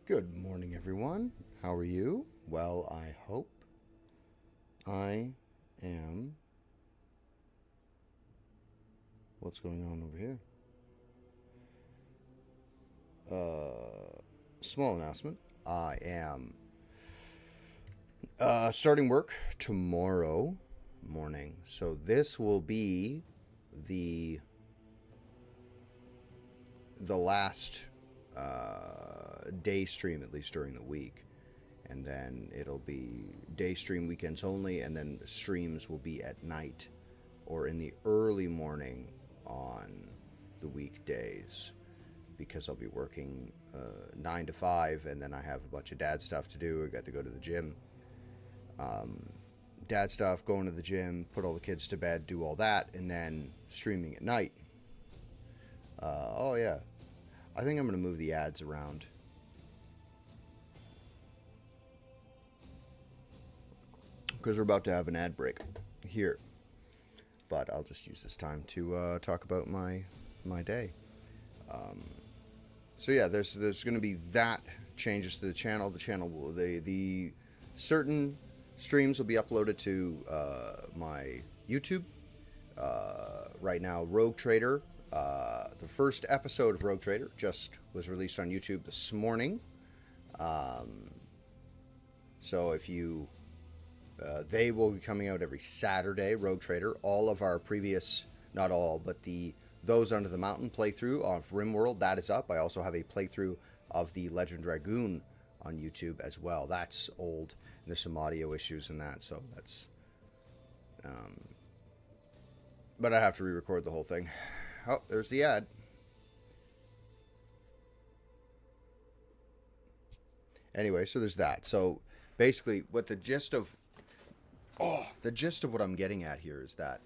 Good morning, everyone. How are you? Well, I hope. I am. What's going on over here? Small announcement. I am starting work tomorrow morning. So this will be the last day stream, at least during the week. And then it'll be day stream weekends only, and then streams will be at night or in the early morning on the weekdays, because I'll be working 9 to 5, and then I have a bunch of dad stuff to do. I got to go to the gym. Dad stuff, going to the gym, put all the kids to bed, do all that, and then streaming at night. Oh, yeah. I think I'm going to move the ads around. Because we're about to have an ad break here. But I'll just use this time to talk about my day. So yeah, there's going to be that changes to the channel. The channel will the certain streams will be uploaded to my YouTube. Right now, Rogue Trader, the first episode of Rogue Trader just was released on YouTube this morning. So if you they will be coming out every Saturday, Rogue Trader. All of our previous, not all, but those Under the Mountain playthrough of RimWorld, that is up. I also have a playthrough of the Legend Dragoon on YouTube as well. That's old, and there's some audio issues in that, so that's... but I have to re-record the whole thing. Oh, there's the ad. Anyway, so there's that. So basically, what the gist of what I'm getting at here is that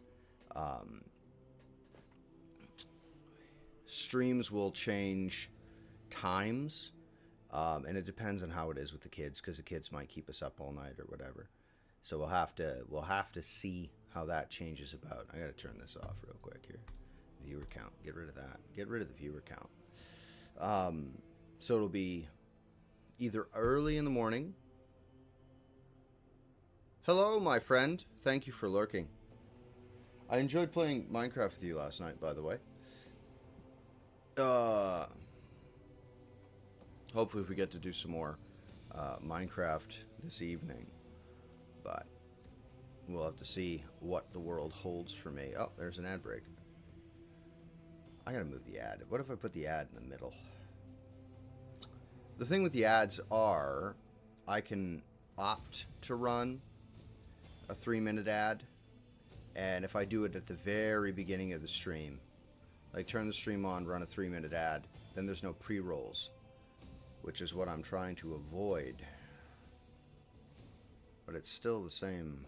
streams will change times, and it depends on how it is with the kids, because the kids might keep us up all night or whatever. So we'll have to see how that changes about. I gotta turn this off real quick here. Viewer count. Get rid of that. Get rid of the viewer count. So it'll be either early in the morning. Hello, my friend. Thank you for lurking. I enjoyed playing Minecraft with you last night, by the way. Hopefully we get to do some more Minecraft this evening. But we'll have to see what the world holds for me. Oh, there's an ad break. I gotta move the ad. What if I put the ad in the middle? The thing with the ads are, I can opt to run a 3-minute ad, and if I do it at the very beginning of the stream, like turn the stream on, run a 3-minute ad, then there's no pre-rolls, which is what I'm trying to avoid. But it's still the same.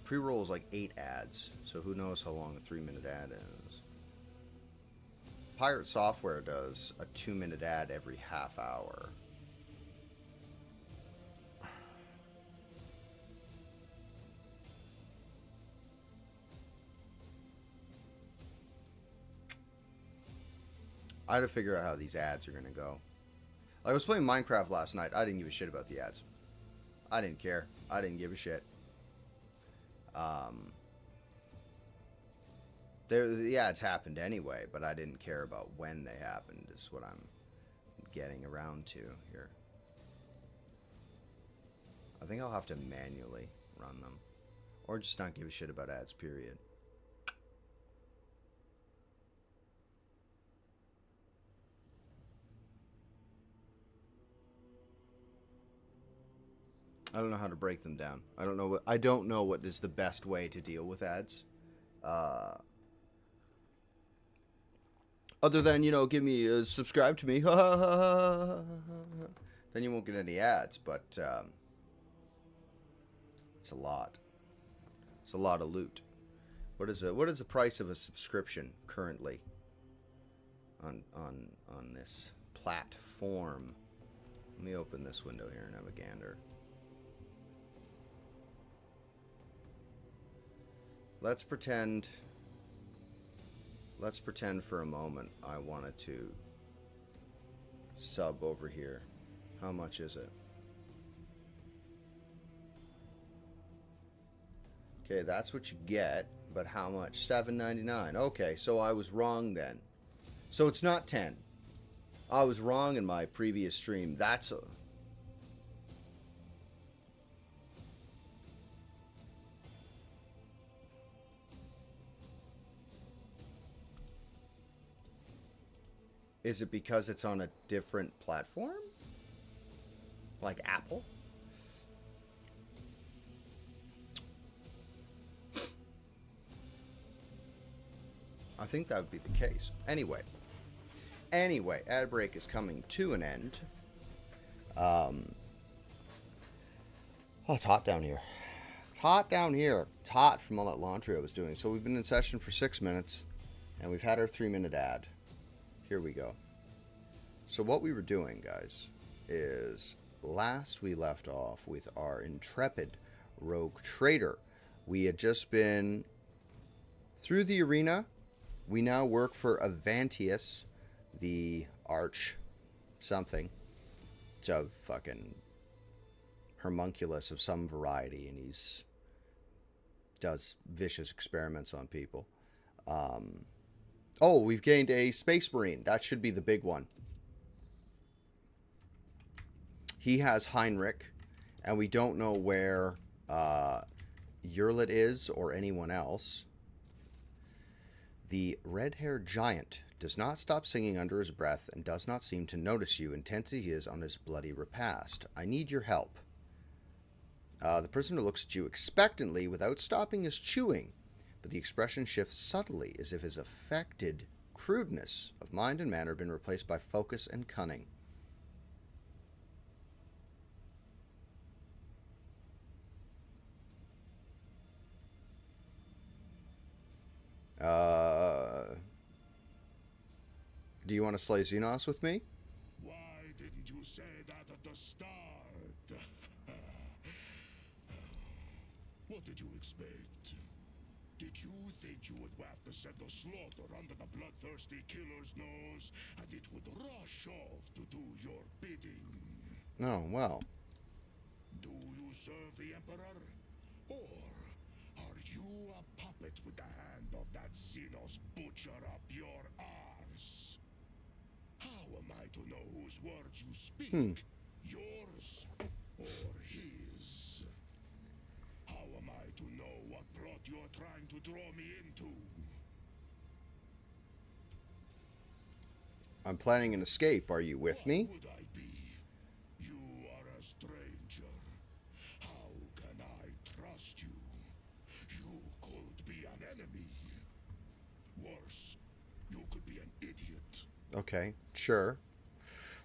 Pre-roll is like 8 ads, so who knows how long a 3-minute ad is. Pirate Software does a 2-minute ad every half hour. I had to figure out how these ads are going to go. I was playing Minecraft last night. I didn't give a shit about the ads. I didn't care. I didn't give a shit. The ads happened anyway, but I didn't care about when they happened, is what I'm getting around to here. I think I'll have to manually run them. Or just not give a shit about ads, period. I don't know how to break them down. I don't know what is the best way to deal with ads. Other than, give me subscribe to me. Then you won't get any ads, but it's a lot. It's a lot of loot. What is the price of a subscription currently on this platform? Let me open this window here and have a gander. Let's pretend let's pretend for a moment I wanted to sub over here. How much is it? Okay, that's what you get, but how much? $7.99. Okay, so I was wrong then. So it's not 10. I was wrong in my previous stream. That's a... Is it because it's on a different platform? Like Apple? I think that would be the case. Anyway, ad break is coming to an end. Oh, it's hot down here. It's hot down here. It's hot from all that laundry I was doing. So we've been in session for 6 minutes, and we've had our 3-minute ad. Here we go. So what we were doing, guys, is last we left off with our intrepid rogue trader. We had just been through the arena. We now work for Avantius, the arch something. It's a fucking homunculus of some variety, and he's does vicious experiments on people. Oh, we've gained a Space Marine. That should be the big one. He has Heinrich, and we don't know where Yurlit is or anyone else. The red-haired giant does not stop singing under his breath and does not seem to notice you, intent as he is on his bloody repast. I need your help. The prisoner looks at you expectantly without stopping his chewing, but the expression shifts subtly as if his affected crudeness of mind and manner have been replaced by focus and cunning. Do you want to slay Xenos with me? Why didn't you say that at the start? What did you expect? Did you think you would have to set the slaughter under the bloodthirsty killer's nose, and it would rush off to do your bidding? Oh, well. Do you serve the Emperor? Or are you a puppet with the hand of that Xenos butcher up your arse? How am I to know whose words you speak? Yours or his? How am I to know what plot you're trying to draw me into? I'm planning an escape. Are you with me? What would I be? You are a stranger. How can I trust you? You could be an enemy. Worse, you could be an idiot. Okay, sure.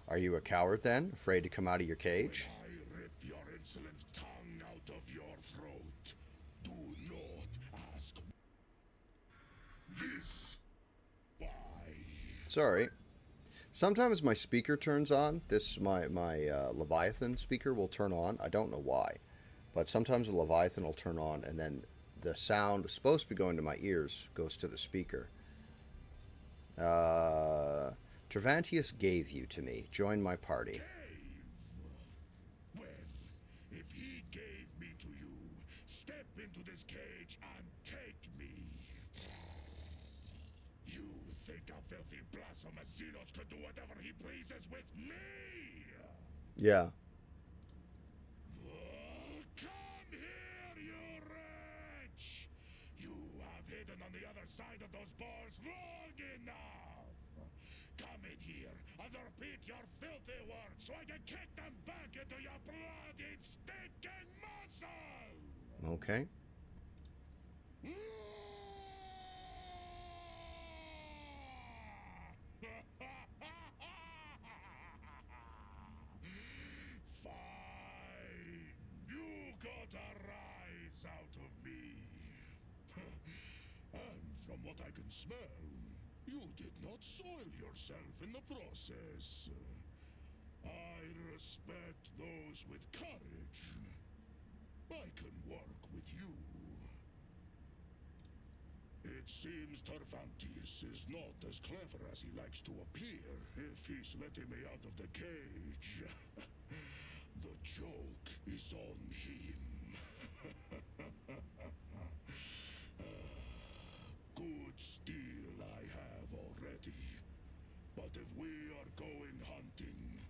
Are you a coward then? Afraid to come out of your cage? When I rip your insolent tongue out of your throat, do not ask this. Why? Sorry. Sometimes my speaker turns on. My Leviathan speaker will turn on. I don't know why. But sometimes the Leviathan will turn on, and then the sound supposed to be going to my ears goes to the speaker. Travantius gave you to me. Join my party. Well, if he gave me to you, step into this cage and take me. You think a filthy blasphemous Xenos could do whatever he pleases with me? Yeah. Come here, you wretch! You have hidden on the other side of those bars long enough! Come in here and repeat your filthy words so I can kick them back into your bloody, stinking muzzle! Okay. Fine! You got a rise out of me! And from what I can smell, you did not soil yourself in the process. I respect those with courage. I can work with you. It seems Tervantius is not as clever as he likes to appear if he's letting me out of the cage. The joke is on him. Good steel I have already. But if we are going hunting,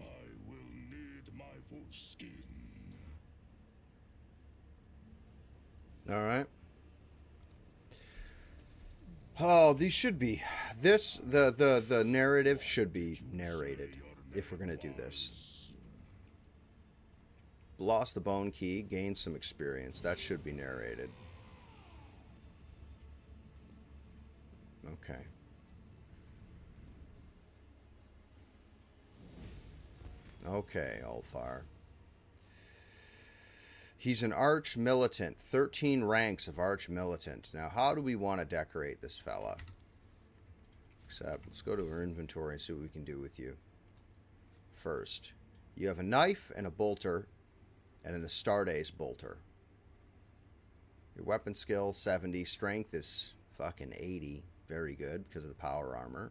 I will need my full skin. All right. Oh, these should be. The narrative should be narrated if we're gonna do this. Lost the bone key, gained some experience. That should be narrated. Okay. Okay, Ulfar. He's an arch militant. 13 ranks of arch militant. Now, how do we want to decorate this fella? Except, let's go to our inventory and see what we can do with you. First, you have a knife and a bolter, and an Astartes bolter. Your weapon skill, 70. Strength is fucking 80. Very good, because of the power armor.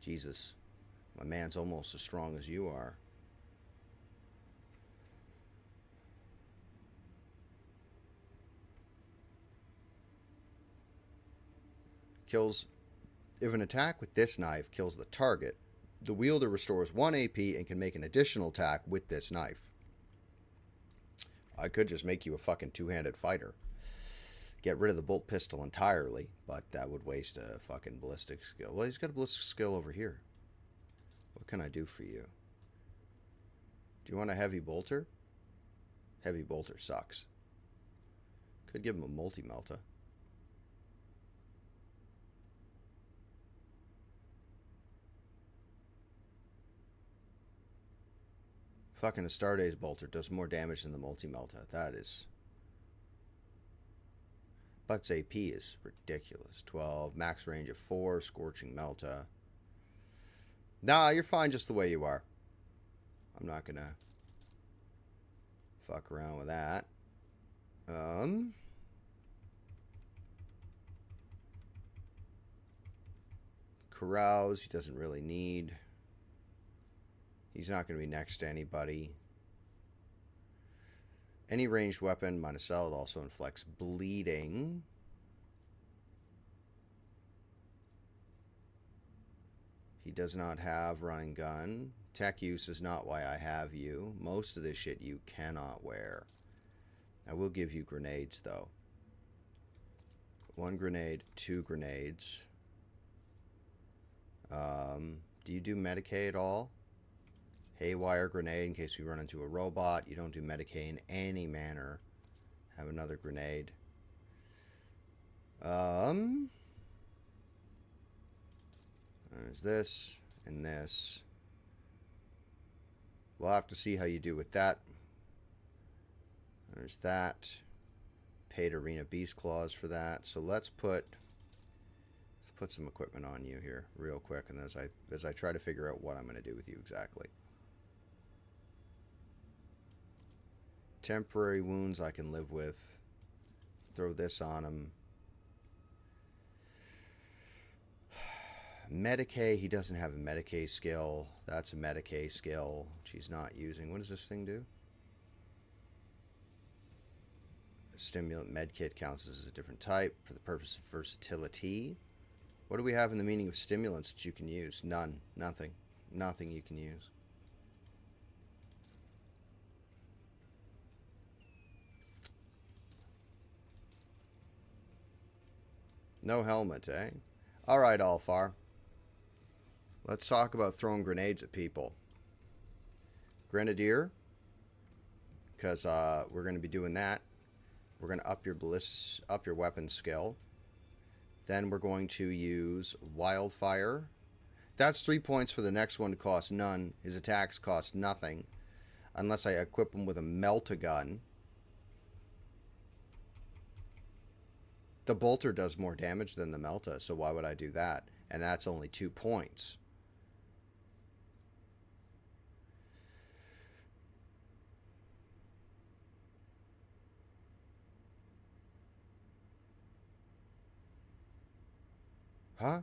Jesus, my man's almost as strong as you are. Kills. If an attack with this knife kills the target, the wielder restores 1 AP and can make an additional attack with this knife. I could just make you a fucking two-handed fighter. Get rid of the bolt pistol entirely, but that would waste a fucking ballistic skill. Well, he's got a ballistic skill over here. What can I do for you? Do you want a heavy bolter? Heavy bolter sucks. Could give him a multi-melta. Fucking Astartes bolter does more damage than the multi-melta. That is... But's AP is ridiculous. 12, max range of 4, scorching melta. Nah, you're fine just the way you are. I'm not gonna fuck around with that. Carouse, he doesn't really need. He's not going to be next to anybody. Any ranged weapon minus salad also inflicts bleeding. He does not have run gun. Tech use is not why I have you. Most of this shit you cannot wear. I will give you grenades though. 1 grenade, 2 grenades. Do you do Medicae at all? Haywire grenade in case we run into a robot. You don't do Medicae in any manner. Have another grenade. There's this and this. We'll have to see how you do with that. There's that. Paid Arena Beast Claws for that. So let's put some equipment on you here real quick, and as I try to figure out what I'm going to do with you exactly. Temporary wounds I can live with. Throw this on him. Medicae, he doesn't have a Medicae skill. That's a Medicae skill, which he's not using. What does this thing do? A stimulant medkit counts as a different type for the purpose of versatility. What do we have in the meaning of stimulants that you can use? None. Nothing. Nothing you can use. No helmet, eh? Alright, Alfar. Let's talk about throwing grenades at people. Grenadier. Because we're going to be doing that. We're going to up your weapon skill. Then we're going to use Wildfire. That's 3 points for the next one to cost none. His attacks cost nothing. Unless I equip him with a Melta-Gun. The bolter does more damage than the Melta, so why would I do that? And that's only 2 points. Huh?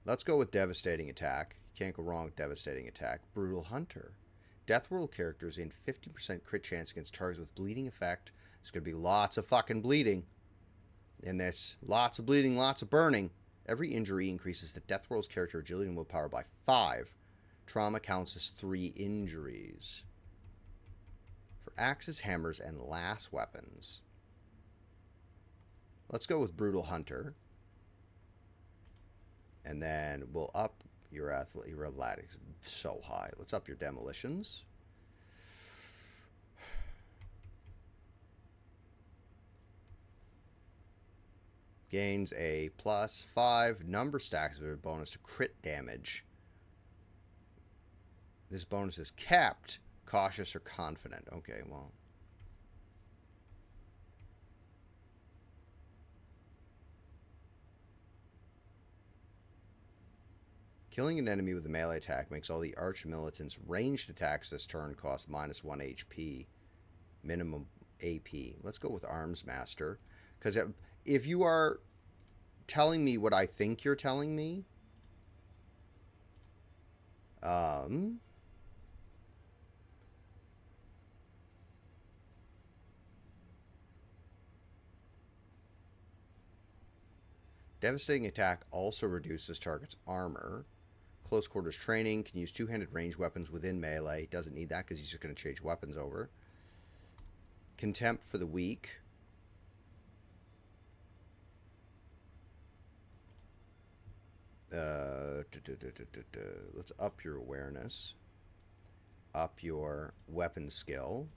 Let's go with Devastating Attack. Can't go wrong with Devastating Attack. Brutal Hunter. Deathworld characters in 50% crit chance against targets with bleeding effect. There's going to be lots of fucking bleeding in this. Lots of bleeding, lots of burning. Every injury increases the Deathworld's character agility and willpower by 5. Trauma counts as 3 injuries. For axes, hammers, and lass weapons. Let's go with Brutal Hunter. And then we'll up your athletics so high. Let's up your demolitions. Gains a +5 number stacks of a bonus to crit damage. This bonus is capped, cautious, or confident. Okay, well. Killing an enemy with a melee attack makes all the arch militants' ranged attacks this turn cost -1 HP. Minimum AP. Let's go with Arms Master. Because if you are telling me what I think you're telling me, Devastating Attack also reduces target's armor. Close quarters training can use two-handed ranged weapons within melee. Doesn't need that because he's just going to change weapons over. Contempt for the weak. Let's up your awareness. Up your weapon skill.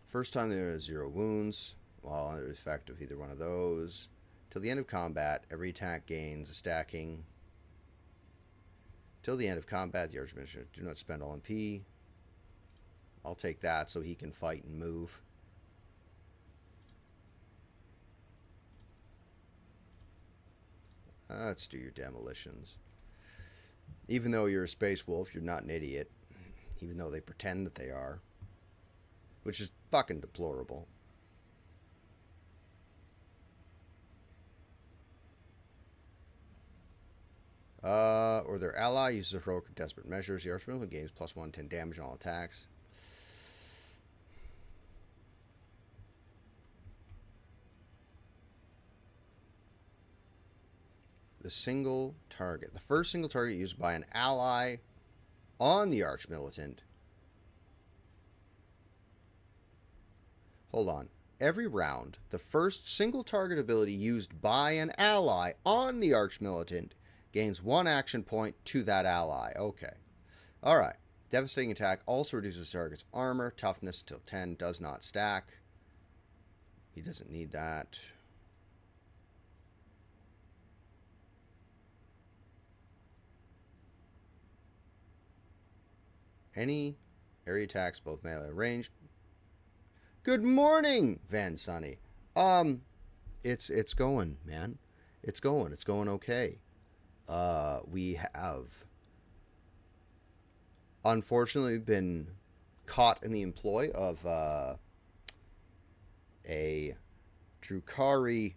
First time there is 0 wounds while under effect of either one of those. Till the end of combat, every attack gains a stacking. Till the end of combat, the Archbishop do not spend all MP. I'll take that so he can fight and move. Let's do your demolitions. Even though you're a space wolf, you're not an idiot. Even though they pretend that they are. Which is fucking deplorable. Or their ally uses a heroic or desperate measures. The Archbishop gains +1/10 damage on all attacks. The first single target used by an ally on the Archmilitant. Hold on. Every round, the first single target ability used by an ally on the Archmilitant gains 1 action point to that ally. Okay. Alright. Devastating Attack also reduces target's armor. Toughness till 10. Does not stack. He doesn't need that. Any area attacks, both melee and range. Good morning, Van Sunny. It's going, man. It's going okay. We have unfortunately been caught in the employ of a Drukari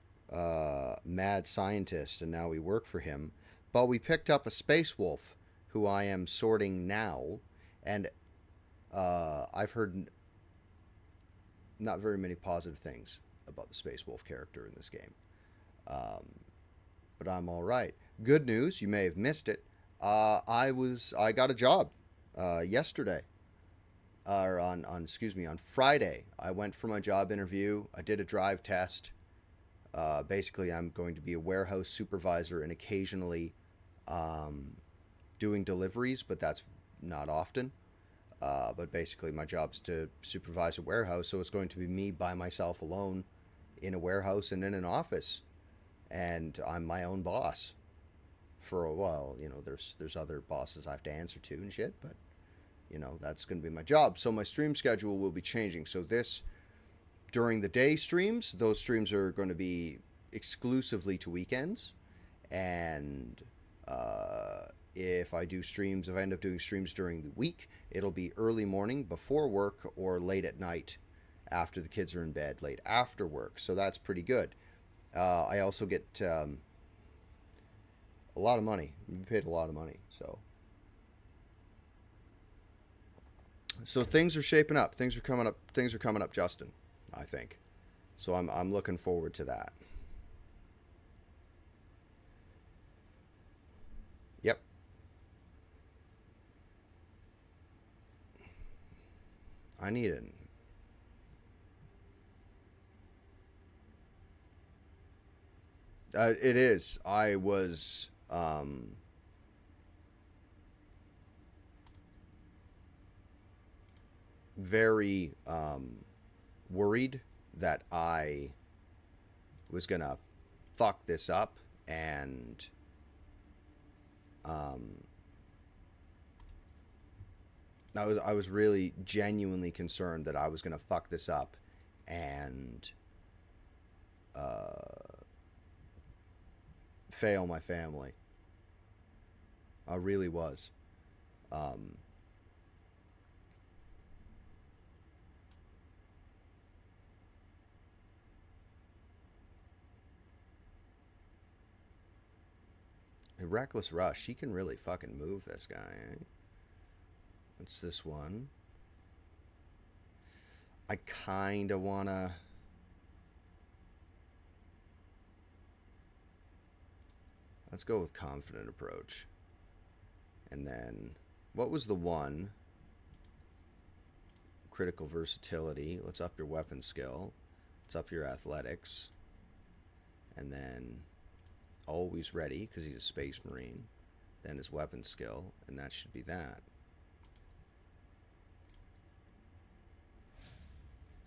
mad scientist, and now we work for him. But we picked up a space wolf who I am sorting now, and I've heard not very many positive things about the space wolf character in this game. But I'm all right. Good news, you may have missed it. I got a job yesterday. On Friday. I went for my job interview. I did a drive test. Basically, I'm going to be a warehouse supervisor and occasionally doing deliveries, but that's not often. But basically, my job's to supervise a warehouse, so it's going to be me by myself alone in a warehouse and in an office. And I'm my own boss for a while. You know, there's other bosses I have to answer to and shit, but you know, that's going to be my job. So my stream schedule will be changing. So during the day streams, those streams are going to be exclusively to weekends. And if I end up doing streams during the week, it'll be early morning before work or late at night after the kids are in bed, late after work. So that's pretty good. I also get a lot of money. We paid a lot of money, so things are shaping up. Things are coming up. Things are coming up, Justin. I think. So I'm looking forward to that. Yep. I need it. It is. I was very worried that I was gonna fuck this up, and um, I was really genuinely concerned that I was gonna fuck this up, and uh, fail my family. I really was. Um, Reckless Rush. He can really fucking move, this guy. Eh? What's this one? I kind of wanna. Let's go with Confident Approach. And then, what was the one? Critical Versatility. Let's up your weapon skill. Let's up your athletics. And then, Always Ready, because he's a Space Marine. Then his weapon skill, and that should be that.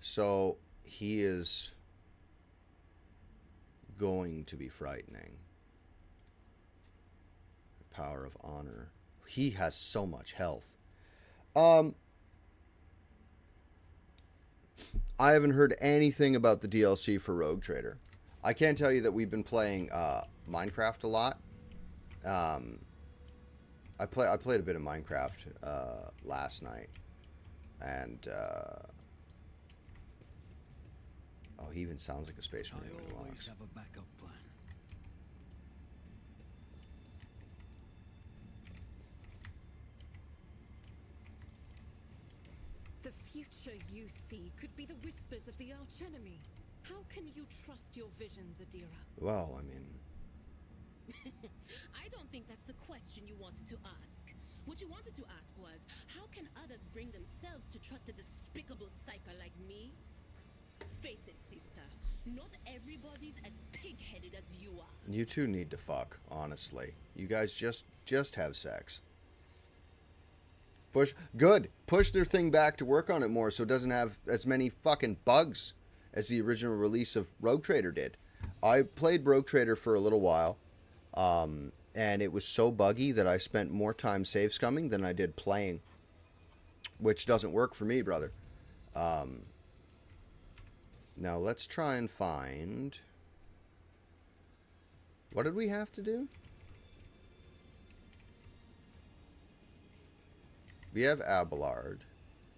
So, he is going to be frightening. Power of Honor. He has so much health. Um, I haven't heard anything about the DLC for Rogue Trader. I can tell you that we've been playing Minecraft a lot. Um, I played a bit of Minecraft last night, and oh, he even sounds like a Space Marine when he walks. Have a backup plan. The future you see could be the whispers of the archenemy. How can you trust your visions, Adira? Well, I mean, I don't think that's the question you wanted to ask. What you wanted to ask was, how can others bring themselves to trust a despicable psycho like me? Face it, sister. Not everybody's as pig-headed as you are. you two need to fuck. Honestly, you guys just have sex. Push their thing back to work on it more, so it doesn't have as many fucking bugs as the original release of Rogue Trader did. I played Rogue Trader for a little while, and it was so buggy that I spent more time save scumming than I did playing, which doesn't work for me, brother. Now let's try and find. What did we have to do? We have Abelard,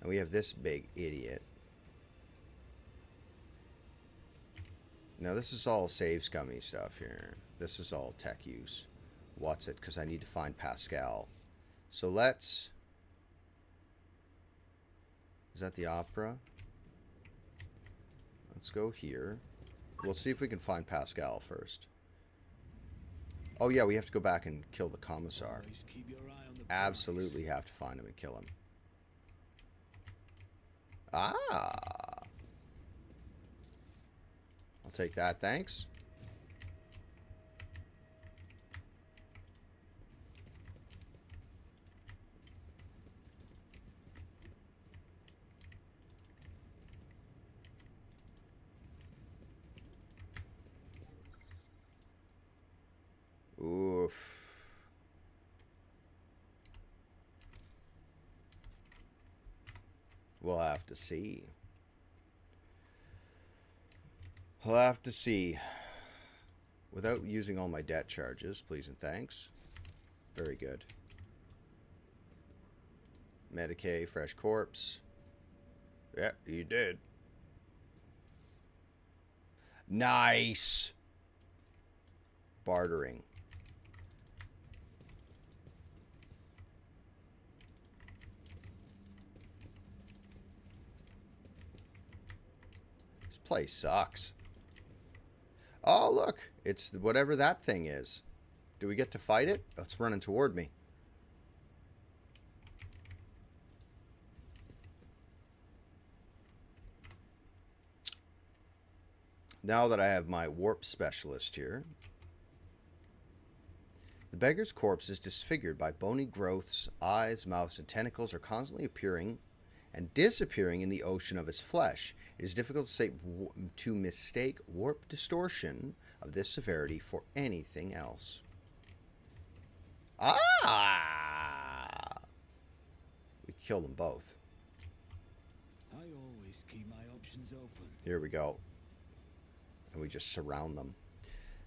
and we have this big idiot. Now this is all save scummy stuff here. This is all tech use. What's it? Because I need to find Pascal. So let's... Is that the opera? Let's go here. We'll see if we can find Pascal first. Oh yeah, we have to go back and kill the commissar. Keep your eye on the Absolutely have to find him and kill him. Ah! I'll take that, thanks. Oof. We'll have to see. We'll have to see. Without using all my debt charges, please and thanks. Very good. Medicaid, fresh corpse. Yeah, you did. Nice. bartering. This place sucks. Oh, look. It's whatever that thing is. Do we get to fight it? Oh, it's running toward me. Now that I have my warp specialist here, the beggar's corpse is disfigured by bony growths. Eyes, mouths, and tentacles are constantly appearing and disappearing in the ocean of his flesh. It is difficult to mistake warp distortion of this severity for anything else. Ah! We killed them both. I always keep my options open. Here we go. And we just surround them.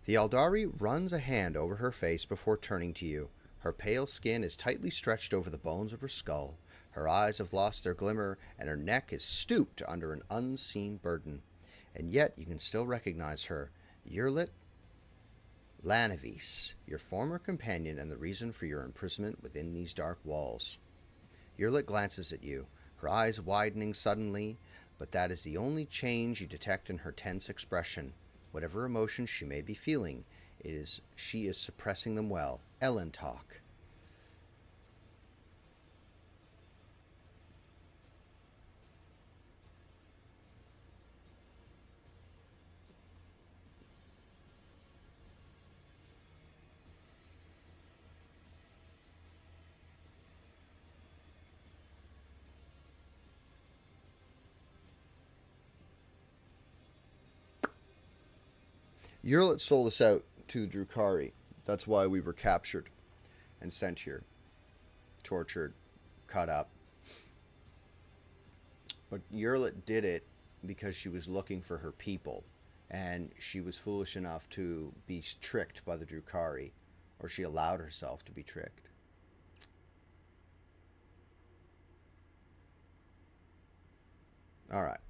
The Eldari runs a hand over her face before turning to you. Her pale skin is tightly stretched over the bones of her skull. Her eyes have lost their glimmer, and her neck is stooped under an unseen burden. And yet you can still recognize her. Yurlit Lanavis, your former companion and the reason for your imprisonment within these dark walls. Yurlit glances at you, her eyes widening suddenly, but that is the only change you detect in her tense expression. Whatever emotions she may be feeling, she is suppressing them well. Ellen talk. Yurlit sold us out to the Drukhari. That's why we were captured and sent here. Tortured, cut up. But Yurlit did it because she was looking for her people. And she was foolish enough to be tricked by the Drukhari. Or she allowed herself to be tricked. Alright.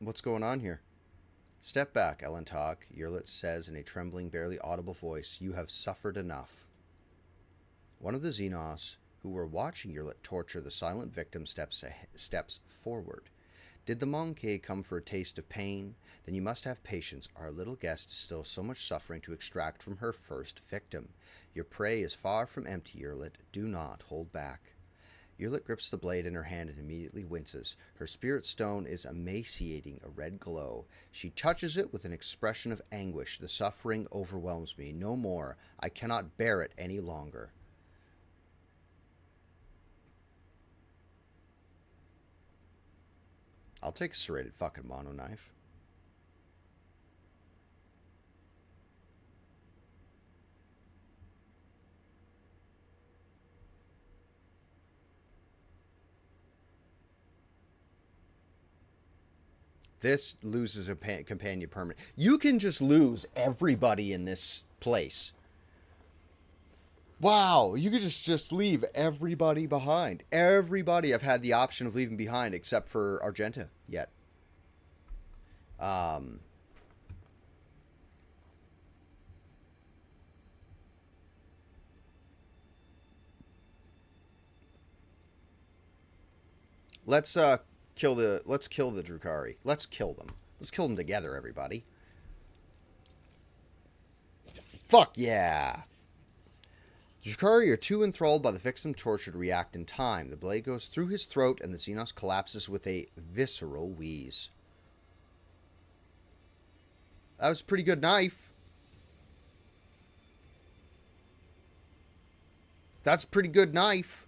What's going on here? Step back, Elentok, Yurlit says in a trembling, barely audible voice. You have suffered enough. One of the Xenos who were watching Yurlit torture the silent victim steps forward. Did the Monkey come for a taste of pain? Then you must have patience. Our little guest is still so much suffering to extract from her first victim. Your prey is far from empty, Yurlit. Do not hold back. Yurlit grips the blade in her hand and immediately winces. Her spirit stone is emaciating a red glow. She touches it with an expression of anguish. The suffering overwhelms me. No more. I cannot bear it any longer. I'll take a serrated fucking mono knife. This loses a companion permanent. You can just lose everybody in this place. Wow, you could just leave everybody behind. Everybody I've had the option of leaving behind except for Argenta yet. Let's kill the Drukhari. Let's kill them. Let's kill them together, everybody. Fuck yeah! The Drukhari are too enthralled by the victim torture to react in time. The blade goes through his throat and the Xenos collapses with a visceral wheeze. That was a pretty good knife. That's a pretty good knife.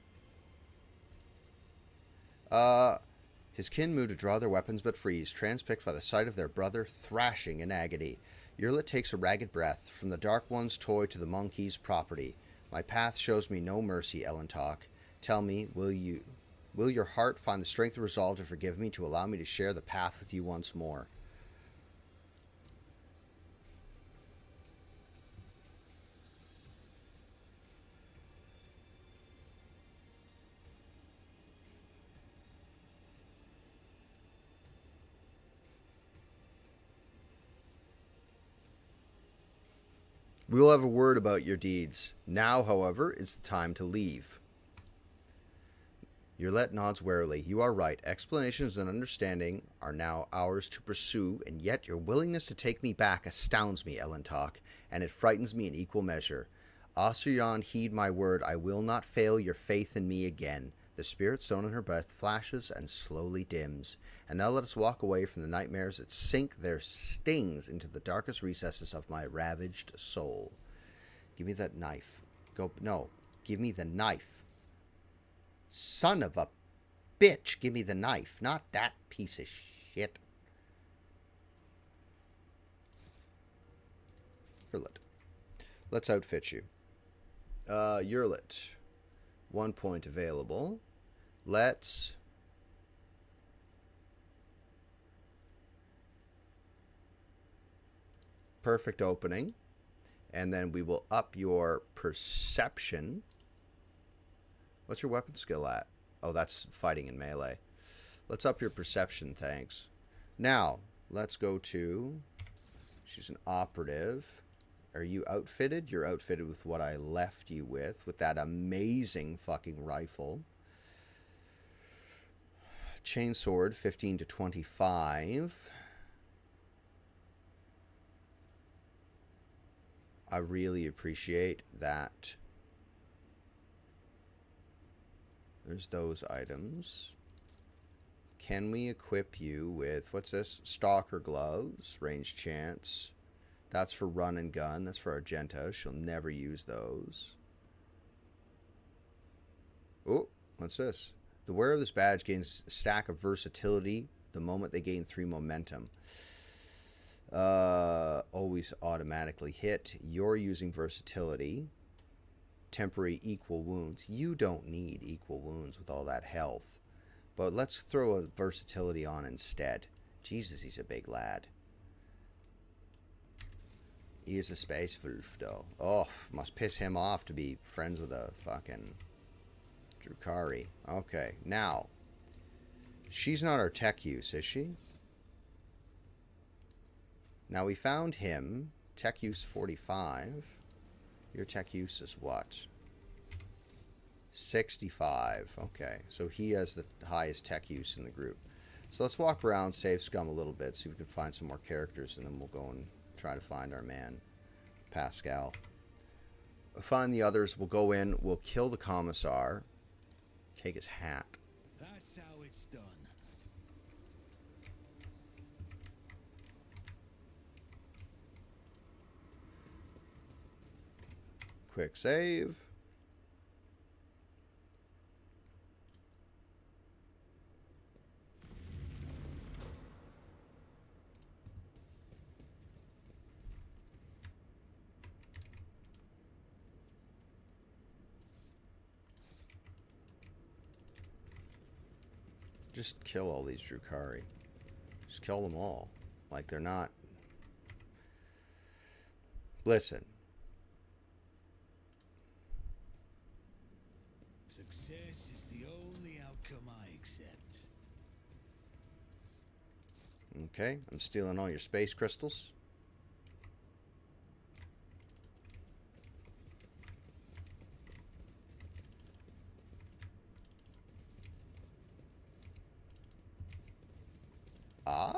His kin move to draw their weapons but freeze, transpicked by the sight of their brother thrashing in agony. Yurlit takes a ragged breath. From the Dark One's toy to the monkey's property. My path shows me no mercy, Elentok. Tell me, will your heart find the strength and resolve to forgive me, to allow me to share the path with you once more? We will have a word about your deeds. Now, however, is the time to leave. Yurlet nods warily. You are right. Explanations and understanding are now ours to pursue, and yet your willingness to take me back astounds me, Elentok, and it frightens me in equal measure. Asuyan, heed my word. I will not fail your faith in me again. The spirit stone in her breath flashes and slowly dims. And now let us walk away from the nightmares that sink their stings into the darkest recesses of my ravaged soul. Give me that knife. No, give me the knife. Son of a bitch, give me the knife, not that piece of shit. Yurlet. Let's outfit you. Yurlet. 1 point available. Let's... Perfect opening. And then we will up your perception. What's your weapon skill at? Oh, that's fighting in melee. Let's up your perception, thanks. Now, let's go to... She's an operative. Are you outfitted? You're outfitted with what I left you with that amazing fucking rifle. Chainsword, 15 to 25. I really appreciate that. There's those items. Can we equip you with, what's this? Stalker gloves, range chance. That's for run and gun. That's for Argenta. She'll never use those. Oh, what's this? The wearer of this badge gains a stack of versatility the moment they gain 3 momentum. Always automatically hit. You're using versatility. Temporary equal wounds. You don't need equal wounds with all that health. But let's throw a versatility on instead. Jesus, he's a big lad. He is a space wolf, though. Oh, must piss him off to be friends with a fucking Drukhari. Okay, now. She's not our tech use, is she? Now, we found him. Tech use 45. Your tech use is what? 65. Okay, so he has the highest tech use in the group. So let's walk around, save scum a little bit, see if we can find some more characters, and then we'll go and try to find our man, Pascal. We'll find the others. We'll go in. We'll kill the commissar. Take his hat. That's how it's done. Quick save. Just kill all these Drukhari. Just kill them all. Like they're not... Listen. Success is the only outcome I accept. Okay, I'm stealing all your space crystals. Ah.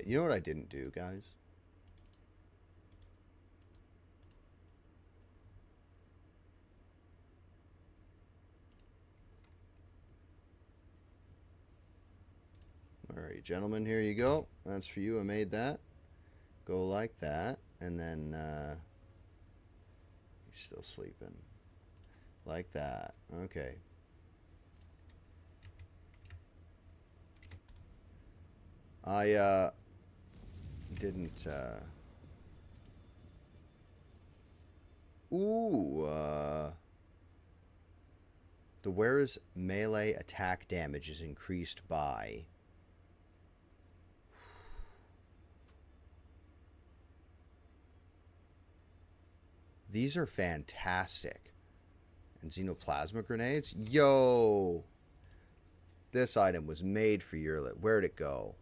You know what I didn't do, guys? Alright, gentlemen, here you go. That's for you. I made that. Go like that. And then, he's still sleeping. Like that. Okay. I, didn't, the wearer's melee attack damage is increased by... These are fantastic. And xenoplasma grenades? Yo! This item was made for Yurlit. Where'd it go?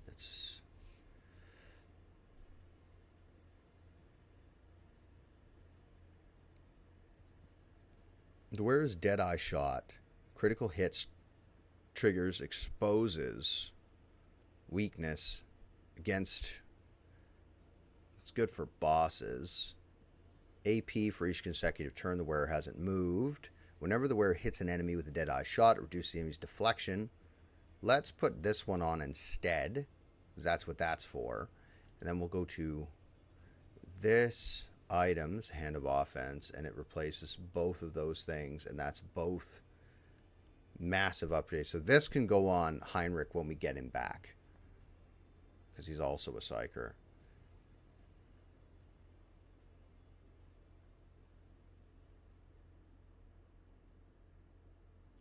It's... Where is Deadeye Shot? Critical hits, triggers, exposes weakness against... It's good for bosses. AP for each consecutive turn the wearer hasn't moved. Whenever the wearer hits an enemy with a Deadeye Shot, it reduces the enemy's deflection. Let's put this one on instead, because that's what that's for. And then we'll go to this items, Hand of Offense, and it replaces both of those things, and that's both massive upgrades. So this can go on Heinrich when we get him back, because he's also a Psyker.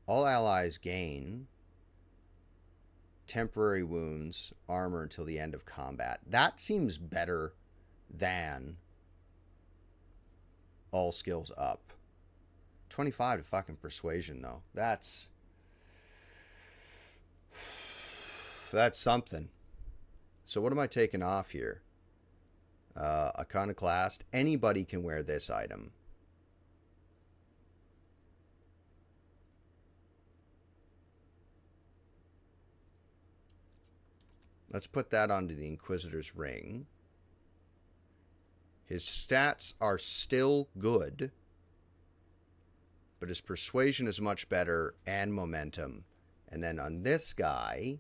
All allies gain temporary wounds, armor until the end of combat. That seems better than all skills up. 25 to fucking persuasion, though. That's something. So what am I taking off here? Iconoclast. Anybody can wear this item. Let's put that onto the Inquisitor's ring. His stats are still good, but his persuasion is much better and momentum. And then on this guy,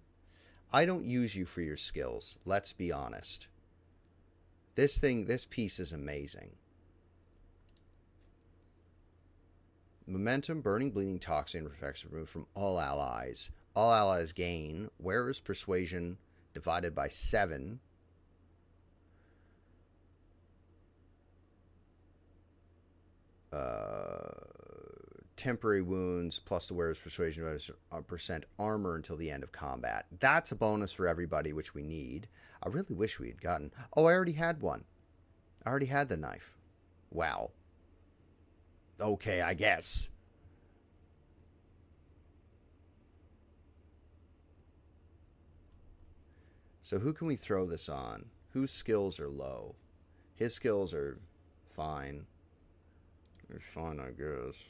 I don't use you for your skills. Let's be honest. This piece is amazing. Momentum, burning, bleeding, toxin effects removed from all allies. All allies gain wearer's persuasion divided by 7. Temporary wounds plus the wearer's persuasion percent armor until the end of combat. That's a bonus for everybody, which we need. I really wish we had gotten... Oh, I already had one. I already had the knife. Wow. Okay, I guess. So who can we throw this on? Whose skills are low? His skills are fine. They're fine, I guess.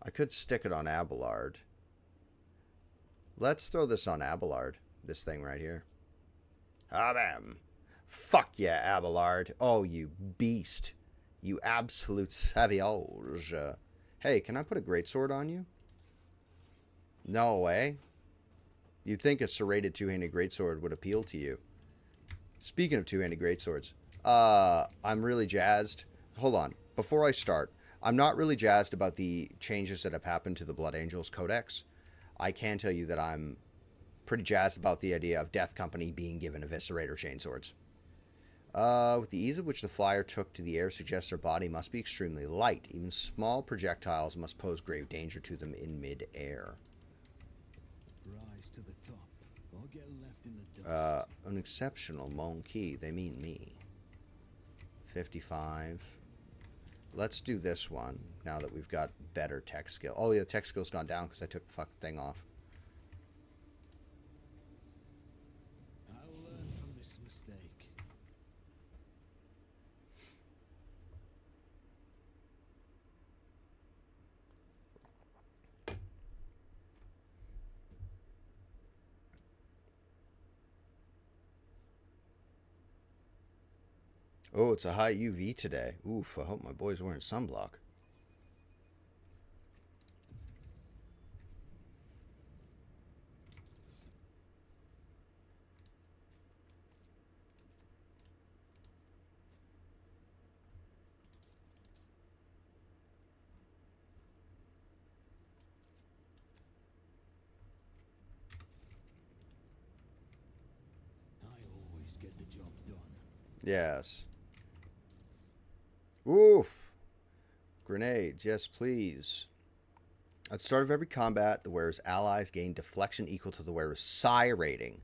I could stick it on Abelard. Let's throw this on Abelard. This thing right here. Ah, bam. Fuck yeah, Abelard. Oh, you beast. You absolute savage. Hey, can I put a greatsword on you? No way. You'd think a serrated two-handed greatsword would appeal to you. Speaking of two-handed greatswords, I'm really jazzed. Hold on. Before I start, I'm not really jazzed about the changes that have happened to the Blood Angels Codex. I can tell you that I'm pretty jazzed about the idea of Death Company being given Eviscerator chainswords. With the ease of which the flyer took to the air suggests their body must be extremely light. Even small projectiles must pose grave danger to them in mid-air. Rise to the top, or get left in the dust. An exceptional monkey. They mean me. 55. Let's do this one now that we've got better tech skill. Oh, yeah, the tech skill's gone down because I took the fucking thing off. I'll learn from this mistake. Oh, it's a high UV today. Oof, I hope my boy's wearing sunblock. job done. Yes. Oof. Grenades. Yes, please. At the start of every combat, the wearer's allies gain deflection equal to the wearer's psi rating.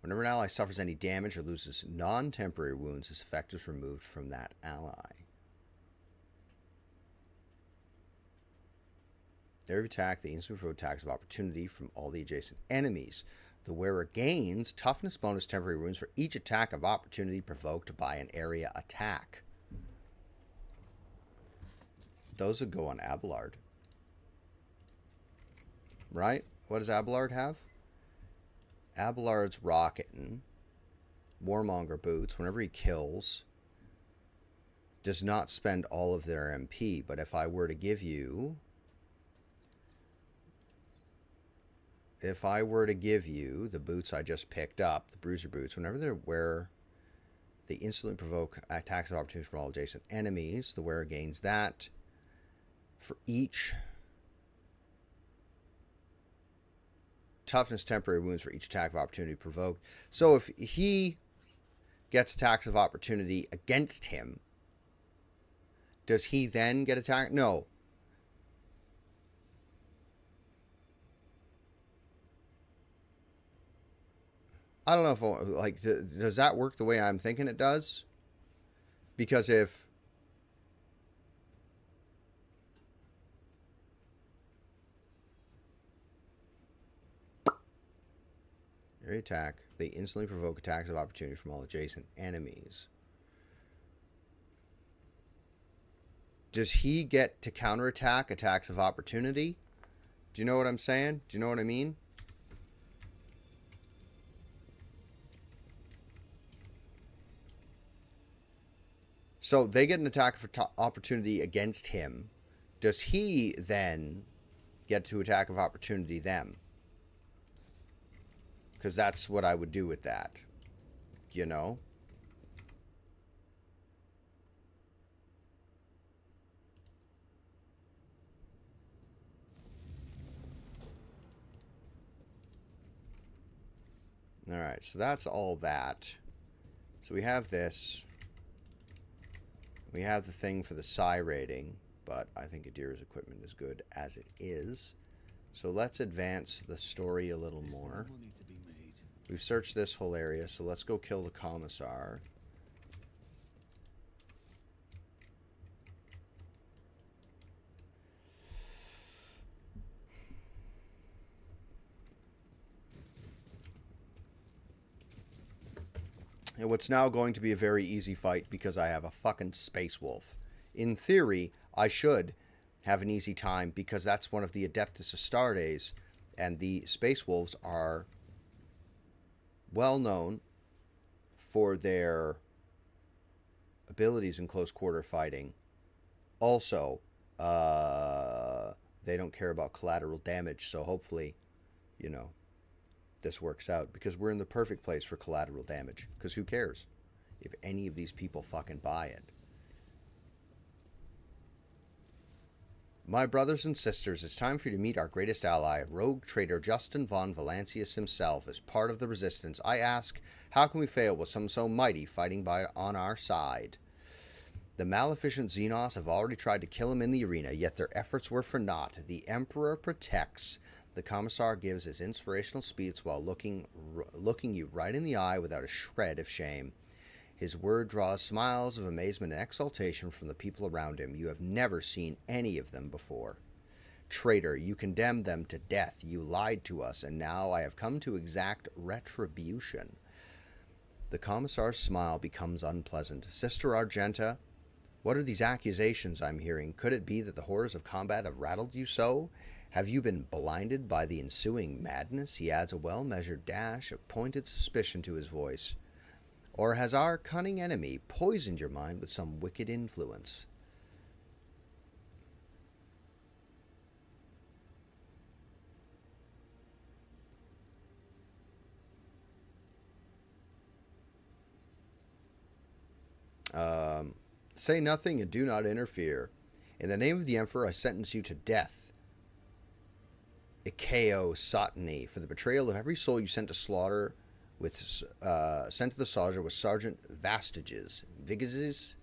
Whenever an ally suffers any damage or loses non-temporary wounds, this effect is removed from that ally. Every attack, the instantly provoke attacks of opportunity from all the adjacent enemies. The wearer gains toughness bonus temporary wounds for each attack of opportunity provoked by an area attack. Those would go on Abelard. Right? What does Abelard have? Abelard's rocketing. Warmonger boots, whenever he kills, does not spend all of their MP. But if I were to give you... If I were to give you the boots I just picked up, the bruiser boots, whenever they wear, they instantly provoke attacks of opportunity from all adjacent enemies. The wearer gains that for each toughness temporary wounds for each attack of opportunity provoked. So if he gets attacks of opportunity against him, does he then get attacked? No. I don't know if, like, does that work the way I'm thinking it does? Because if... Every attack, they instantly provoke attacks of opportunity from all adjacent enemies. Does he get to counterattack attacks of opportunity? Do you know what I'm saying? Do you know what I mean? So they get an attack of opportunity against him. Does he then get to attack of opportunity them? Because that's what I would do with that. You know? Alright, so that's all that. So we have this. We have the thing for the psi rating, but I think Adira's equipment is good as it is. So let's advance the story a little more. Money to be made. We've searched this whole area, so let's go kill the commissar. And what's now going to be a very easy fight because I have a fucking space wolf. In theory, I should have an easy time because that's one of the Adeptus Astartes, and the space wolves are well known for their abilities in close quarter fighting. Also, they don't care about collateral damage, so hopefully, you know, this works out, because we're in the perfect place for collateral damage, because who cares if any of these people fucking buy it? My brothers and sisters, it's time for you to meet our greatest ally, rogue traitor Justin von Valancius himself. As part of the resistance, I ask, how can we fail with some so mighty fighting on our side? The maleficent Xenos have already tried to kill him in the arena, yet their efforts were for naught. The Emperor protects. The Commissar gives his inspirational speech while looking you right in the eye without a shred of shame. His word draws smiles of amazement and exultation from the people around him. You have never seen any of them before. Traitor, you condemned them to death. You lied to us, and now I have come to exact retribution. The Commissar's smile becomes unpleasant. Sister Argenta, what are these accusations I'm hearing? Could it be that the horrors of combat have rattled you so? Have you been blinded by the ensuing madness? He adds a well-measured dash of pointed suspicion to his voice. Or has our cunning enemy poisoned your mind with some wicked influence? Say nothing and do not interfere. In the name of the Emperor, I sentence you to death. Ikeo Sotany, for the betrayal of every soul you sent to slaughter with sent to the soldier with Sergeant Vastages. Vigages?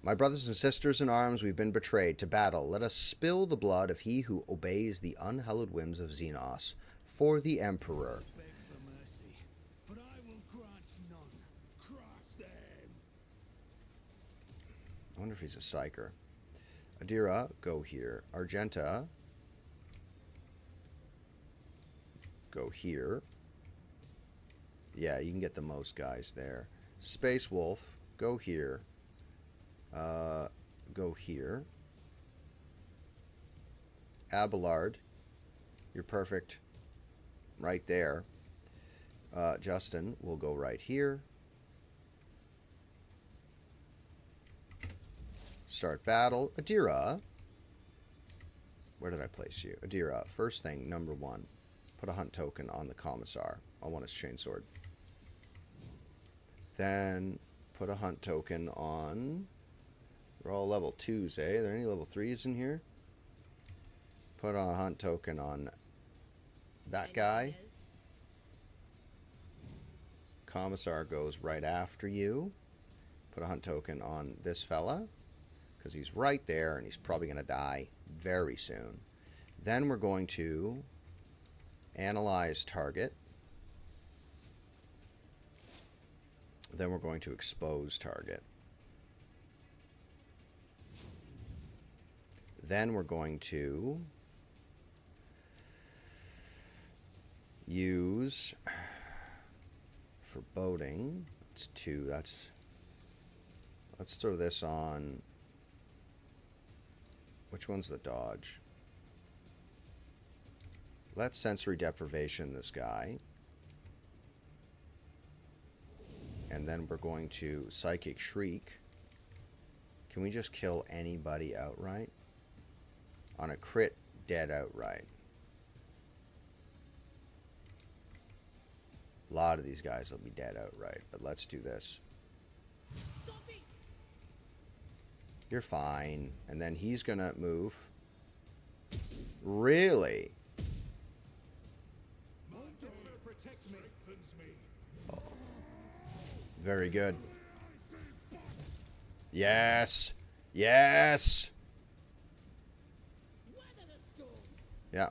My brothers and sisters in arms, we've been betrayed to battle. Let us spill the blood of he who obeys the unhallowed whims of Xenos for the Emperor. Beg for mercy, but I will grant none. Crush them! I wonder if he's a psyker. Adira, go here. Argenta, go here. Yeah, you can get the most guys there. Space Wolf, go here. Go here. Abelard, you're perfect. Right there. Justin will go right here. Start battle. Adira. Where did I place you? Adira, first thing, number 1. Put a hunt token on the Commissar. I want his chainsword. Then put a hunt token on... They're all level 2s, eh? Are there any level 3s in here? Put a hunt token on that guy. Commissar goes right after you. Put a hunt token on this fella, because he's right there and he's probably going to die very soon. Then we're going to analyze target. Then we're going to expose target. Then we're going to use foreboding. It's 2. Let's throw this on. Which one's the dodge? Let's sensory deprivation this guy. And then we're going to psychic shriek. Can we just kill anybody outright? On a crit, dead outright. A lot of these guys will be dead outright, but let's do this. You're fine. And then he's gonna move. Really? Oh. Very good. Yes. Yes. Yeah.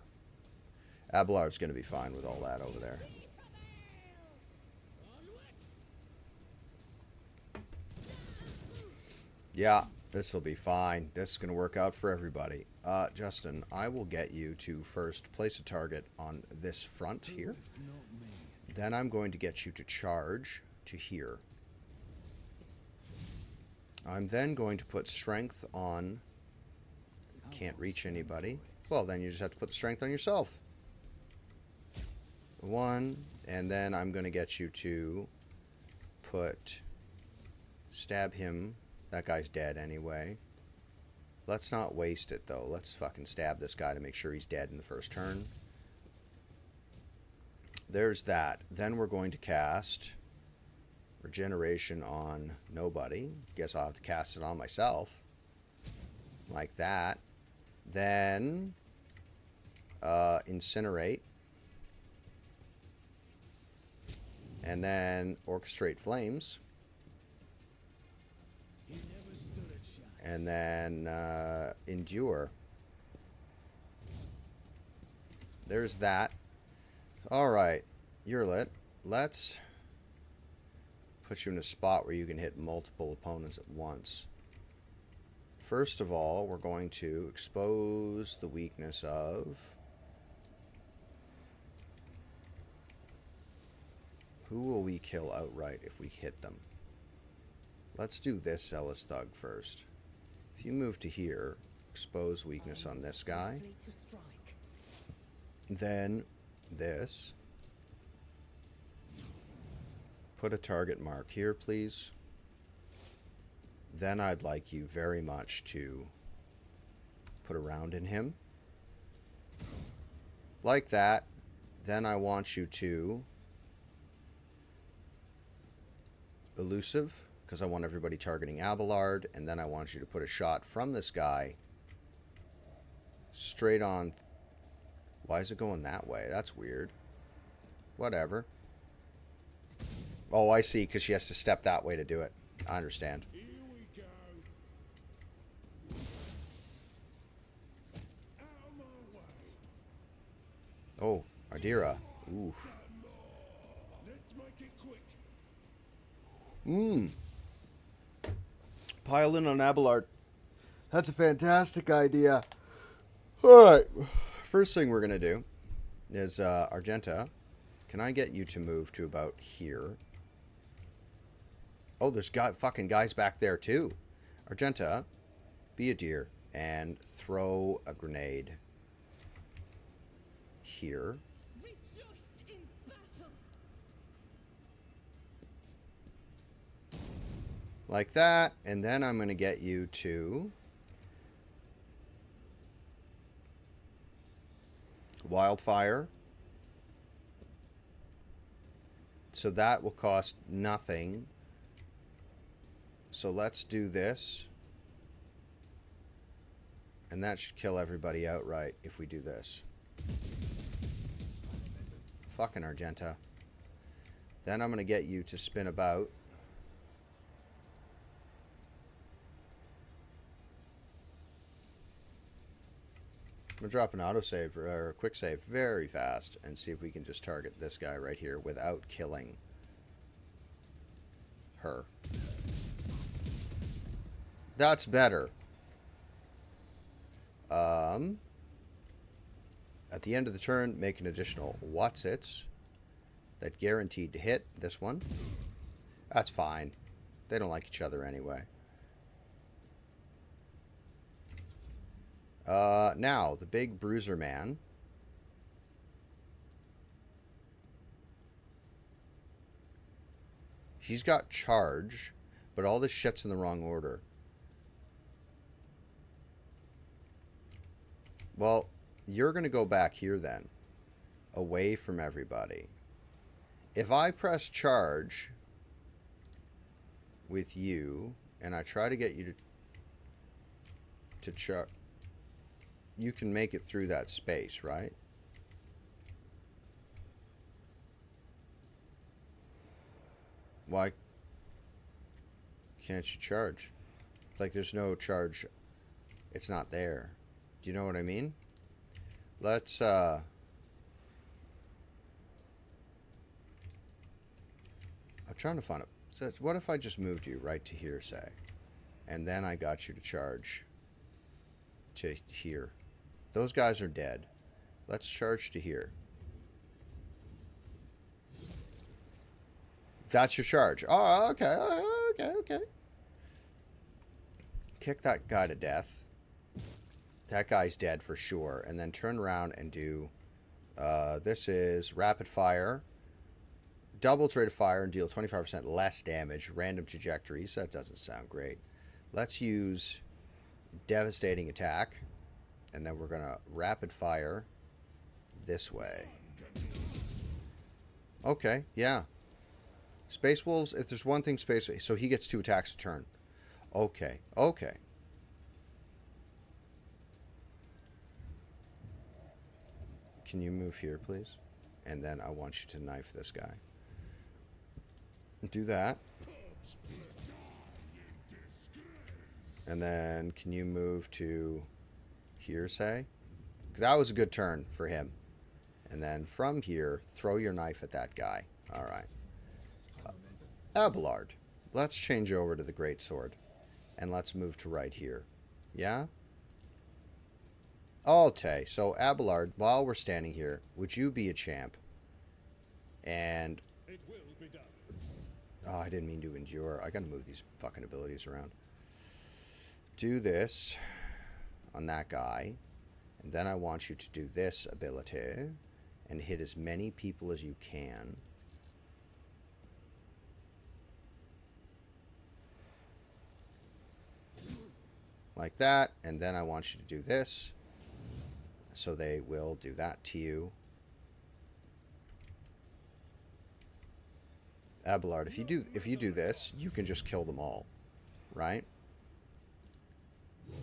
Abelard's going to be fine with all that over there. Yeah, this will be fine. This is going to work out for everybody. Justin, I will get you to first place a target on this front here. Then I'm going to get you to charge to here. I'm then going to put strength on... Can't reach anybody. Well, then you just have to put the strength on yourself. 1, and then I'm going to get you to put... Stab him. That guy's dead anyway. Let's not waste it, though. Let's fucking stab this guy to make sure he's dead in the first turn. There's that. Then we're going to cast regeneration on nobody. Guess I'll have to cast it on myself. Like that. Then incinerate. And then orchestrate flames. And then endure. There's that. Alright, you're lit. Let's put you in a spot where you can hit multiple opponents at once. First of all, we're going to expose the weakness of... Who will we kill outright if we hit them? Let's do this Zealous Thug first. If you move to here, expose weakness on this guy. Then this. Put a target mark here, please. Then I'd like you very much to put a round in him. Like that. Then I want you to elusive, because I want everybody targeting Abelard, and then I want you to put a shot from this guy straight on. Why is it going that way? That's weird. Whatever. Oh, I see, because she has to step that way to do it. I understand. Here we go. Out of my way. Oh, Ardira. Ooh. Let's make it quick. Pile in on Abelard. That's a fantastic idea. Alright. First thing we're going to do is, Argenta, can I get you to move to about here? Oh, there's fucking guys back there, too. Argenta, be a deer and throw a grenade here. Rejoice in battle. Like that. And then I'm going to get you to Wildfire. So that will cost nothing. So let's do this. And that should kill everybody outright if we do this. Fucking Argenta. Then I'm going to get you to spin about. I'm going to drop an autosave or a quick save very fast and see if we can just target this guy right here without killing her. That's better. At the end of the turn, make an additional Whatsits that guaranteed to hit this one. That's fine. They don't like each other anyway. Now, the big bruiser man. He's got charge, but all this shit's in the wrong order. Well, you're going to go back here then, away from everybody. If I press charge with you, and I try to get you to charge, you can make it through that space, right? Why can't you charge? Like, there's no charge. It's not there. Do you know what I mean? Let's, I'm trying to find it. So what if I just moved you right to here, say? And then I got you to charge to here. Those guys are dead. Let's charge to here. That's your charge. Oh, okay. Okay. Kick that guy to death. That guy's dead for sure. And then turn around and do... this is rapid fire. Double rate of fire and deal 25% less damage. Random trajectories. That doesn't sound great. Let's use devastating attack. And then we're going to rapid fire this way. Okay, yeah. Space Wolves, if there's one thing Space... So he gets 2 attacks a turn. Okay. Can you move here, please? And then I want you to knife this guy. Do that. And then can you move to here, say? Because that was a good turn for him. And then from here, throw your knife at that guy. All right. Abelard. Let's change over to the Greatsword. And let's move to right here. Yeah? Okay, so Abelard, while we're standing here, would you be a champ? And... It will be done. Oh, I didn't mean to endure. I gotta move these fucking abilities around. Do this on that guy. And then I want you to do this ability and hit as many people as you can. Like that. And then I want you to do this. So they will do that to you. Abelard, if you do this, you can just kill them all. Right? I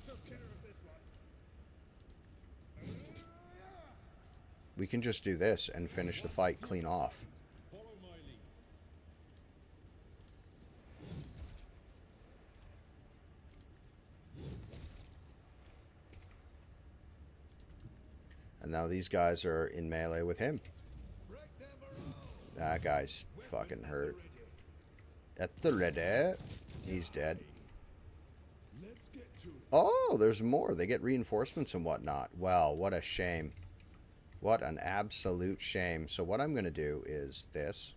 took care of this one. We can just do this and finish the fight clean off. Follow my lead. And now these guys are in melee with him. That guy's fucking hurt. At the ready. He's dead. Oh, there's more. They get reinforcements and whatnot. Well, what a shame. What an absolute shame. So what I'm going to do is this,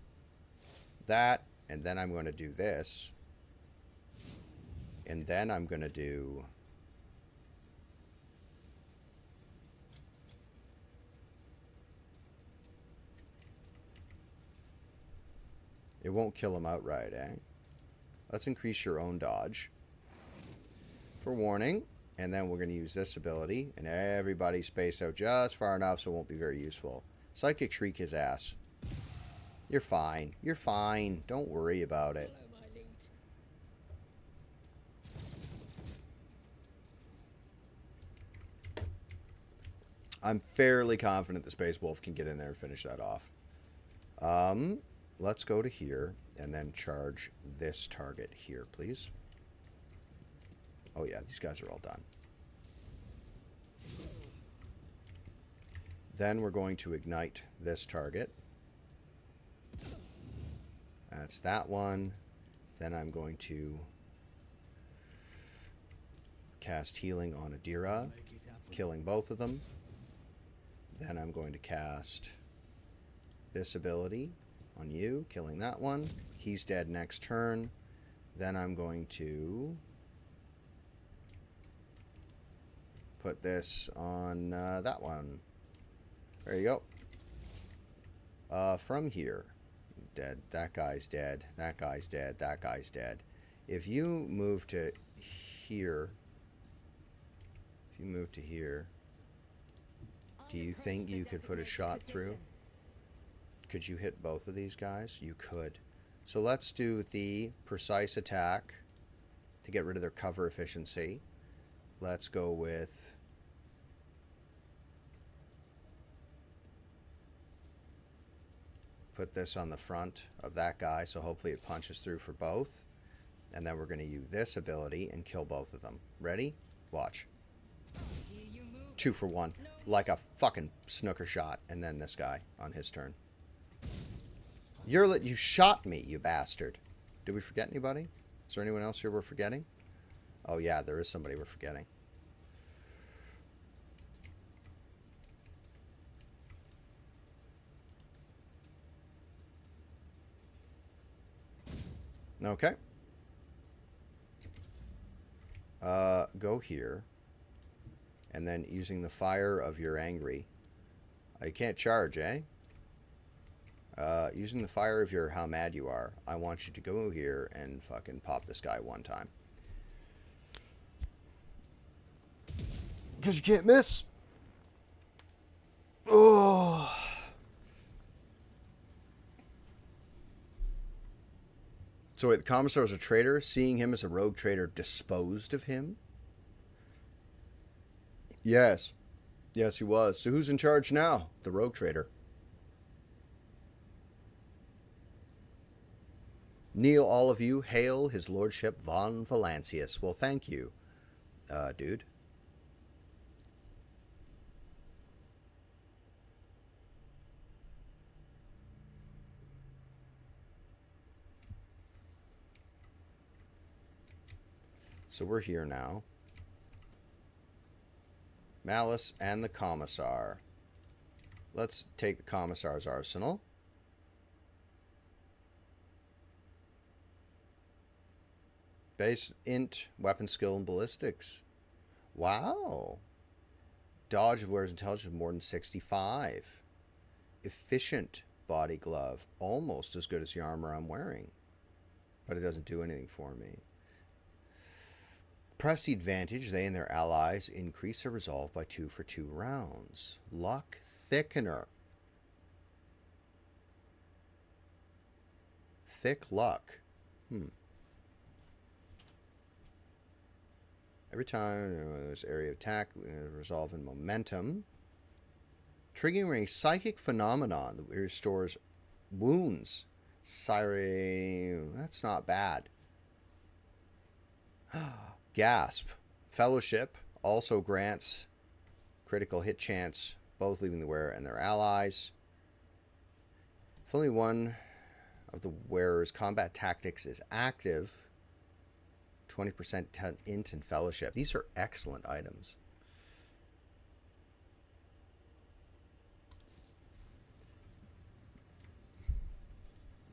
that, and then I'm going to do this. And then I'm going to do... It won't kill him outright, eh? Let's increase your own dodge. For warning. And then we're going to use this ability. And everybody's spaced out just far enough so it won't be very useful. Psychic Shriek his ass. You're fine. You're fine. Don't worry about it. Follow my lead. I'm fairly confident the Space Wolf can get in there and finish that off. Let's go to here and then charge this target here, please. Oh yeah, these guys are all done. Then we're going to ignite this target. That's that one. Then I'm going to cast healing on Adira, killing both of them. Then I'm going to cast this ability on you, killing that one. He's dead next turn. Then I'm going to put this on that one. There you go. From here, dead. That guy's dead. That guy's dead. That guy's dead. If you move to here, do you think you could put a shot through? Could you hit both of these guys? You could. So let's do the precise attack to get rid of their cover efficiency. Let's go with... Put this on the front of that guy, so hopefully it punches through for both. And then we're going to use this ability and kill both of them. Ready? Watch. 2 for 1. Like a fucking snooker shot. And then this guy on his turn. You shot me, you bastard. Did we forget anybody? Is there anyone else here we're forgetting? Oh yeah, there is somebody we're forgetting. Okay. Go here. And then using the fire of your angry. You can't charge, eh? Using the fire of your how mad you are, I want you to go here and fucking pop this guy one time. Because you can't miss. Oh. So wait, the commissar was a traitor? Seeing him as a rogue traitor disposed of him? Yes. Yes, he was. So who's in charge now? The rogue traitor. Kneel, all of you. Hail his lordship von Valancius. Well, thank you, dude. So we're here now. Malice and the Commissar. Let's take the Commissar's arsenal. Base int, weapon skill, and ballistics. Wow. Dodge of wears intelligence of more than 65. Efficient body glove. Almost as good as the armor I'm wearing. But it doesn't do anything for me. Press the advantage. They and their allies increase their resolve by 2 for 2 rounds. Luck thickener. Thick luck. Every time there's area of attack, resolve in momentum. Triggering a psychic phenomenon that restores wounds. Siren. That's not bad. Gasp. Fellowship also grants critical hit chance, both leaving the wearer and their allies. If only one of the wearer's combat tactics is active, 20% int and fellowship. These are excellent items.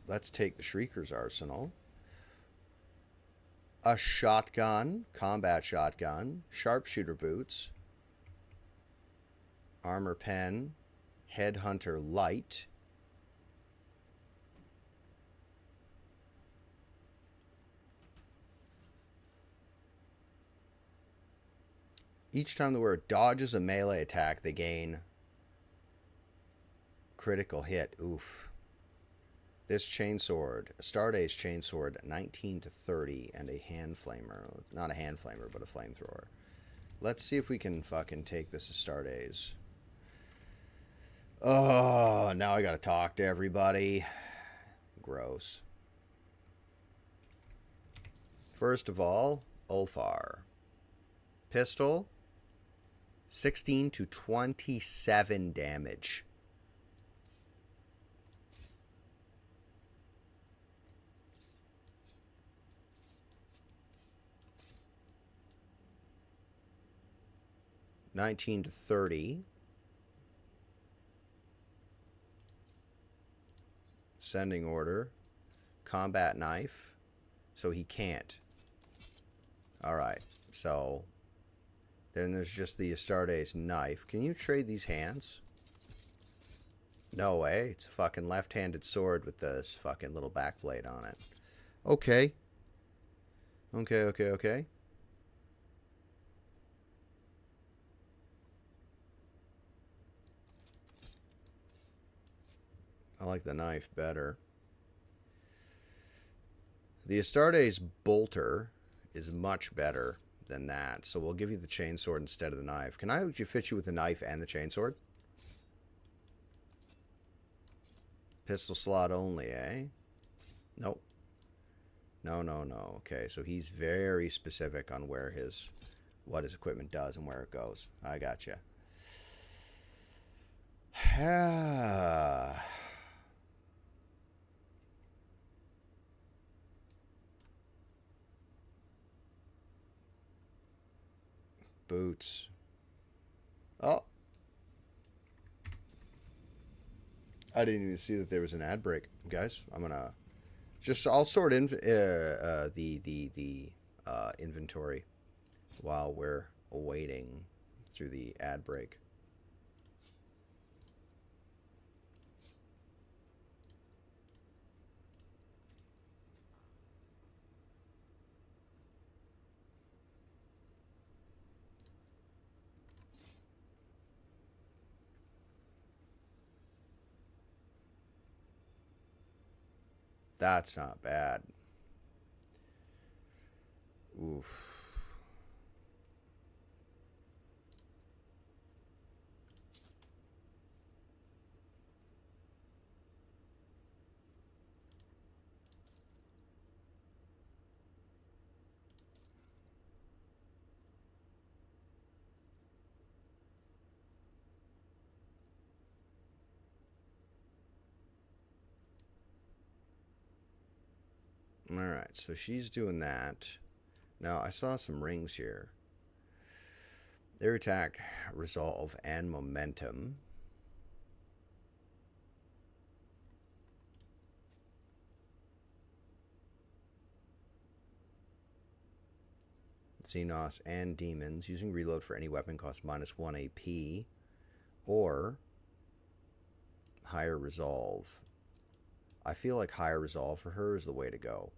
Let's take the Shrieker's arsenal. A shotgun, combat shotgun, sharpshooter boots, armor pen, headhunter light, each time the wearer dodges a melee attack, they gain critical hit. Oof. This chainsword, a Starday's chainsword, 19 to 30, and a hand flamer. Not a hand flamer, but a flamethrower. Let's see if we can fucking take this as Starday's. Oh, now I gotta talk to everybody. Gross. First of all, Ulfar. Pistol, 16 to 27 damage. $19 to $30. Sending order. Combat knife. So he can't. Alright. So then there's just the Astartes knife. Can you trade these hands? No way. It's a fucking left-handed sword with this fucking little backblade on it. Okay. Okay. I like the knife better. The Astartes bolter is much better than that, so we'll give you the chainsword instead of the knife. Can I fit you with the knife and the chainsword? Pistol slot only, eh? Nope. No. Okay, so he's very specific on where what his equipment does and where it goes. I gotcha. Boots. Oh. I didn't even see that there was an ad break, guys. I'm gonna I'll sort in the inventory while we're awaiting through the ad break. That's not bad. Oof. Alright, so she's doing that. Now, I saw some rings here. Air attack, resolve, and momentum. Xenos and demons. Using reload for any weapon costs -1 AP. Or higher resolve. I feel like higher resolve for her is the way to go.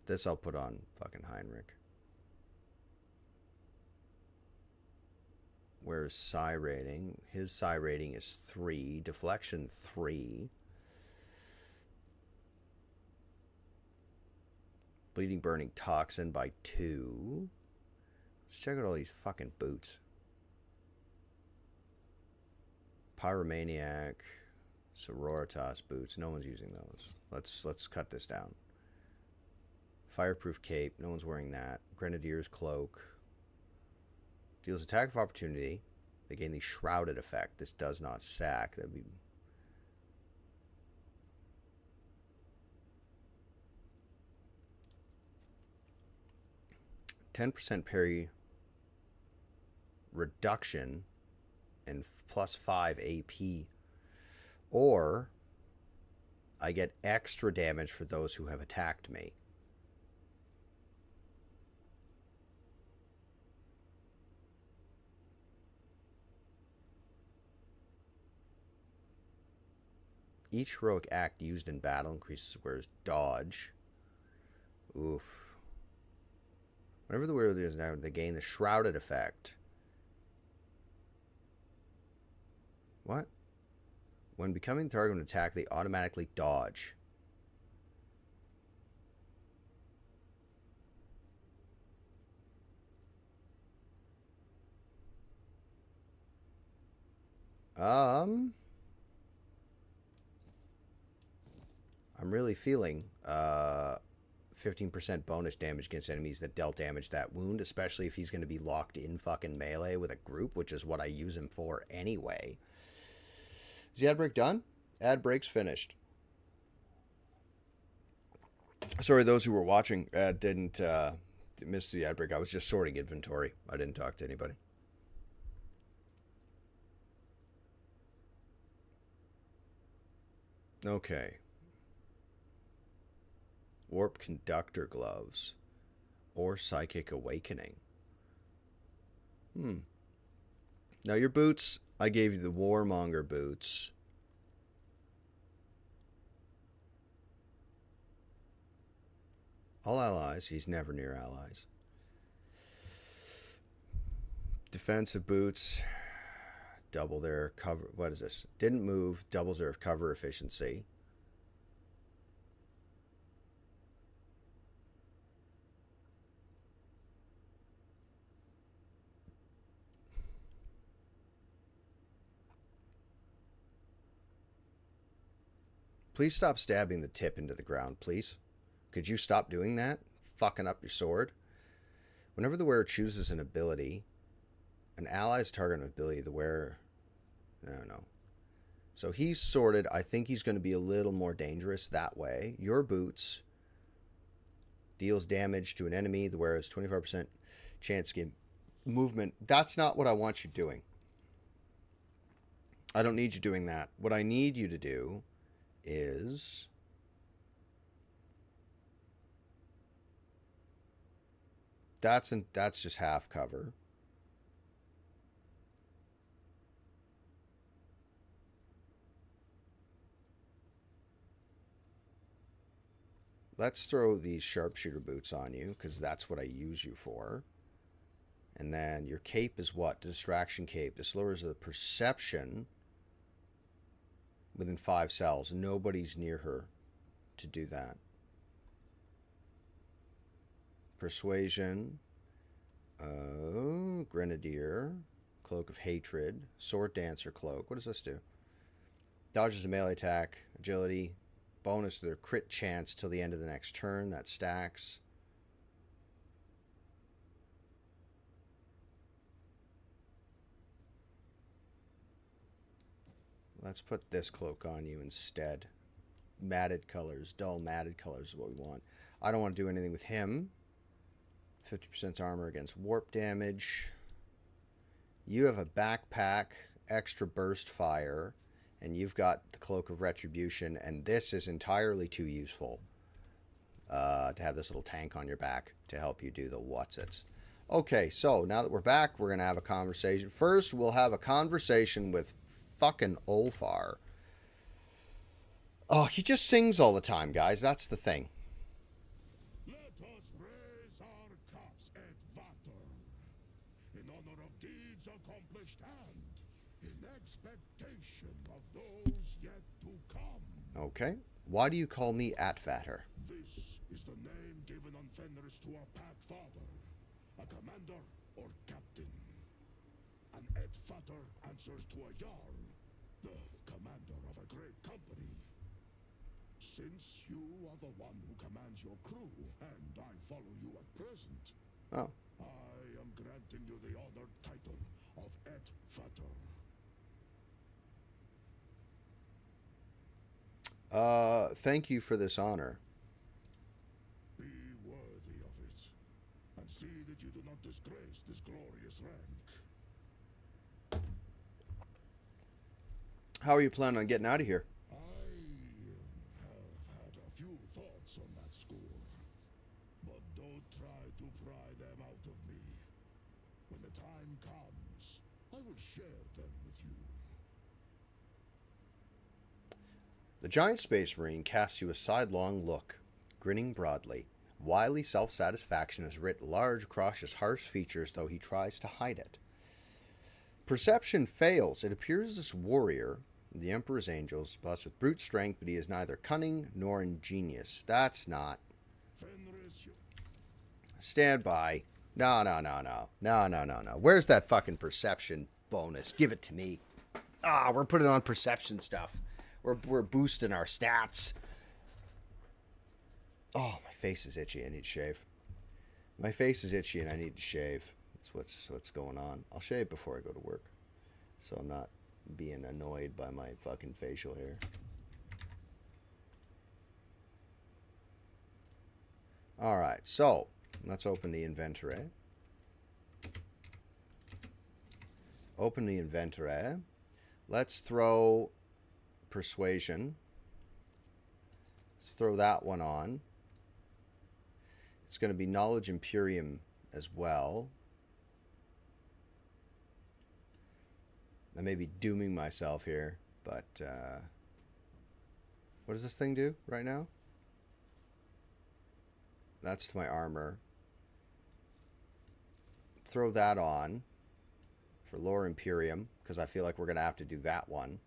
This I'll put on fucking Heinrich. Where's psi rating? His psi rating is 3. Deflection 3. Bleeding burning toxin by 2. Let's check out all these fucking boots. Pyromaniac, Sororitas boots. No one's using those. Let's cut this down. Fireproof cape. No one's wearing that. Grenadier's cloak. Deals attack of opportunity. They gain the shrouded effect. This does not sack. That'd be... %10 parry reduction and +5 AP. Or I get extra damage for those who have attacked me. Each heroic act used in battle increases the wearer's dodge. Oof. Whenever the wearer is now, they gain the shrouded effect. What? When becoming the target of an attack, they automatically dodge. I'm really feeling 15% bonus damage against enemies that dealt damage that wound, especially if he's going to be locked in fucking melee with a group, which is what I use him for anyway. Is the ad break done? Ad break's finished. Sorry, those who were watching didn't miss the ad break. I was just sorting inventory. I didn't talk to anybody. Okay. Warp Conductor Gloves. Or Psychic Awakening. Now your boots, I gave you the Warmonger boots. All allies. He's never near allies. Defensive boots. Double their cover. What is this? Didn't move. Doubles their cover efficiency. Please stop stabbing the tip into the ground, please. Could you stop doing that? Fucking up your sword. Whenever the wearer chooses an ability, an ally's target an ability, the wearer... No. So he's sorted. I think he's going to be a little more dangerous that way. Your boots deals damage to an enemy. The wearer has 25% chance to get movement. That's not what I want you doing. I don't need you doing that. What I need you to do is... That's just half cover. Let's throw these sharpshooter boots on you, because that's what I use you for. And then your cape is what? Distraction cape. This lowers the perception within 5 cells. Nobody's near her to do that. Persuasion. Grenadier. Cloak of Hatred. Sword Dancer Cloak. What does this do? Dodges a melee attack. Agility. Bonus to their crit chance till the end of the next turn. That stacks. Let's put this cloak on you instead. Matted colors. Dull matted colors is what we want. I don't want to do anything with him. 50% armor against warp damage. You have a backpack, extra burst fire, and you've got the Cloak of Retribution, and this is entirely too useful to have this little tank on your back to help you do the what's-its. Okay, so now that we're back, we're going to have a conversation. First, we'll have a conversation with fucking Ulfar. Oh, he just sings all the time, guys. That's the thing. Let us raise our cups at Vater, in honor of deeds accomplished and in expectation of those yet to come. Okay. Why do you call me Atvater? This is the name given on Fenris to our pack father, a commander or captain. An Pt.24 answers to a Jarl, the commander of a great company. Since you are the one who commands your crew, and I follow you at present, Oh. I am granting you the honored title of Pt.24. Thank you for this honor. Be worthy of it, and see that you do not disgrace this glorious rank. How are you planning on getting out of here? I have had a few thoughts on that score, but don't try to pry them out of me. When the time comes, I will share them with you. The giant space marine casts you a sidelong look, grinning broadly. Wily self-satisfaction is writ large across his harsh features, though he tries to hide it. Perception fails. It appears this warrior, the Emperor's Angel, is blessed with brute strength, but he is neither cunning nor ingenious. That's not. Fenris, you Stand by. No. Where's that fucking perception bonus? Give it to me. We're putting on perception stuff. We're boosting our stats. Oh, my face is itchy. I need to shave. My face is itchy and I need to shave. That's what's going on. I'll shave before I go to work, so I'm not being annoyed by my fucking facial hair. All right, so let's open the inventory. Open the inventory. Let's throw persuasion. Let's throw that one on. It's going to be knowledge Imperium as well. I may be dooming myself here, but what does this thing do right now? That's to my armor. Throw that on for lore Imperium, because I feel like we're going to have to do that one.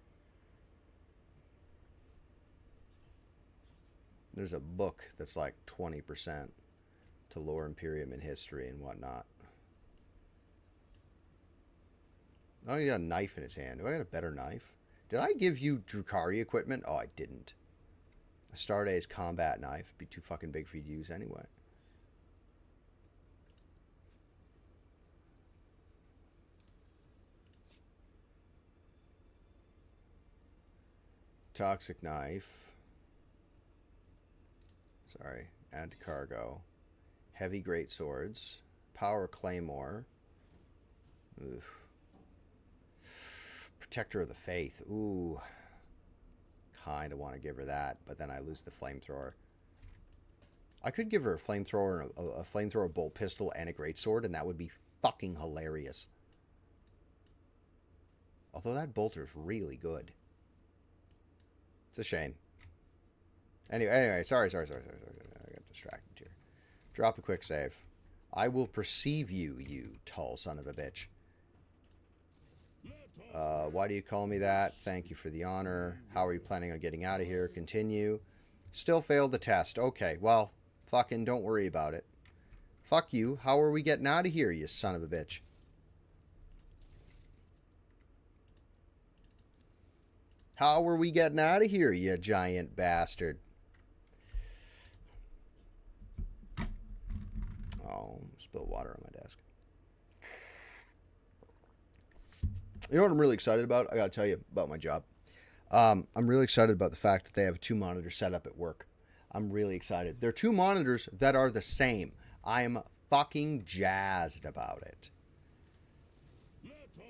There's a book that's like 20% to lore Imperium and history and whatnot. Oh, he got a knife in his hand. Do I got a better knife? Did I give you Drukhari equipment? Oh, I didn't. A Starday's combat knife. It'd be too fucking big for you to use anyway. Toxic knife. Sorry. Add to cargo. Heavy great swords. Power claymore. Oof. Protector of the Faith. Ooh. Kind of want to give her that, but then I lose the flamethrower. I could give her a flamethrower, a flamethrower bolt pistol, and a greatsword, and that would be fucking hilarious. Although that bolter's really good. It's a shame. Anyway, sorry. I got distracted here. Drop a quick save. I will perceive you, you tall son of a bitch. Why do you call me that? Thank you for the honor. How are you planning on getting out of here? Continue. Still failed the test. Okay, well, fucking don't worry about it. Fuck you. How are we getting out of here, you son of a bitch? How are we getting out of here, you giant bastard? Oh, spilled water on my desk. You know what I'm really excited about? I gotta tell you about my job. I'm really excited about the fact that they have 2 monitors set up at work. I'm really excited. They're 2 monitors that are the same. I am fucking jazzed about it.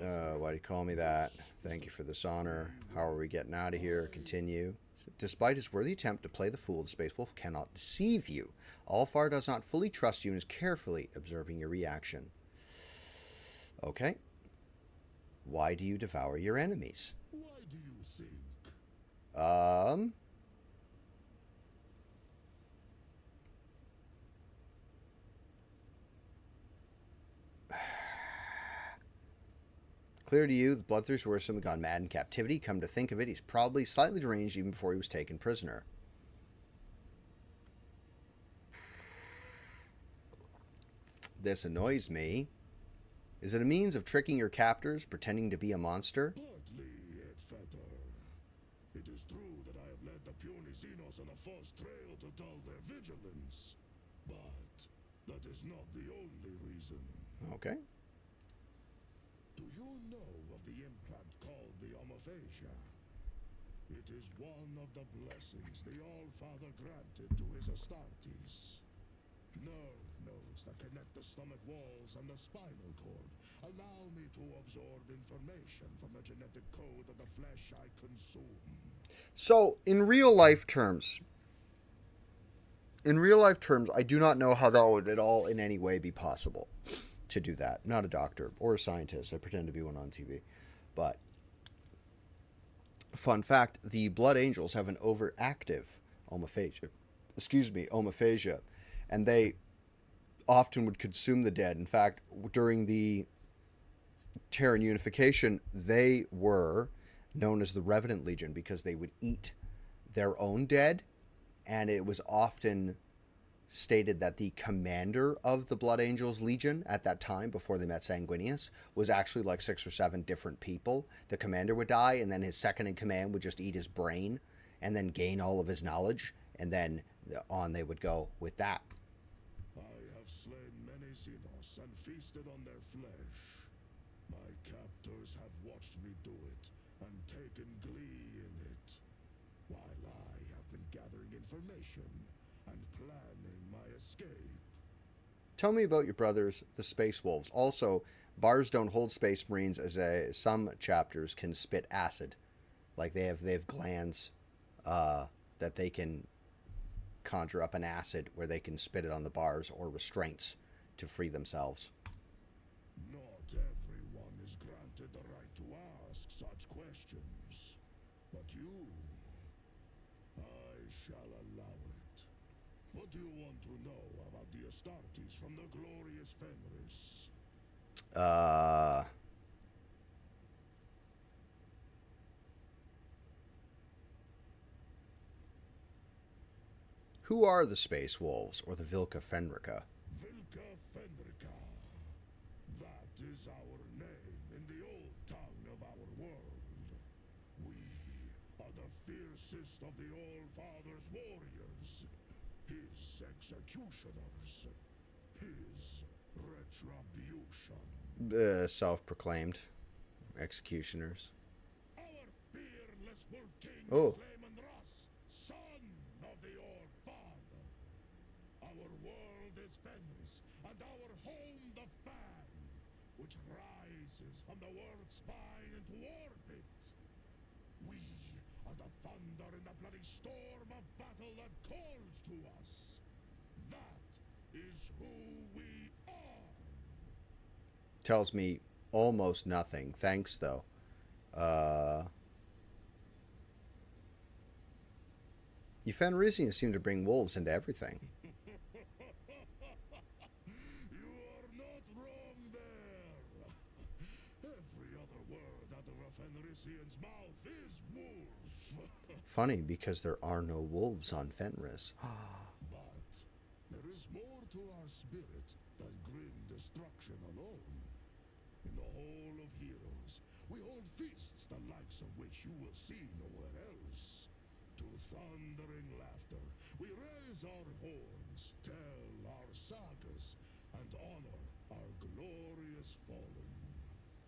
Why do you call me that? Thank you for this honor. How are we getting out of here? Continue. Despite his worthy attempt to play the fool, the Space Wolf cannot deceive you. Alfar does not fully trust you and is carefully observing your reaction. Okay. Why do you devour your enemies? Why do you think? Clear to you, the bloodthirsty Worsham gone mad in captivity. Come to think of it, he's probably slightly deranged even before he was taken prisoner. This annoys me. Is it a means of tricking your captors, pretending to be a monster? Partly, yet fetter. It is true that I have led the puny Xenos on a false trail to dull their vigilance. But that is not the only reason. Okay. Do you know of the implant called the omophagia? It is one of the blessings the All-Father granted to his Astartes. Nerve nodes that connect the stomach walls and the spinal cord allow me to absorb information from the genetic code of the flesh I consume. So, in real life terms, I do not know how that would at all in any way be possible to do that. Not a doctor or a scientist. I pretend to be one on TV. But, fun fact, the Blood Angels have an overactive omophagia. And they often would consume the dead. In fact, during the Terran unification, they were known as the Revenant Legion because they would eat their own dead, and it was often stated that the commander of the Blood Angels Legion at that time, before they met Sanguinius, was actually like 6 or 7 different people. The commander would die, and then his second in command would just eat his brain and then gain all of his knowledge, and then on they would go with that. I have slain many Xenos and feasted on their flesh. My captors have watched me do it and taken glee in it, while I have been gathering information and planning my escape. Tell me about your brothers, the Space Wolves. Also, bars don't hold Space Marines, as some chapters can spit acid. Like they have glands that they can conjure up an acid where they can spit it on the bars or restraints to free themselves. Not everyone is granted the right to ask such questions. But you, I shall allow it. What do you want to know about the Astartes from the glorious Fenris? Who are the Space Wolves, or the Vilca Fenrica? Vilca Fenrica. That is our name in the old tongue of our world. We are the fiercest of the All-Father's warriors. His executioners. His retribution. Self-proclaimed executioners. Our fearless Wolf King Oh. is Laman Russ, son of the All-Father. Our world is Fenris, and our home the Fan, which rises from the world's spine into orbit. We are the thunder in the bloody storm of battle that calls to us. That is who we are. Tells me almost nothing. Thanks, though. You Fenrisians seem to bring wolves into everything. You are not wrong there. Every other word out of a Fenrisian's mouth is wolf. Funny, because there are no wolves on Fenris. But there is more to our spirit than grim destruction alone. In the Hall of Heroes, we hold feasts the likes of which you will see nowhere else. To thundering laughter, we raise our horns, tell our sagas, and honor our glorious fallen.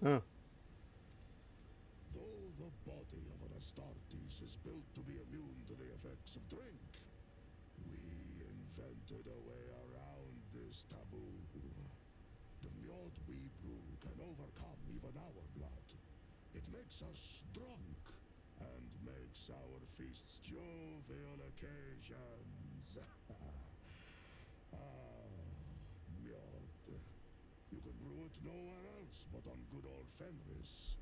Huh. Though the body of an Astartes is built to be immune to the effects of drink, we invented a way around this taboo. The mead we brew can overcome even our blood. It makes us drunk and makes our feasts jovial occasions. Mead. You can brew it nowhere else but on good old Fenris.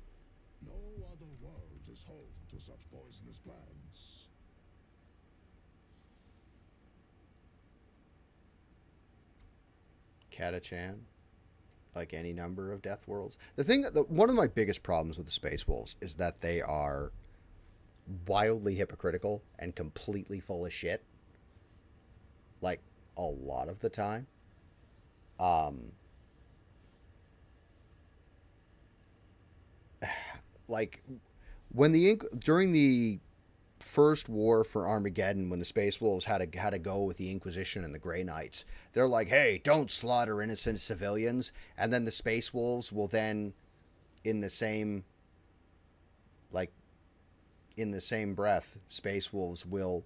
No other world is home to such poisonous plants. Catachan, like any number of death worlds. One of my biggest problems with the Space Wolves is that they are wildly hypocritical and completely full of shit. Like, a lot of the time. like when during the first war for Armageddon, when the Space Wolves had to go with the Inquisition and the Grey Knights, they're like, "Hey, don't slaughter innocent civilians," and then the Space Wolves will then, in the same, like, in the same breath, Space Wolves will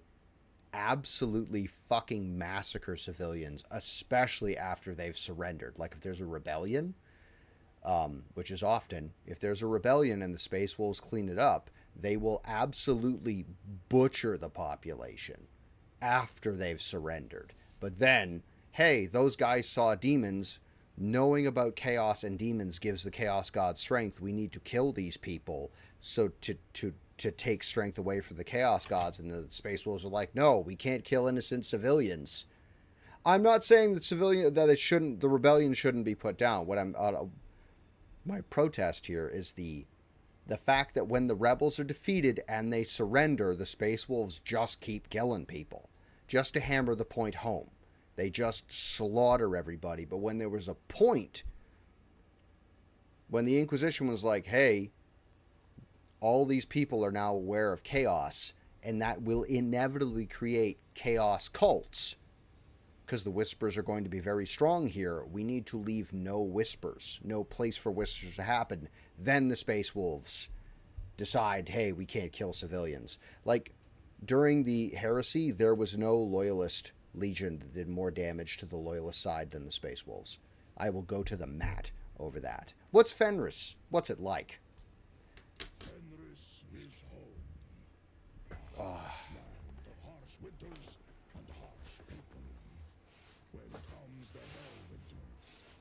absolutely fucking massacre civilians, especially after they've surrendered. Like if there's a rebellion, which is often, if there's a rebellion and the Space Wolves clean it up, they will absolutely butcher the population after they've surrendered. But then, hey, those guys saw demons. Knowing about chaos and demons gives the chaos god strength. We need to kill these people, so to take strength away from the chaos gods. And the Space Wolves are like, no, we can't kill innocent civilians. I'm not saying that the rebellion shouldn't be put down. What my protest here is the fact that when the rebels are defeated and they surrender, the Space Wolves just keep killing people, just to hammer the point home. They just slaughter everybody. But when there was a point, when the Inquisition was like, hey, all these people are now aware of chaos, and that will inevitably create chaos cults, because the whispers are going to be very strong here. We need to leave no whispers, no place for whispers to happen. Then the Space Wolves decide, hey, we can't kill civilians. Like, during the Heresy, there was no Loyalist Legion that did more damage to the Loyalist side than the Space Wolves. I will go to the mat over that. What's Fenris? What's it like? Fenris is home. Land of harsh winters and harsh people. When comes the hell winter,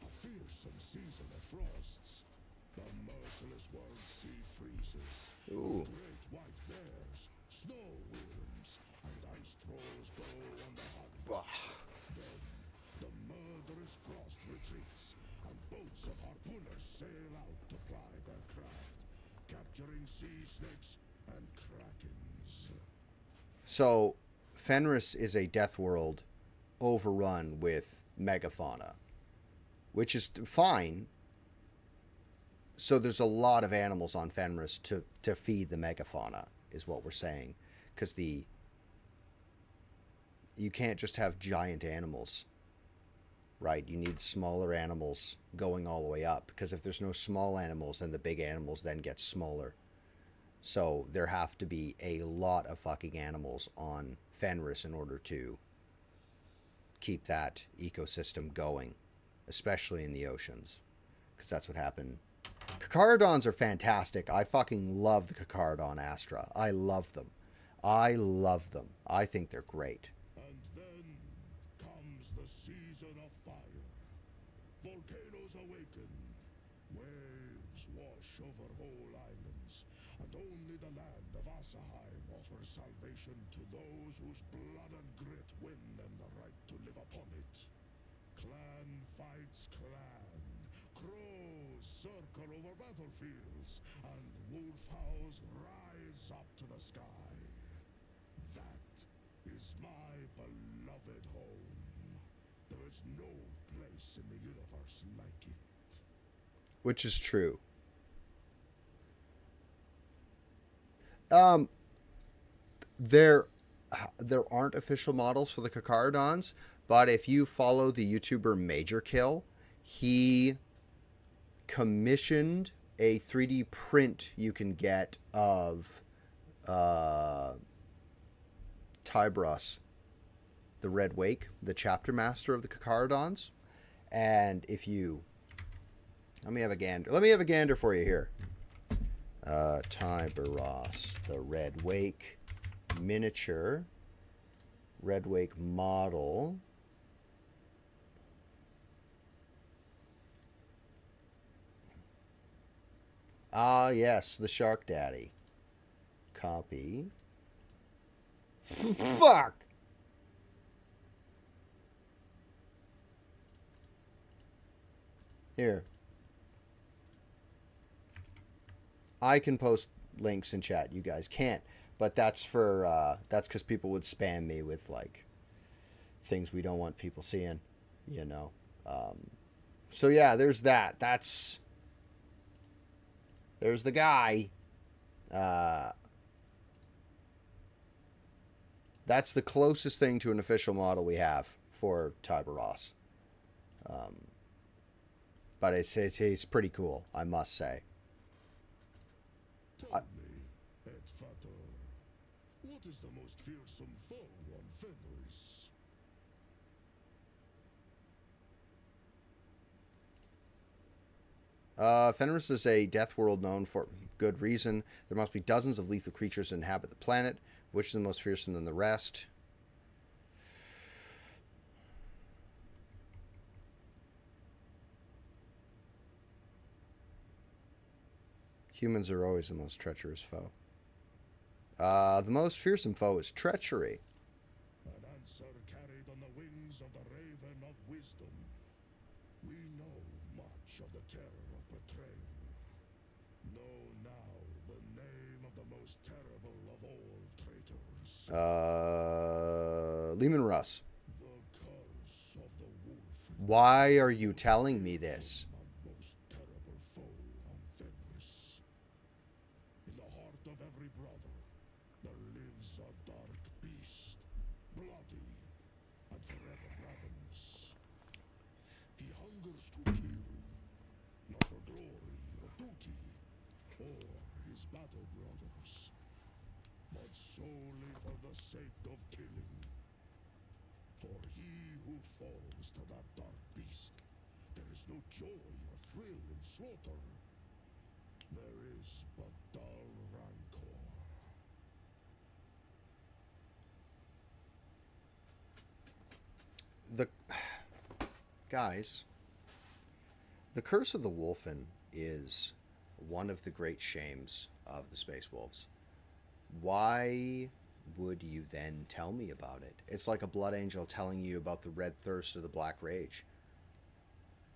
a fearsome season of frosts, the merciless world sea freezes. Ooh. Great white bears, snow worms, and ice trolls go on the hunt. Then the murderous frost retreats, and boats of harpooners sail out to ply their craft, capturing sea snakes and krakens. So, Fenris is a death world overrun with megafauna, which is fine. So there's a lot of animals on Fenris to feed the megafauna, is what we're saying. Because you can't just have giant animals, right? You need smaller animals going all the way up. Because if there's no small animals, then the big animals then get smaller. So there have to be a lot of fucking animals on Fenris in order to keep that ecosystem going, especially in the oceans, because that's what happened. Carcharodons are fantastic. I fucking love the Carcharodon Astra. I love them. I love them. I think they're great. And then comes the season of fire. Volcanoes awaken. Waves wash over whole islands. And only the land of Asaheim offers salvation to those whose blood and grit win them the right to live upon it. Clan fights clan. Crows circle over battlefields. And wolfhounds rise up to the sky. That is my beloved home. There is no place in the universe like it. Which is true. There aren't official models for the Carcharodons, but if you follow the YouTuber Major Kill, he commissioned a 3D print you can get of Tybros, the Red Wake, the chapter master of the Carcharodons. And if you... Let me have a gander for you here. Tybros, the Red Wake miniature, Red Wake model. Ah, yes, the Shark Daddy. Copy. Fuck! Here. I can post links in chat. You guys can't. But that's for, that's because people would spam me with, like, things we don't want people seeing, you know. So, yeah, there's that. There's the guy. That's the closest thing to an official model we have for Tyberos. But it's pretty cool, I must say. Tell me, Pt.24, what is the most fearsome foe on Fenris? Fenris is a death world known for good reason. There must be dozens of lethal creatures that inhabit the planet. Which is the most fearsome than the rest? Humans are always the most treacherous foe. The most fearsome foe is treachery. An answer carried on the wings of the Raven of Wisdom. We know much of the terror of betrayal. Know now the name of the most terrible of all traitors. Lehman Russ. The curse of the wolf. Why are you telling me this? The most terrible foe on Fenris. In the heart of every brother, there lives a dark beast, bloody and forever ravenous. He hungers to kill, not for glory or duty, or his battle brothers, but solely for the sake of killing. For he who falls to that dark beast, there is no joy or thrill in slaughter. There is but dull rancor. The guys, the Curse of the Wolfen is one of the great shames of the Space Wolves. Why would you then tell me about it? It's like a blood angel telling you about the red thirst or the black rage.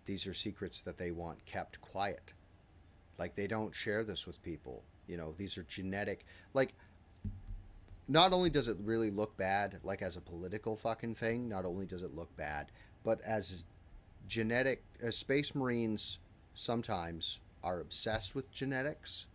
These are secrets that they want kept quiet. Like, they don't share this with people. You know, these are genetic. Like, not only does it really look bad, like as a political fucking thing, not only does it look bad, but as genetic, as Space Marines sometimes are obsessed with genetics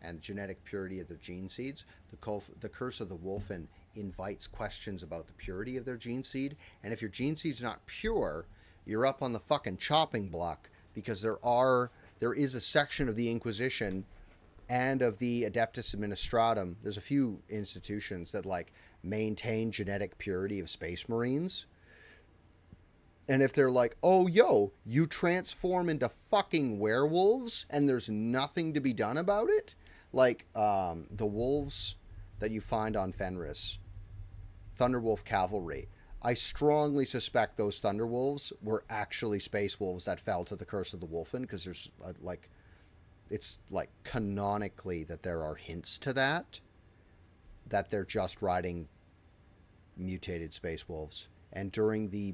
and genetic purity of their gene seeds. The Curse of the Wolfen invites questions about the purity of their gene seed, and if your gene seed's not pure, you're up on the fucking chopping block, because there is a section of the Inquisition and of the Adeptus Administratum. There's a few institutions that like maintain genetic purity of Space Marines. And if they're like, oh, yo, you transform into fucking werewolves and there's nothing to be done about it? Like, the wolves that you find on Fenris, Thunderwolf Cavalry. I strongly suspect those Thunderwolves were actually Space Wolves that fell to the Curse of the Wolfen, because there's, it's like canonically that there are hints to that they're just riding mutated Space Wolves. And during the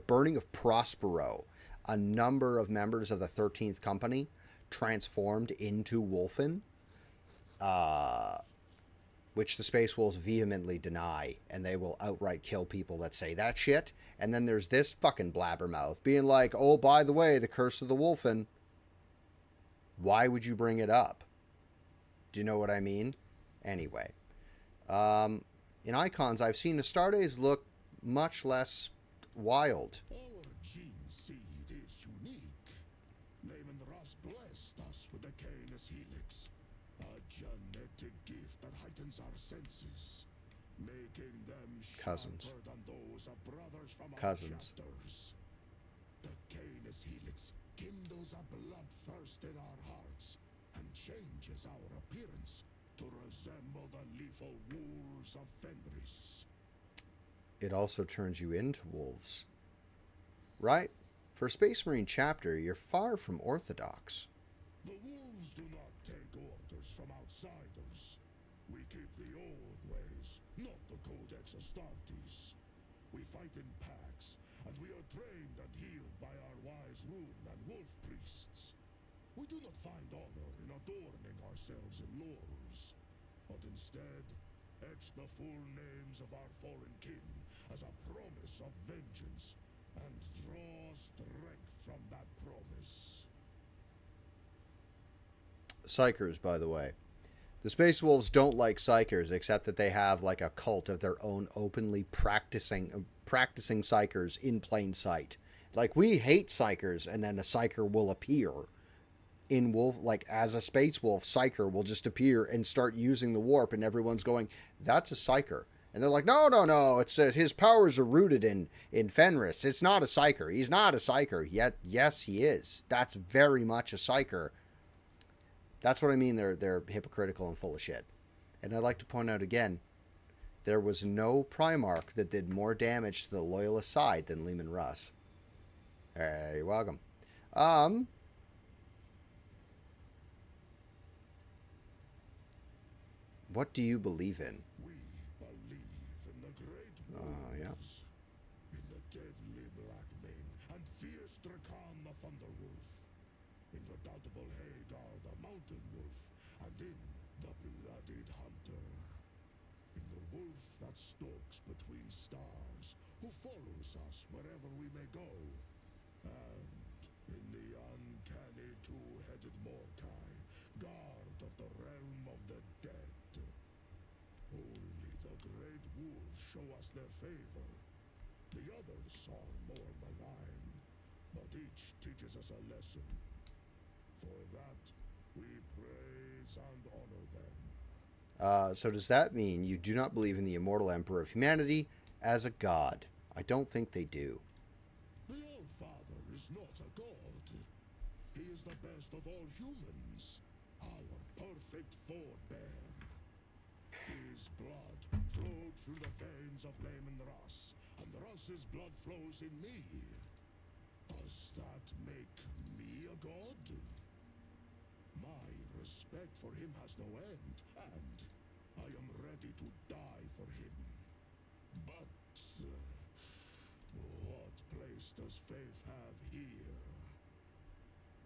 burning of Prospero, a number of members of the 13th Company transformed into Wolfen, which the Space Wolves vehemently deny, and they will outright kill people that say that shit. And then there's this fucking blabbermouth being like, oh, by the way, the Curse of the Wolfen. Why would you bring it up? Do you know what I mean? Anyway. In Icons, I've seen Astartes look much less wild. Our gene seed is unique. Lehman Russ blessed us with the Canis Helix, a genetic gift that heightens our senses, making them Cousins. sharper than those of brothers from Cousins. our chapters. The Canis Helix kindles a bloodthirst in our hearts and changes our appearance to resemble the lethal wolves of Fenris. It also turns you into wolves. Right? For a Space Marine chapter, you're far from orthodox. The wolves do not take orders from outsiders. We keep the old ways, not the Codex Astartes. We fight in packs, and we are trained and healed by our wise rune and wolf priests. We do not find honor in adorning ourselves in laurels, but instead etch the full names of our fallen kin as a promise of vengeance, and draw strength from that promise. Psychers, by the way. The Space Wolves don't like Psychers, except that they have like a cult of their own, openly practicing Psychers in plain sight. Like, we hate Psychers, and then a Psycher will appear in Wolf, like as a Space Wolf. Psycher will just appear and start using the warp, and everyone's going, "That's a Psycher." And they're like, "No, no, no! It's his powers are rooted in Fenris. It's not a Psycher. He's not a Psycher." Yet, yes, he is. That's very much a Psycher. That's what I mean. They're hypocritical and full of shit. And I'd like to point out again, there was no Primarch that did more damage to the Loyalist side than Leman Russ. Hey, you're welcome. What do you believe in? We believe in the great wolves, Yeah. in the deadly black mane and fierce Drakan the thunder wolf, in redoubtable Hagar the mountain wolf, and in the bloodied hunter, in the wolf that stalks between stars, who follows us wherever we may go, and in the uncanny two-headed Mordkai, guard of the realm of the dead. Only the great wolves show us their favor. The others are more malign, but each teaches us a lesson. For that, we praise and honor them. So does that mean you do not believe in the immortal Emperor of humanity as a god? I don't think they do. The All-Father is not a god. He is the best of all humans, our perfect forebear. His blood flowed through the veins of Leman Russ, and Russ's blood flows in me. Does that make me a god? My respect for him has no end, and I am ready to die for him. But what place does faith have here?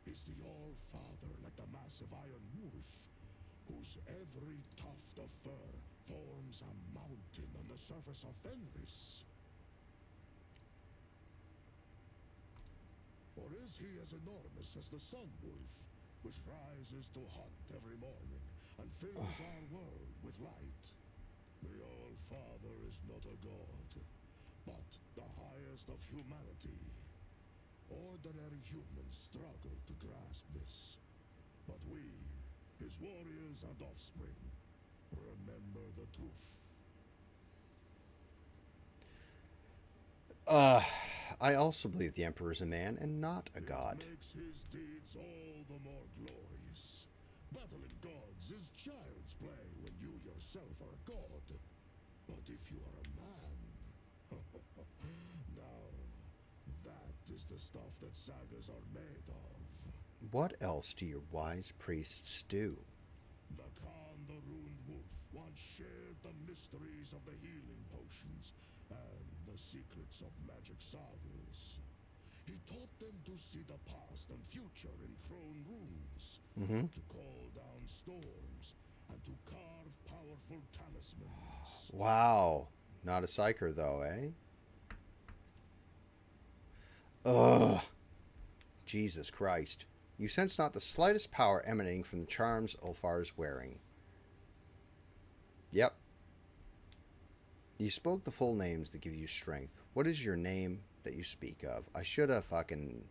Is the All-Father like the massive iron wolf, whose every tuft of fur forms a mountain on the surface of Fenris? Or is he as enormous as the Sun Wolf, which rises to hunt every morning and fills our world with light? The All-Father is not a god, but the highest of humanity. Ordinary humans struggle to grasp this, but we, his warriors and offspring, remember the truth. I also believe the Emperor is a man and not a god. It makes his deeds all the more glorious. Battling gods is child's play when you yourself are a god. But if you are a man, now that is the stuff that sagas are made of. What else do your wise priests do? Lacan the Ruined Wolf once shared the mysteries of the healing potions and the secrets of magic sagas. He taught them to see the past and future in throne rooms, to call down storms, and to carve powerful talismans. Wow. Not a psyker, though, eh? Ugh. Jesus Christ. You sense not the slightest power emanating from the charms Ulfar is wearing. Yep. You spoke the full names that give you strength. What is your name that you speak of? I should have fucking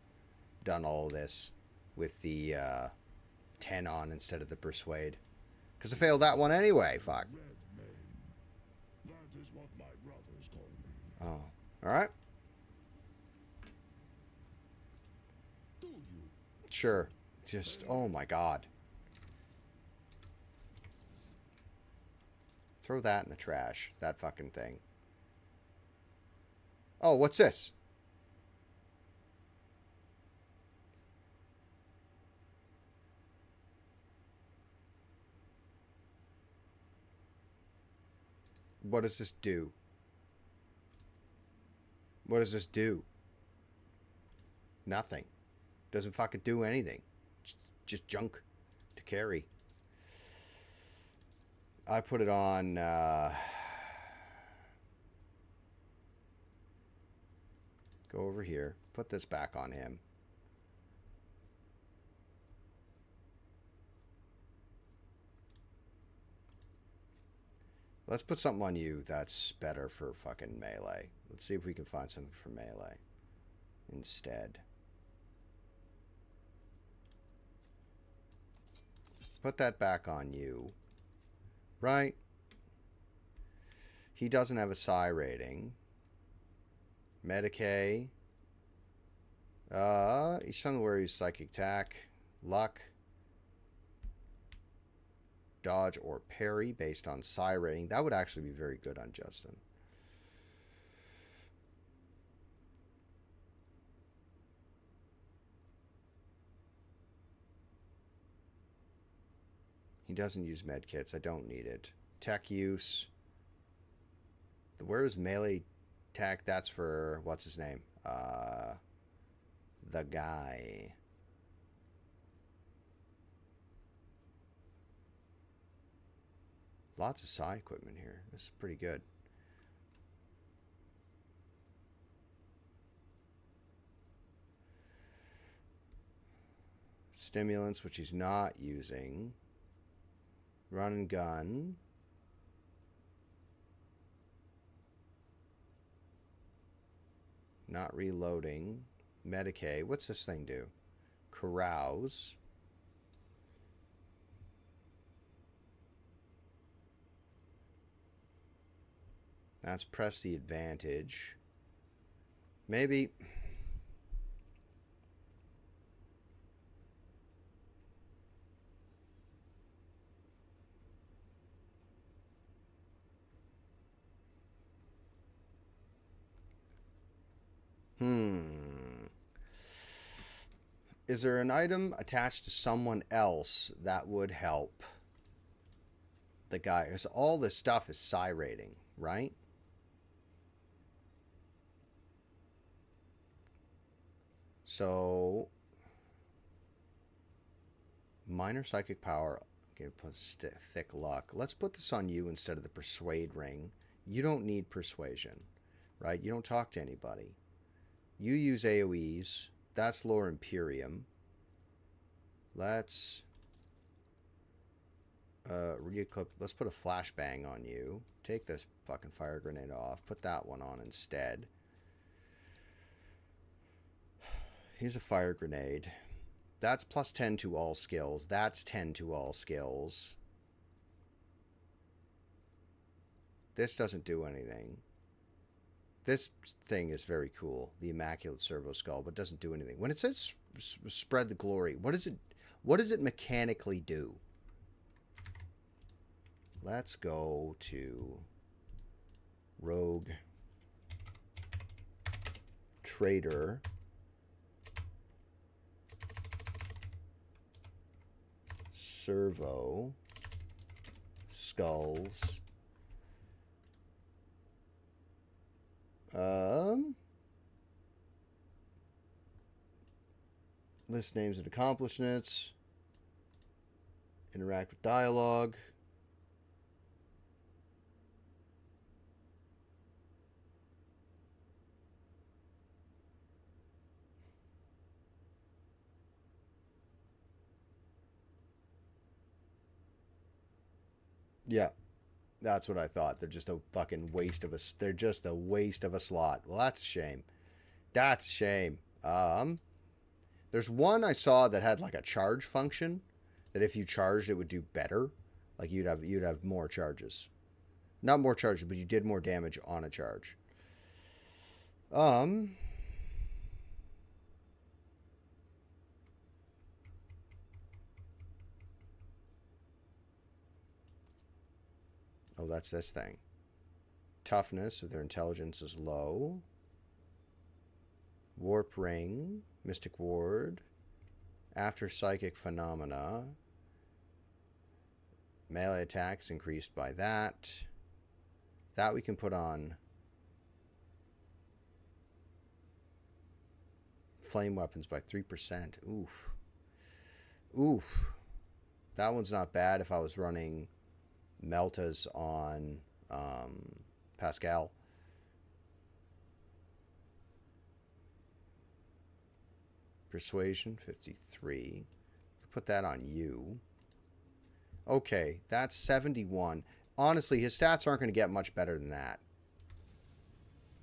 done all of this with the 10 on instead of the persuade. Because I failed that one anyway, fuck. Red Mane. That is what my brothers call me. Oh. Alright. Do you? Sure. Just, oh my god. Throw that in the trash. That fucking thing. Oh, what's this? What does this do? What does this do? Nothing. Doesn't fucking do anything. Just junk to carry. I put it on go over here, put this back on him. Let's put something on you that's better for fucking melee. Let's see if we can find something for melee instead. Put that back on you. Right? He doesn't have a psi rating. Medicae. Each time where he's psychic attack, luck, dodge, or parry based on psi rating. That would actually be very good on Justin. He doesn't use medkits. I don't need it. Tech use. Where is melee attack? That's for, what's his name? The guy. Lots of psi equipment here. This is pretty good. Stimulants, which he's not using. Run and gun. Not reloading. Medicae. What's this thing do? Carouse. That's press the advantage. Maybe. Is there an item attached to someone else that would help the guy? Because all this stuff is psi rating, right? So, minor psychic power, okay, plus thick luck. Let's put this on you instead of the persuade ring. You don't need persuasion, right? You don't talk to anybody. You use AoEs. That's Lore Imperium. Let's re-equip. Let's put a flashbang on you. Take this fucking fire grenade off. Put that one on instead. Here's a fire grenade. That's plus 10 to all skills. That's 10 to all skills. This doesn't do anything. This thing is very cool. The Immaculate Servo Skull, but doesn't do anything. When it says spread the glory, what does it mechanically do? Let's go to Rogue Trader. Servo Skulls. List names and accomplishments. Interact with dialogue. Yeah. That's what I thought. They're just a fucking waste of a. They're just a waste of a slot. Well, that's a shame. That's a shame. There's one I saw that had like a charge function. That if you charged, it would do better. Like you'd have more charges. Not more charges, but you did more damage on a charge. Oh, that's this thing. Toughness, if their intelligence is low. Warp Ring, Mystic Ward, After Psychic Phenomena. Melee attacks increased by that. That we can put on flame weapons by 3%. Oof. Oof. That one's not bad if I was running Meltas on Pascal. Persuasion, 53. Put that on you. Okay, that's 71. honestly, his stats aren't going to get much better than that.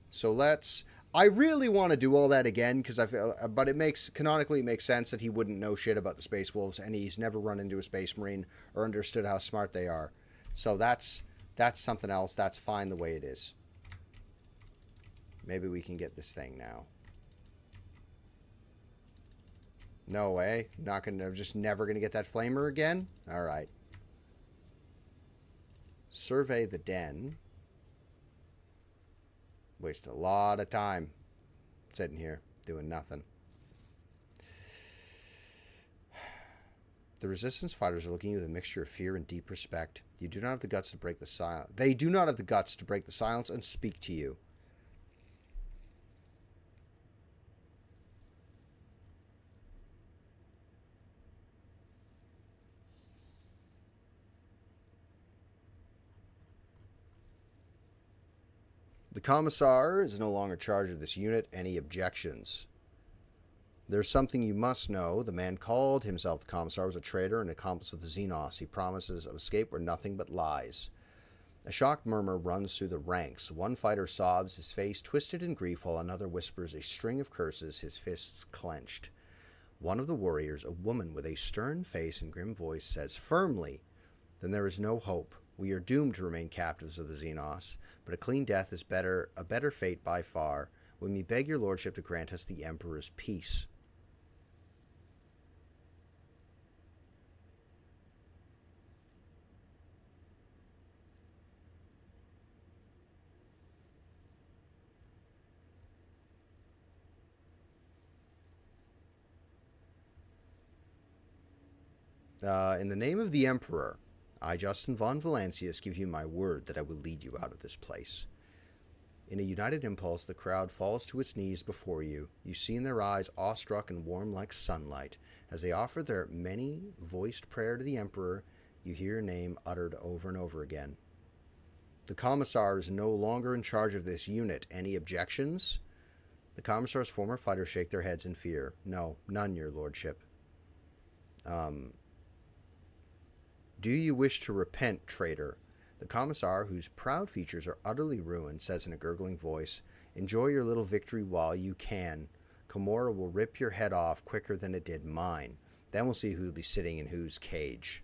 So let's... I really want to do all that again, because I feel, but canonically it makes sense that he wouldn't know shit about the Space Wolves, and he's never run into a Space Marine or understood how smart they are. So that's something else. That's fine the way it is. Maybe we can get this thing now. No way. I'm just never gonna get that flamer again? Alright. Survey the den. Waste a lot of time sitting here doing nothing. The resistance fighters are looking at you with a mixture of fear and deep respect. You do not have the guts to break the silence. They do not have the guts to break the silence and speak to you. The Commissar is no longer in charge of this unit. Any objections? There's something you must know. The man called himself the Commissar was a traitor and accomplice of the Xenos. He promises of escape were nothing but lies. A shocked murmur runs through the ranks. One fighter sobs, his face twisted in grief, while another whispers a string of curses, his fists clenched. One of the warriors, a woman with a stern face and grim voice, says firmly, "Then there is no hope. We are doomed to remain captives of the Xenos, but a clean death is a better fate by far. We may beg your lordship to grant us the Emperor's peace." In the name of the Emperor, I, Justin von Valancius, give you my word that I will lead you out of this place. In a united impulse, the crowd falls to its knees before you. You see in their eyes, awestruck and warm like sunlight. As they offer their many-voiced prayer to the Emperor, you hear your name uttered over and over again. The Commissar is no longer in charge of this unit. Any objections? The Commissar's former fighters shake their heads in fear. No, none, your lordship. Do you wish to repent, traitor? The Commissar, whose proud features are utterly ruined, says in a gurgling voice, "Enjoy your little victory while you can. Komorra will rip your head off quicker than it did mine. Then we'll see who will be sitting in whose cage."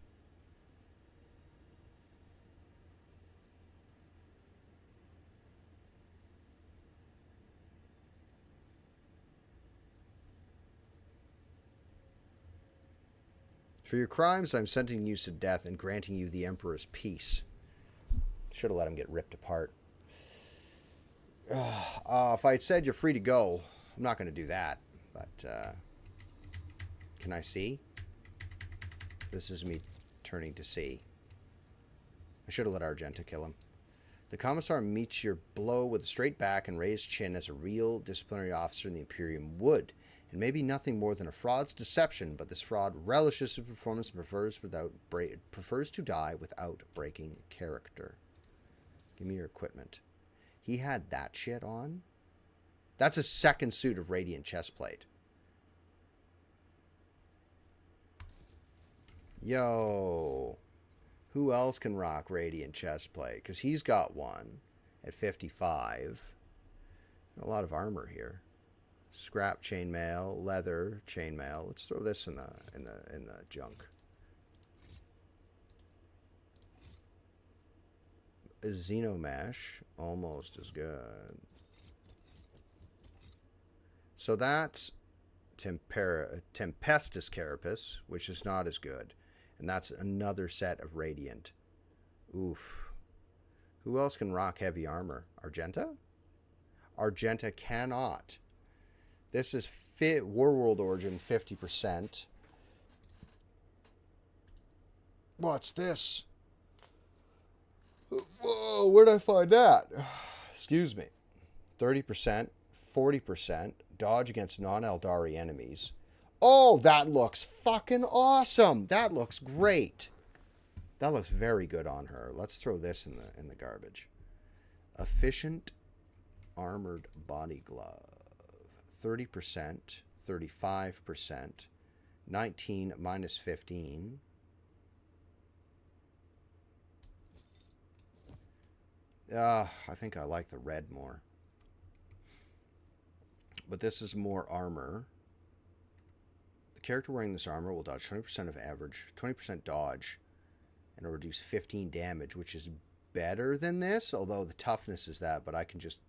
For your crimes, I'm sentencing you to death and granting you the Emperor's peace. Should have let him get ripped apart. If I had said you're free to go, I'm not going to do that. But, can I see? This is me turning to see. I should have let Argenta kill him. The Commissar meets your blow with a straight back and raised chin as a real disciplinary officer in the Imperium would. It may be nothing more than a fraud's deception, but this fraud relishes his performance and prefers to die without breaking character. Give me your equipment. He had that shit on? That's a second suit of Radiant chestplate. Yo. Who else can rock Radiant chestplate? Because he's got one at 55. A lot of armor here. Scrap chainmail, leather chainmail. Let's throw this in the junk. A Xenomesh, almost as good. So that's Tempestus Carapace, which is not as good. And that's another set of Radiant. Oof. Who else can rock heavy armor? Argenta? Argenta cannot. This is Warworld Origin, 50%. What's this? Whoa, where'd I find that? Excuse me. 30%, 40%. Dodge against non-Eldari enemies. Oh, that looks fucking awesome. That looks great. That looks very good on her. Let's throw this in the garbage. Efficient armored body glove. 30%, 35%, 19 minus 15. I think I like the red more. But this is more armor. The character wearing this armor will dodge 20% of average, 20% dodge, and it'll reduce 15 damage, which is better than this, although the toughness is that, but I can just,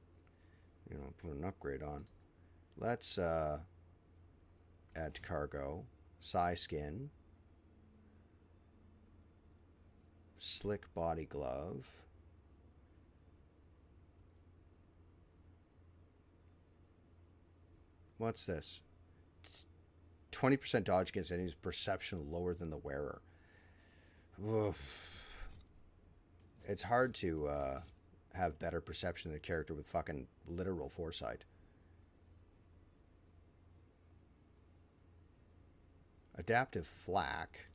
put an upgrade on. Let's add to cargo. Psy skin. Slick body glove. What's this? 20% dodge against enemies, perception lower than the wearer. Oof. It's hard to have better perception than a character with fucking literal foresight. Adaptive flak.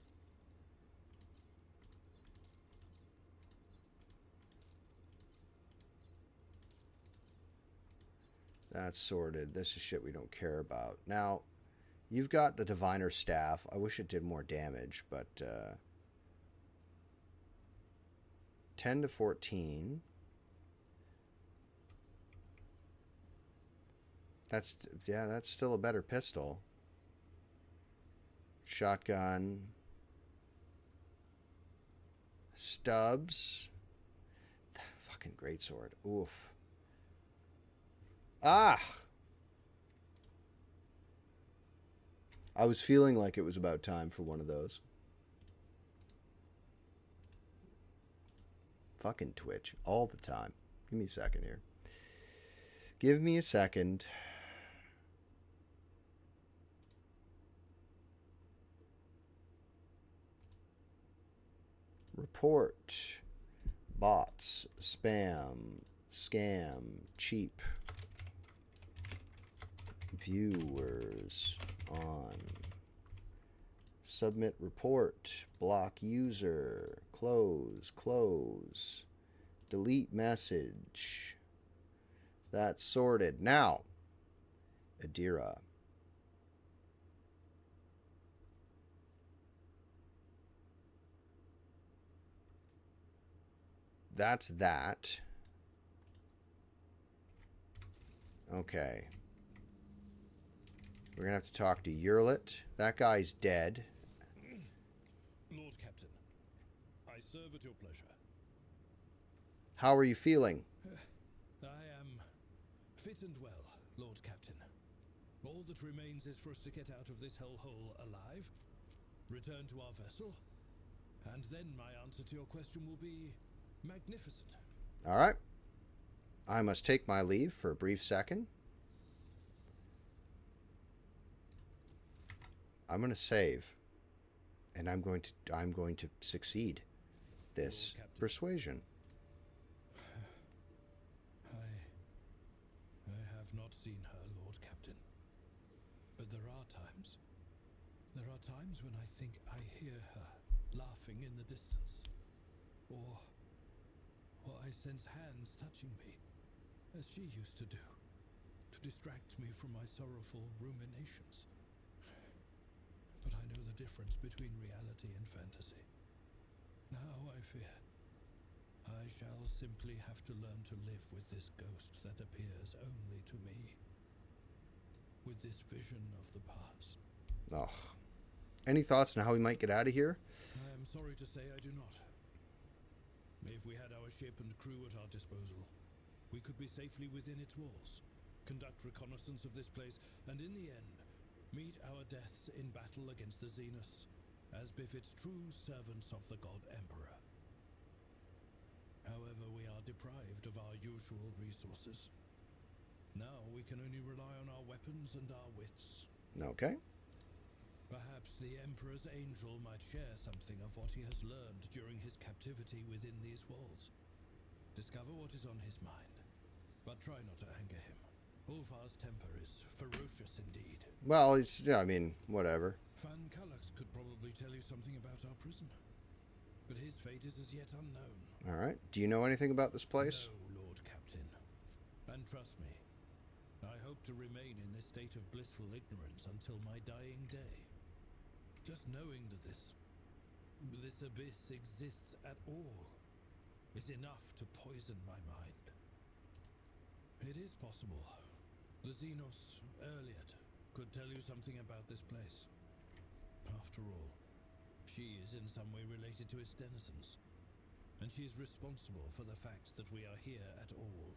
That's sorted. This is shit we don't care about. Now, you've got the Diviner Staff. I wish it did more damage, but 10 to 14. That's still a better pistol. Shotgun. Stubs. Fucking greatsword. Oof. Ah! I was feeling like it was about time for one of those. Fucking Twitch. All the time. Give me a second here. Give me a second. Report. Bots. Spam. Scam. Cheap. Viewers on. Submit report. Block user. Close. Delete message. That's sorted. Now, Adira. That's that. Okay. We're going to have to talk to Yurlit. That guy's dead. Lord Captain, I serve at your pleasure. How are you feeling? I am fit and well, Lord Captain. All that remains is for us to get out of this hellhole alive, return to our vessel, and then my answer to your question will be magnificent. All right. I must take my leave for a brief second. I'm going to save, and I'm going to succeed this persuasion. I have not seen her, Lord Captain. But there are times when I think I hear her laughing in the distance. Or I sense hands touching me, as she used to do, to distract me from my sorrowful ruminations. But I know the difference between reality and fantasy. Now I fear I shall simply have to learn to live with this ghost that appears only to me. With this vision of the past. Oh. Any thoughts on how we might get out of here? I am sorry to say I do not. If we had our ship and crew at our disposal, we could be safely within its walls, conduct reconnaissance of this place, and in the end, meet our deaths in battle against the Zenus, as befits true servants of the God Emperor. However, we are deprived of our usual resources. Now we can only rely on our weapons and our wits. Okay. Perhaps the Emperor's angel might share something of what he has learned during his captivity within these walls. Discover what is on his mind, but try not to anger him. Ulfar's temper is ferocious indeed. Well, whatever. Fan Callux could probably tell you something about our prison, but his fate is as yet unknown. All right. Do you know anything about this place? No, Lord Captain. And trust me, I hope to remain in this state of blissful ignorance until my dying day. Just knowing that this abyss exists at all is enough to poison my mind. It is possible. The Xenos Erliot could tell you something about this place. After all, she is in some way related to its denizens, and she is responsible for the fact that we are here at all.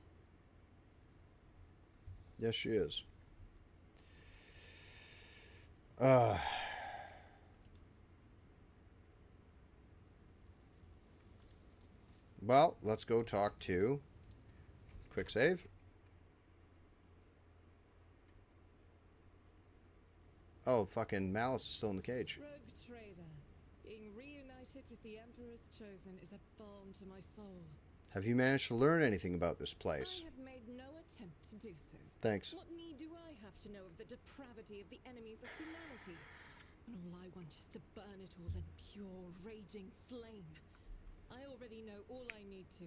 Yes, she is. Well, let's go talk to... Quick save. Oh, fucking Malice is still in the cage. Rogue trader, being reunited with the Emperor's Chosen is a balm to my soul. Have you managed to learn anything about this place? I have made no attempt to do so. Thanks. What need do I have to know of the depravity of the enemies of humanity? And all I want is to burn it all in pure, raging flame. I already know all I need to.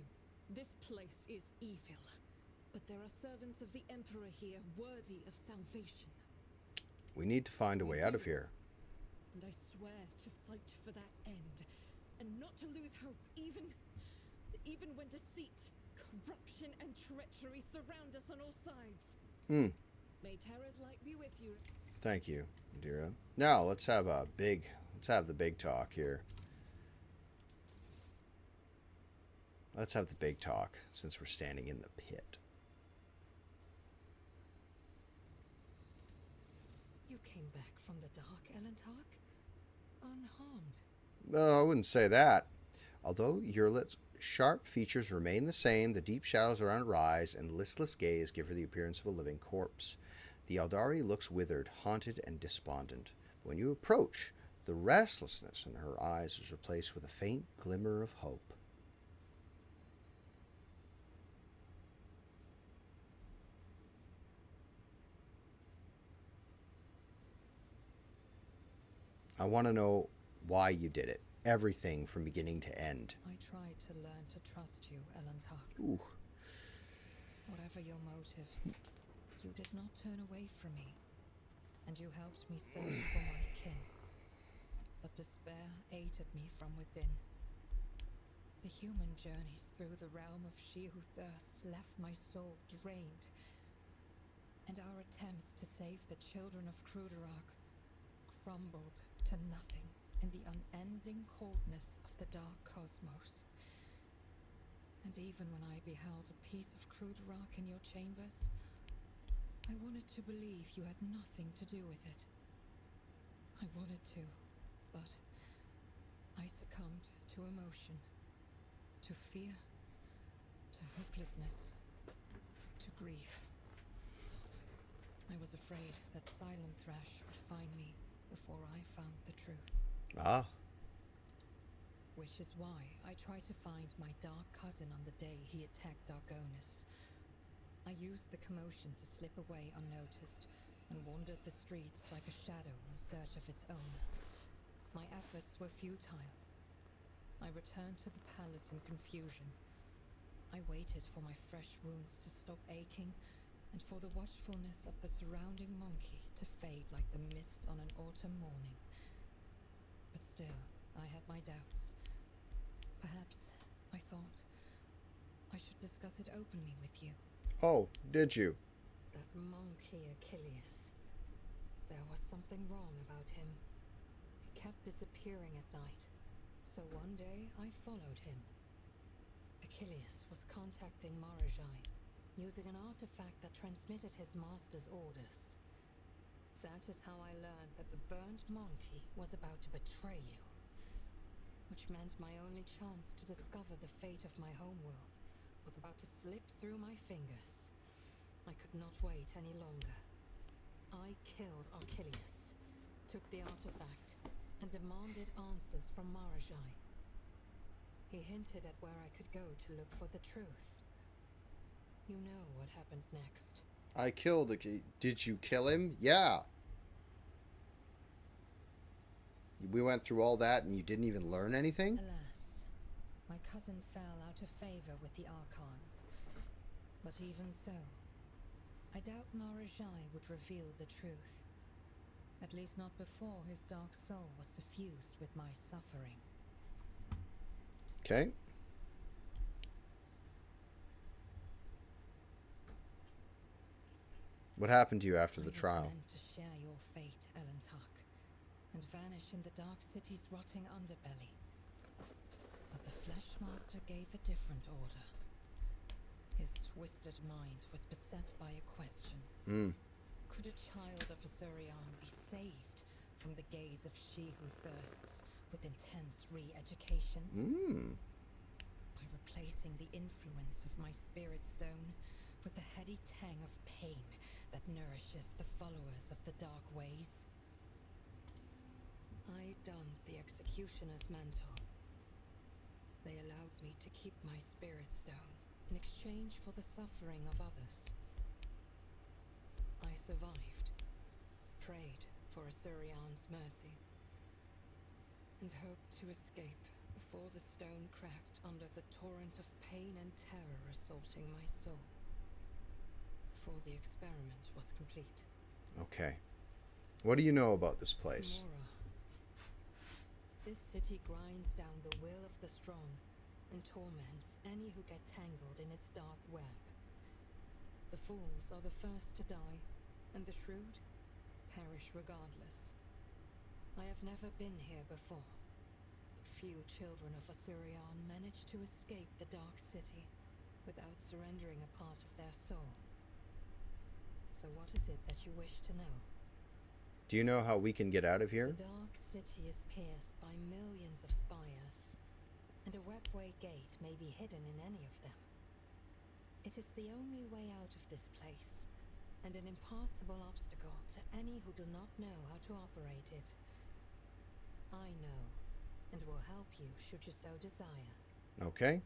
This place is evil. But there are servants of the Emperor here worthy of salvation. We need to find a way out of here. And I swear to fight for that end. And not to lose hope, even when deceit, corruption, and treachery surround us on all sides. May Terra's light be with you. Thank you, Indira. Now let's have the big talk here. Let's have the big talk since we're standing in the pit. You came back from the dark, Elentark, unharmed. No, I wouldn't say that. Although Yurlit's sharp features remain the same, the deep shadows around her eyes and listless gaze give her the appearance of a living corpse. The Eldari looks withered, haunted, and despondent. But when you approach, the restlessness in her eyes is replaced with a faint glimmer of hope. I want to know why you did it. Everything from beginning to end. I tried to learn to trust you, Elentark. Ooh. Whatever your motives, you did not turn away from me, and you helped me search for my kin. But despair ate at me from within. The human journeys through the realm of she who thirsts left my soul drained, and our attempts to save the children of Kruderak crumbled to nothing in the unending coldness of the dark cosmos. And even when I beheld a piece of Kruderak in your chambers, I wanted to believe you had nothing to do with it. I wanted to, but I succumbed to emotion, to fear, to hopelessness, to grief. I was afraid that Silent Thrash would find me before I found the truth. Ah. Which is why I tried to find my dark cousin on the day he attacked Argonis. I used the commotion to slip away unnoticed and wandered the streets like a shadow in search of its own. My efforts were futile. I returned to the palace in confusion. I waited for my fresh wounds to stop aching and for the watchfulness of the surrounding monkey to fade like the mist on an autumn morning. But still, I had my doubts. Perhaps, I thought, I should discuss it openly with you. Oh, did you? That monkey Achilles. There was something wrong about him. He kept disappearing at night, so one day I followed him. Achilles was contacting Marajai, using an artifact that transmitted his master's orders. That is how I learned that the burned monkey was about to betray you, which meant my only chance to discover the fate of my homeworld was about to slip through my fingers. I could not wait any longer. I killed Achilles, took the artifact, and demanded answers from Marajai. He hinted at where I could go to look for the truth. You know what happened next. I killed a... Did you kill him? Yeah. We went through all that and you didn't even learn anything? Alas, my cousin fell out of favor with the Archon. But even so, I doubt Marajai would reveal the truth. At least not before his dark soul was suffused with my suffering. Okay. What happened to you after I the was trial? meant to share your fate, Elentak, and vanish in the Dark City's rotting underbelly. But the Fleshmaster gave a different order. His twisted mind was beset by a question. Could a child of Asurion be saved from the gaze of she who thirsts with intense re-education? By replacing the influence of my spirit stone with the heady tang of pain that nourishes the followers of the dark ways? I donned the executioner's mantle. They allowed me to keep my spirit stone in exchange for the suffering of others. I survived, prayed for Asurion's mercy, and hoped to escape before the stone cracked under the torrent of pain and terror assaulting my soul. Before the experiment was complete. Okay. What do you know about this place? Mora. This city grinds down the will of the strong and torments any who get tangled in its dark web. The fools are the first to die, and the shrewd perish regardless. I have never been here before, but few children of Asurion manage to escape the Dark City without surrendering a part of their soul. So what is it that you wish to know? Do you know how we can get out of here? The Dark City is pierced by millions of spires, and a webway gate may be hidden in any of them. It is the only way out of this place, and an impassable obstacle to any who do not know how to operate it. I know, and will help you should you so desire. Okay.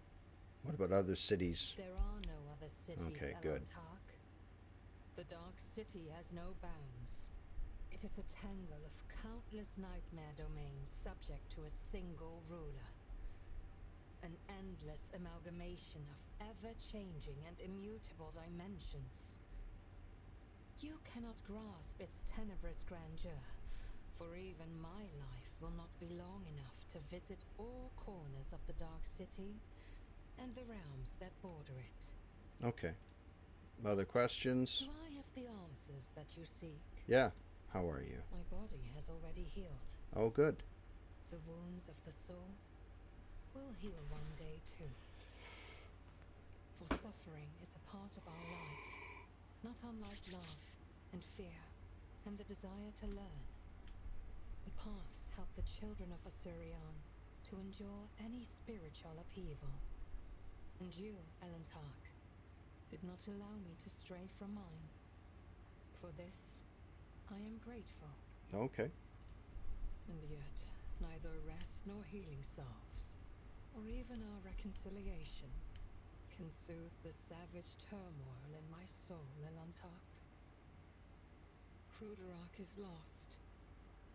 What about other cities? There are no other cities, Okay, good. Elentak. The Dark City has no bounds. It is a tangle of countless nightmare domains subject to a single ruler. An endless amalgamation of ever-changing and immutable dimensions. You cannot grasp its tenebrous grandeur, for even my life will not be long enough to visit all corners of the Dark City and the realms that border it. Okay. Other questions? Do I have the answers that you seek? Yeah. How are you? My body has already healed. Oh, good. The wounds of the soul will heal one day too. For suffering is a part of our life, not unlike love and fear and the desire to learn. The paths help the children of Asurion to endure any spiritual upheaval. And you, Elentak, did not allow me to stray from mine. For this, I am grateful. Okay. And yet, neither rest nor healing salves, or even our reconciliation, can soothe the savage turmoil in my soul, Elentak. Kruderak is lost,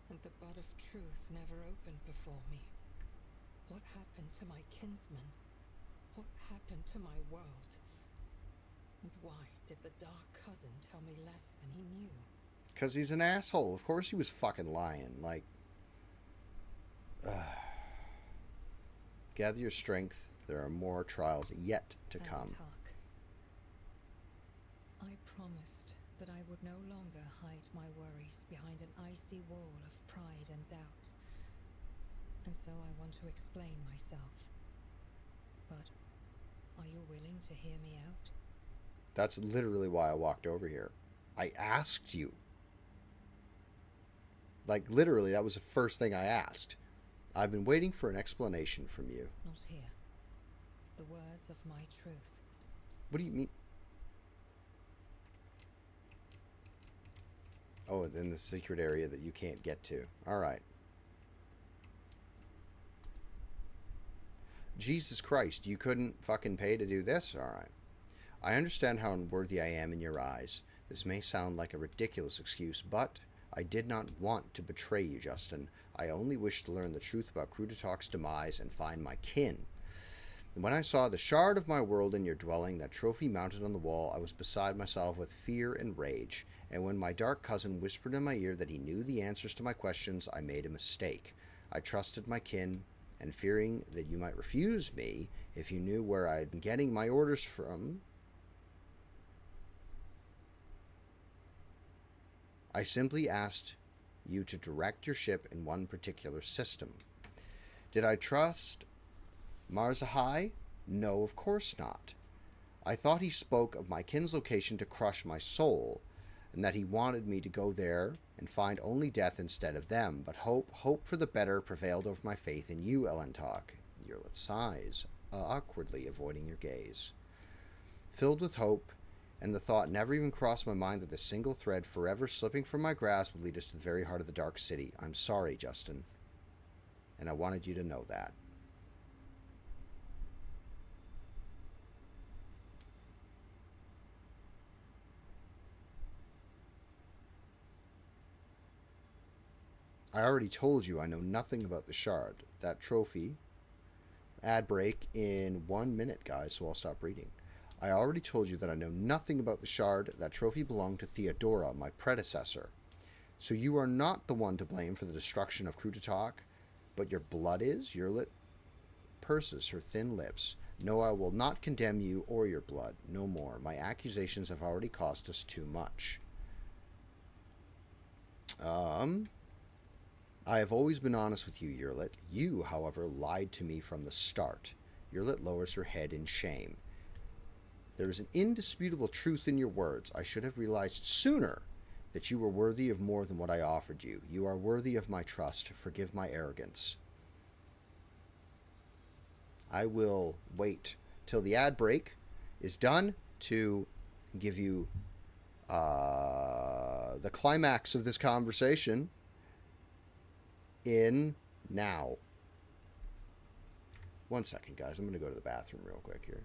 and the bud of truth never opened before me. What happened to my kinsman? What happened to my world? And why did the Dark Cousin tell me less than he knew? Because he's an asshole. Of course he was fucking lying. Like, gather your strength. There are more trials yet to come. Elentak, I promised that I would no longer hide my worries behind an icy wall of pride and doubt. And so I want to explain myself. But are you willing to hear me out? That's literally why I walked over here. I asked you. Like, literally, that was the first thing I asked. I've been waiting for an explanation from you. Not here. The words of my truth. What do you mean? Oh, in the secret area that you can't get to. All right. Jesus Christ, you couldn't fucking pay to do this? All right. I understand how unworthy I am in your eyes. This may sound like a ridiculous excuse, but I did not want to betray you, Justin. I only wished to learn the truth about Kruderak's demise and find my kin. And when I saw the shard of my world in your dwelling, that trophy mounted on the wall, I was beside myself with fear and rage. And when my dark cousin whispered in my ear that he knew the answers to my questions, I made a mistake. I trusted my kin, and fearing that you might refuse me if you knew where I had been getting my orders from, I simply asked you to direct your ship in one particular system. Did I trust Marzahai? No, of course not. I thought he spoke of my kin's location to crush my soul, and that he wanted me to go there and find only death instead of them. But hope for the better prevailed over my faith in you, Elentok. Yurlet sighs, awkwardly avoiding your gaze. Filled with hope, and the thought never even crossed my mind that the single thread forever slipping from my grasp would lead us to the very heart of the Dark City. I'm sorry, Justin. And I wanted you to know that. I already told you I know nothing about the shard. That trophy. Ad break in 1 minute, guys, so I'll stop reading. I already told you that I know nothing about the shard. That trophy belonged to Theodora, my predecessor. So you are not the one to blame for the destruction of Krutatok, but your blood is? Yurlit purses her thin lips. No, I will not condemn you or your blood. No more. My accusations have already cost us too much. I have always been honest with you, Yurlit. You, however, lied to me from the start. Yurlit lowers her head in shame. There is an indisputable truth in your words. I should have realized sooner that you were worthy of more than what I offered you. You are worthy of my trust. Forgive my arrogance. I will wait till the ad break is done to give you the climax of this conversation in now. 1 second, guys. I'm going to go to the bathroom real quick here.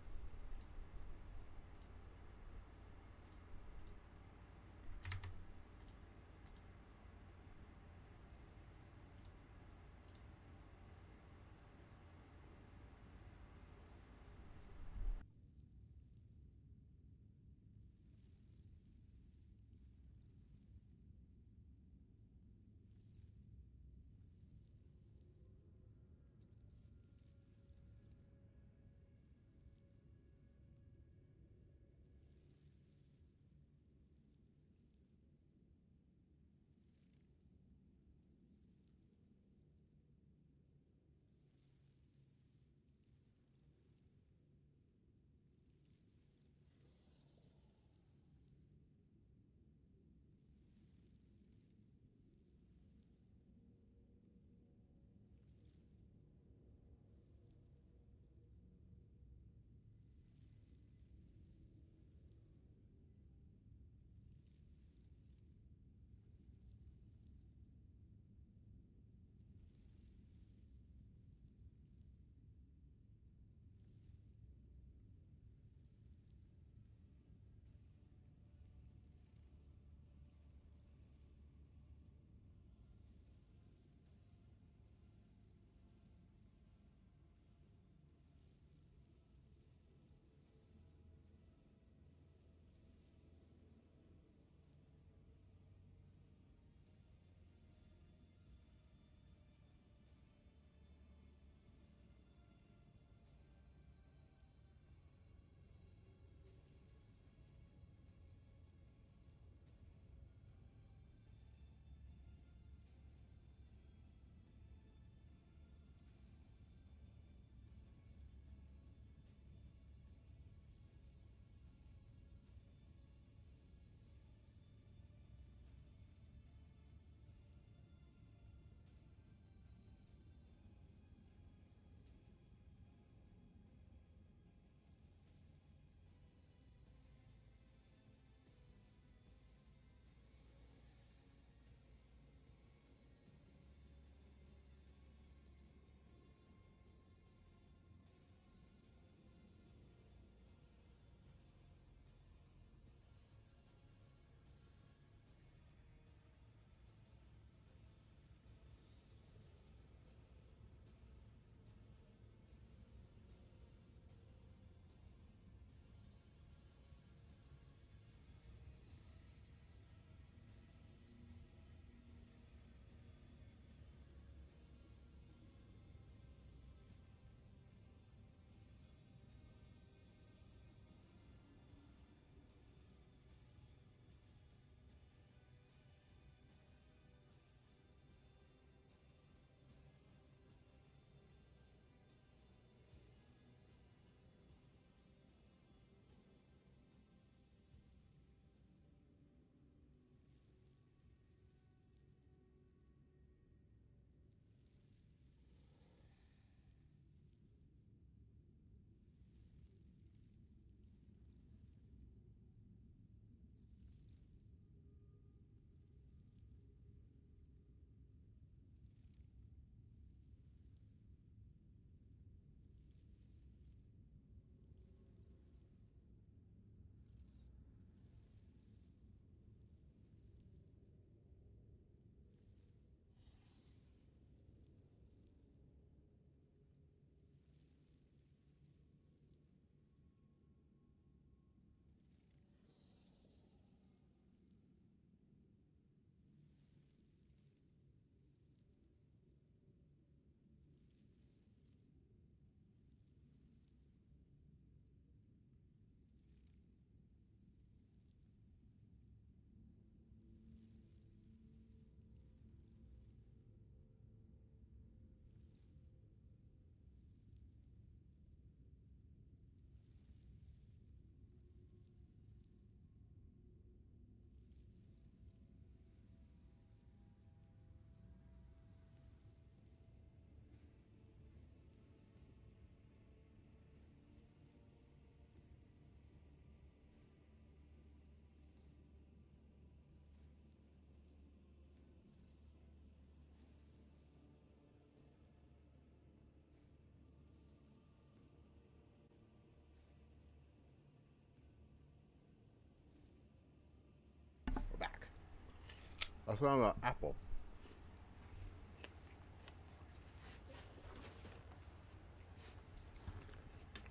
I was talking about apple.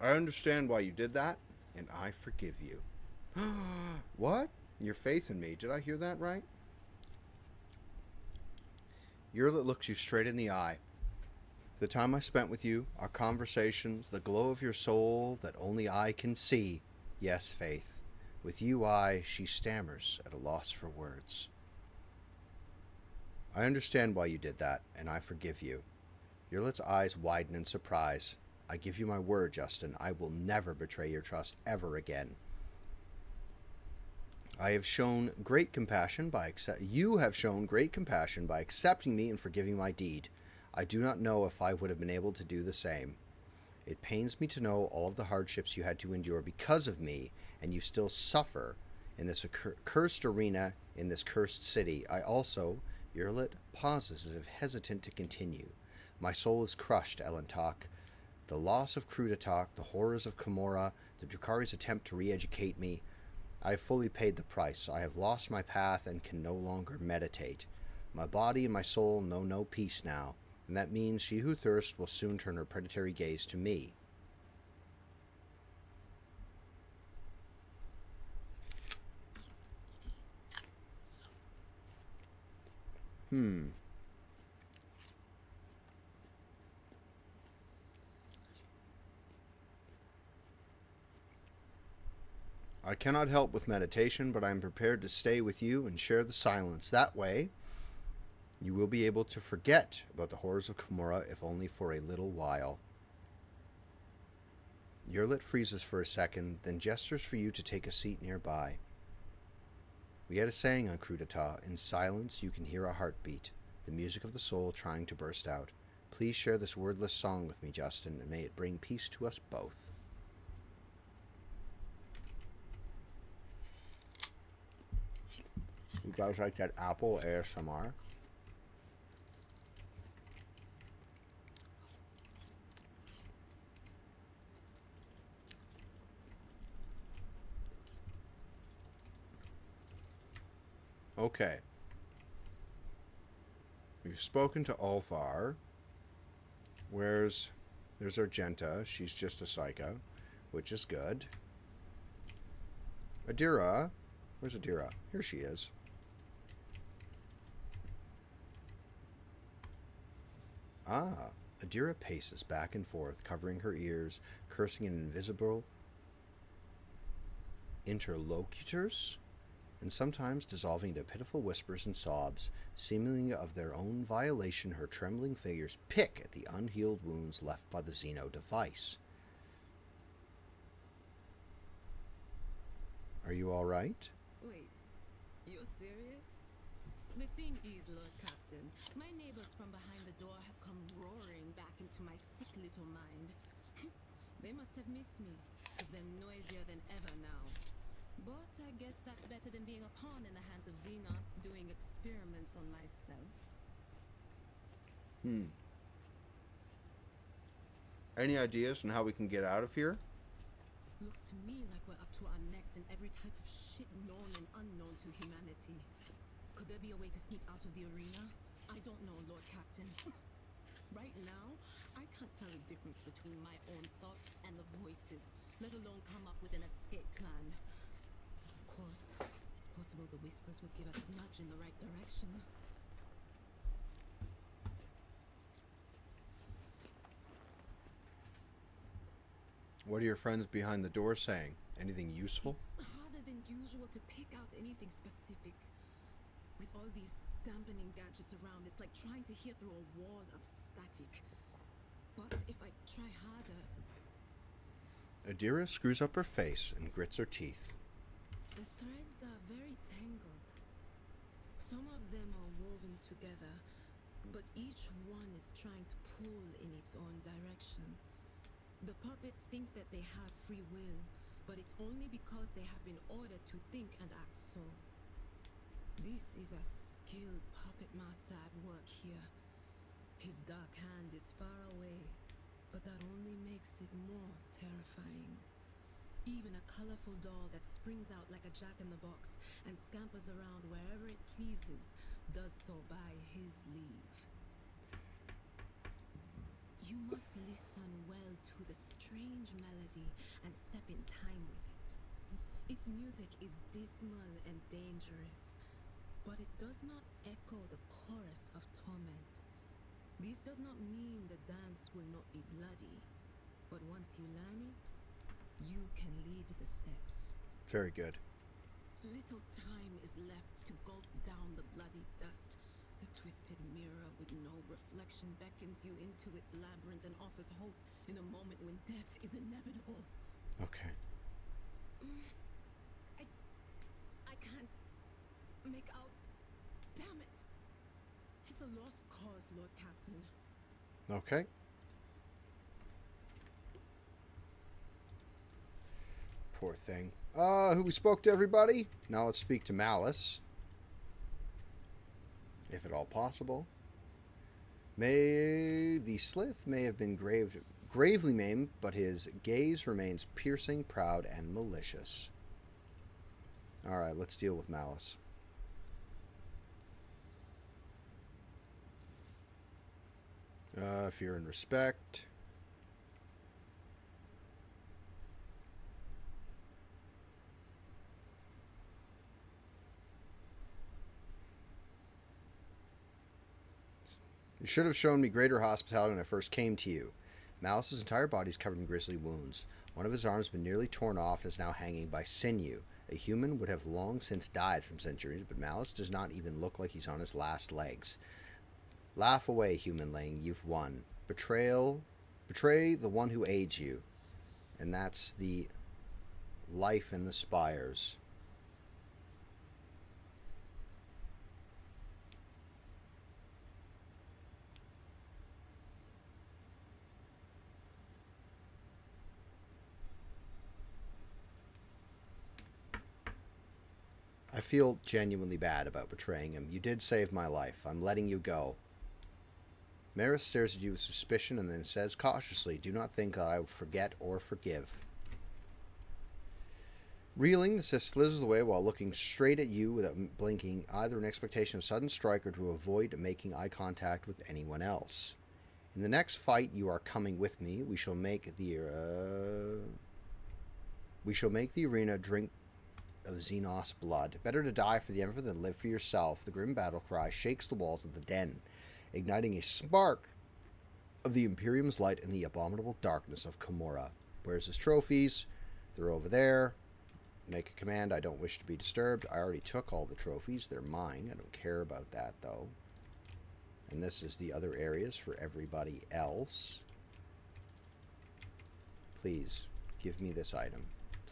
I understand why you did that, and I forgive you. What? Your faith in me. Did I hear that right? Yurlit looks you straight in the eye. The time I spent with you, our conversations, the glow of your soul that only I can see. Yes, Faith. With you, she stammers at a loss for words. I understand why you did that, and I forgive you. Yurlit's eyes widen in surprise. I give you my word, Justin. I will never betray your trust ever again. You have shown great compassion by accepting me and forgiving my deed. I do not know if I would have been able to do the same. It pains me to know all of the hardships you had to endure because of me, and you still suffer in this cursed arena in this cursed city. I also, Yurlit pauses as if hesitant to continue. My soul is crushed, Elentok. The loss of Crudatok, the horrors of Kimura, the Drukari's attempt to re-educate me. I have fully paid the price. I have lost my path and can no longer meditate. My body and my soul know no peace now, and that means she who thirsts will soon turn her predatory gaze to me. I cannot help with meditation, but I am prepared to stay with you and share the silence. That way, you will be able to forget about the horrors of Kimura, if only for a little while. Yurlit freezes for a second, then gestures for you to take a seat nearby. We had a saying on Crudata, in silence you can hear a heartbeat, the music of the soul trying to burst out. Please share this wordless song with me, Justin, and may it bring peace to us both. You guys like that apple ASMR? Okay. We've spoken to Ulfar. There's Argenta. She's just a psycho, which is good. Adira. Where's Adira? Here she is. Adira paces back and forth, covering her ears, cursing in invisible interlocutors, and sometimes dissolving into pitiful whispers and sobs, seemingly of their own violation. Her trembling fingers pick at the unhealed wounds left by the Xeno device. Are you all right? Wait, you're serious? The thing is, Lord Captain, my neighbors from behind the door have come roaring back into my sick little mind. They must have missed me, because they're noisier than ever now. But I guess that's better than being a pawn in the hands of Xenos doing experiments on myself. Any ideas on how we can get out of here? Looks to me like we're up to our necks in every type of shit known and unknown to humanity. Could there be a way to sneak out of the arena? I don't know, Lord Captain. Right now, I can't tell the difference between my own thoughts and the voices, let alone come up with an escape plan. Of course, it's possible the whispers would give us a nudge in the right direction. What are your friends behind the door saying? Anything useful? It's harder than usual to pick out anything specific. With all these dampening gadgets around, it's like trying to hear through a wall of static. But if I try harder... Adira screws up her face and grits her teeth. The threads are very tangled. Some of them are woven together, but each one is trying to pull in its own direction. The puppets think that they have free will, but it's only because they have been ordered to think and act so. This is a skilled puppet master at work here. His dark hand is far away, but that only makes it more terrifying. Even a colorful doll that springs out like a jack-in-the-box and scampers around wherever it pleases does so by his leave. You must listen well to the strange melody and step in time with it. Its music is dismal and dangerous, but it does not echo the chorus of torment. This does not mean the dance will not be bloody, but once you learn it, you can lead the steps. Very good. Little time is left to gulp down the bloody dust. The twisted mirror with no reflection beckons you into its labyrinth and offers hope in a moment when death is inevitable. Okay. I can't make out. Damn it! It's a lost cause, Lord Captain. Okay. Poor thing. Who we spoke to, everybody? Now let's speak to Malice. If at all possible. The Slith may have been gravely maimed, but his gaze remains piercing, proud, and malicious. Alright, let's deal with Malice. Fear and respect. You should have shown me greater hospitality when I first came to you. Malice's entire body is covered in grisly wounds. One of his arms has been nearly torn off and is now hanging by sinew. A human would have long since died from centuries, but Malice does not even look like he's on his last legs. Laugh away, humanling, you've won. Betray the one who aids you. And that's the life in the spires. I feel genuinely bad about betraying him. You did save my life. I'm letting you go. Maris stares at you with suspicion and then says cautiously, do not think that I will forget or forgive. Reeling, the Sith slithers away while looking straight at you without blinking, either in expectation of sudden strike or to avoid making eye contact with anyone else. In the next fight, you are coming with me. We shall make the arena drink of Xenos blood. Better to die for the Emperor than live for yourself. The grim battle cry shakes the walls of the den, igniting a spark of the Imperium's light in the abominable darkness of Komorra. Where's his trophies? They're over there. Make a command. I don't wish to be disturbed. I already took all the trophies. They're mine. I don't care about that, though. And this is the other areas for everybody else. Please, give me this item.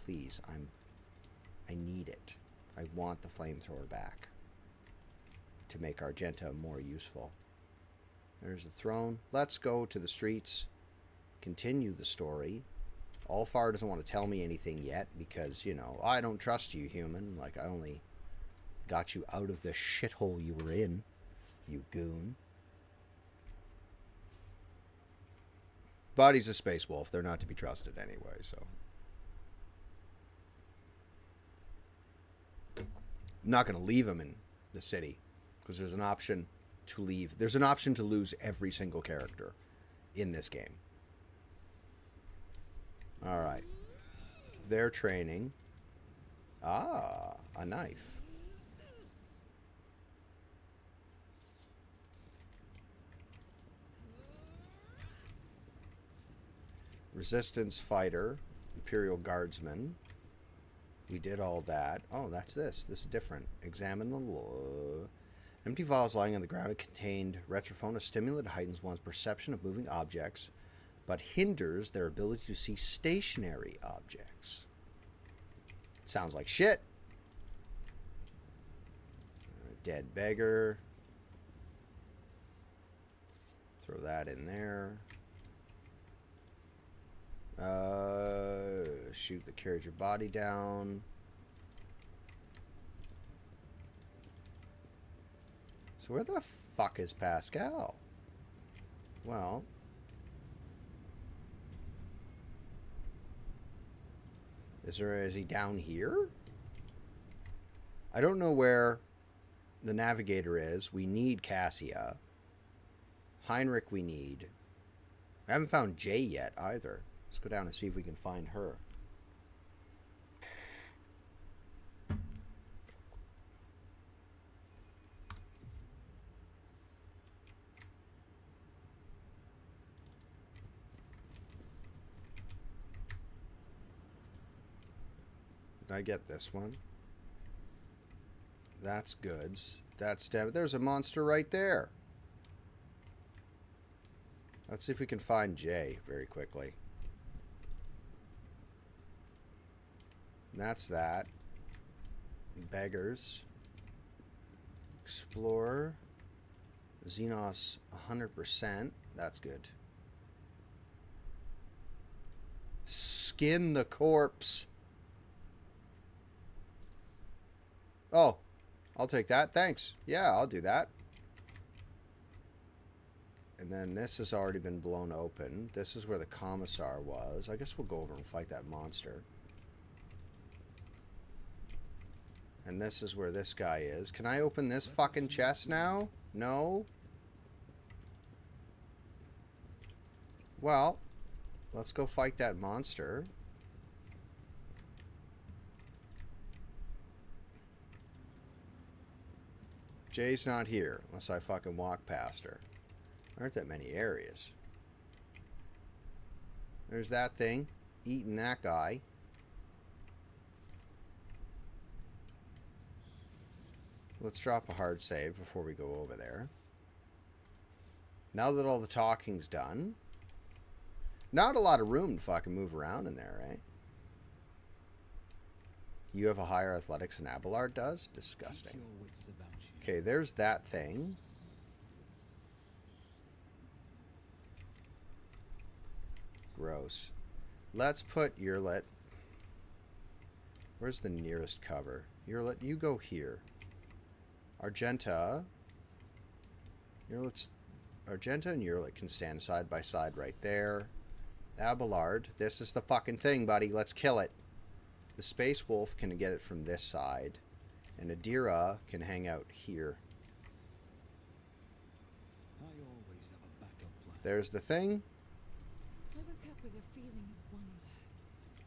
Please, I need it. I want the flamethrower back to make Argenta more useful. There's the throne. Let's go to the streets. Continue the story. Alfar doesn't want to tell me anything yet because, you know, I don't trust you, human. Like, I only got you out of the shithole you were in, you goon. But he's a space wolf. They're not to be trusted anyway, so. I'm not going to leave him in the city because there's an option to leave. There's an option to lose every single character in this game. All right. They're training. Ah, a knife. Resistance fighter, Imperial Guardsman. We did all that. Oh, that's this. This is different. Examine the law. Empty vials lying on the ground contained retrophone, a stimulant that heightens one's perception of moving objects, but hinders their ability to see stationary objects. Sounds like shit. Dead beggar. Throw that in there. Shoot that carries your body down. So where the fuck is Pascal? Well, is he down here? I don't know where the navigator is. We need Cassia. Heinrich we need. I haven't found Jay yet either. Let's go down and see if we can find her. Did I get this one? That's goods. That's there's a monster right there. Let's see if we can find Jay very quickly. That's that. Beggars. Explorer. Xenos 100%. That's good. Skin the corpse. Oh, I'll take that. Thanks. Yeah, I'll do that. And then this has already been blown open. This is where the commissar was. I guess we'll go over and fight that monster. And this is where this guy is. Can I open this fucking chest now? No? Well, let's go fight that monster. Jay's not here, unless I fucking walk past her. There aren't that many areas. There's that thing. Eating that guy. Let's drop a hard save before we go over there. Now that all the talking's done. Not a lot of room to fucking move around in there, right? You have a higher athletics than Abelard does? Disgusting. Okay, there's that thing. Gross. Let's put Yurlet. Where's the nearest cover? Yurlet, you go here. Argenta. Argenta and Yurlet can stand side by side right there. Abelard, this is the fucking thing, buddy. Let's kill it. The Space Wolf can get it from this side. And Adira can hang out here. I always have a backup plan. There's the thing. I woke up with a feeling of wonder,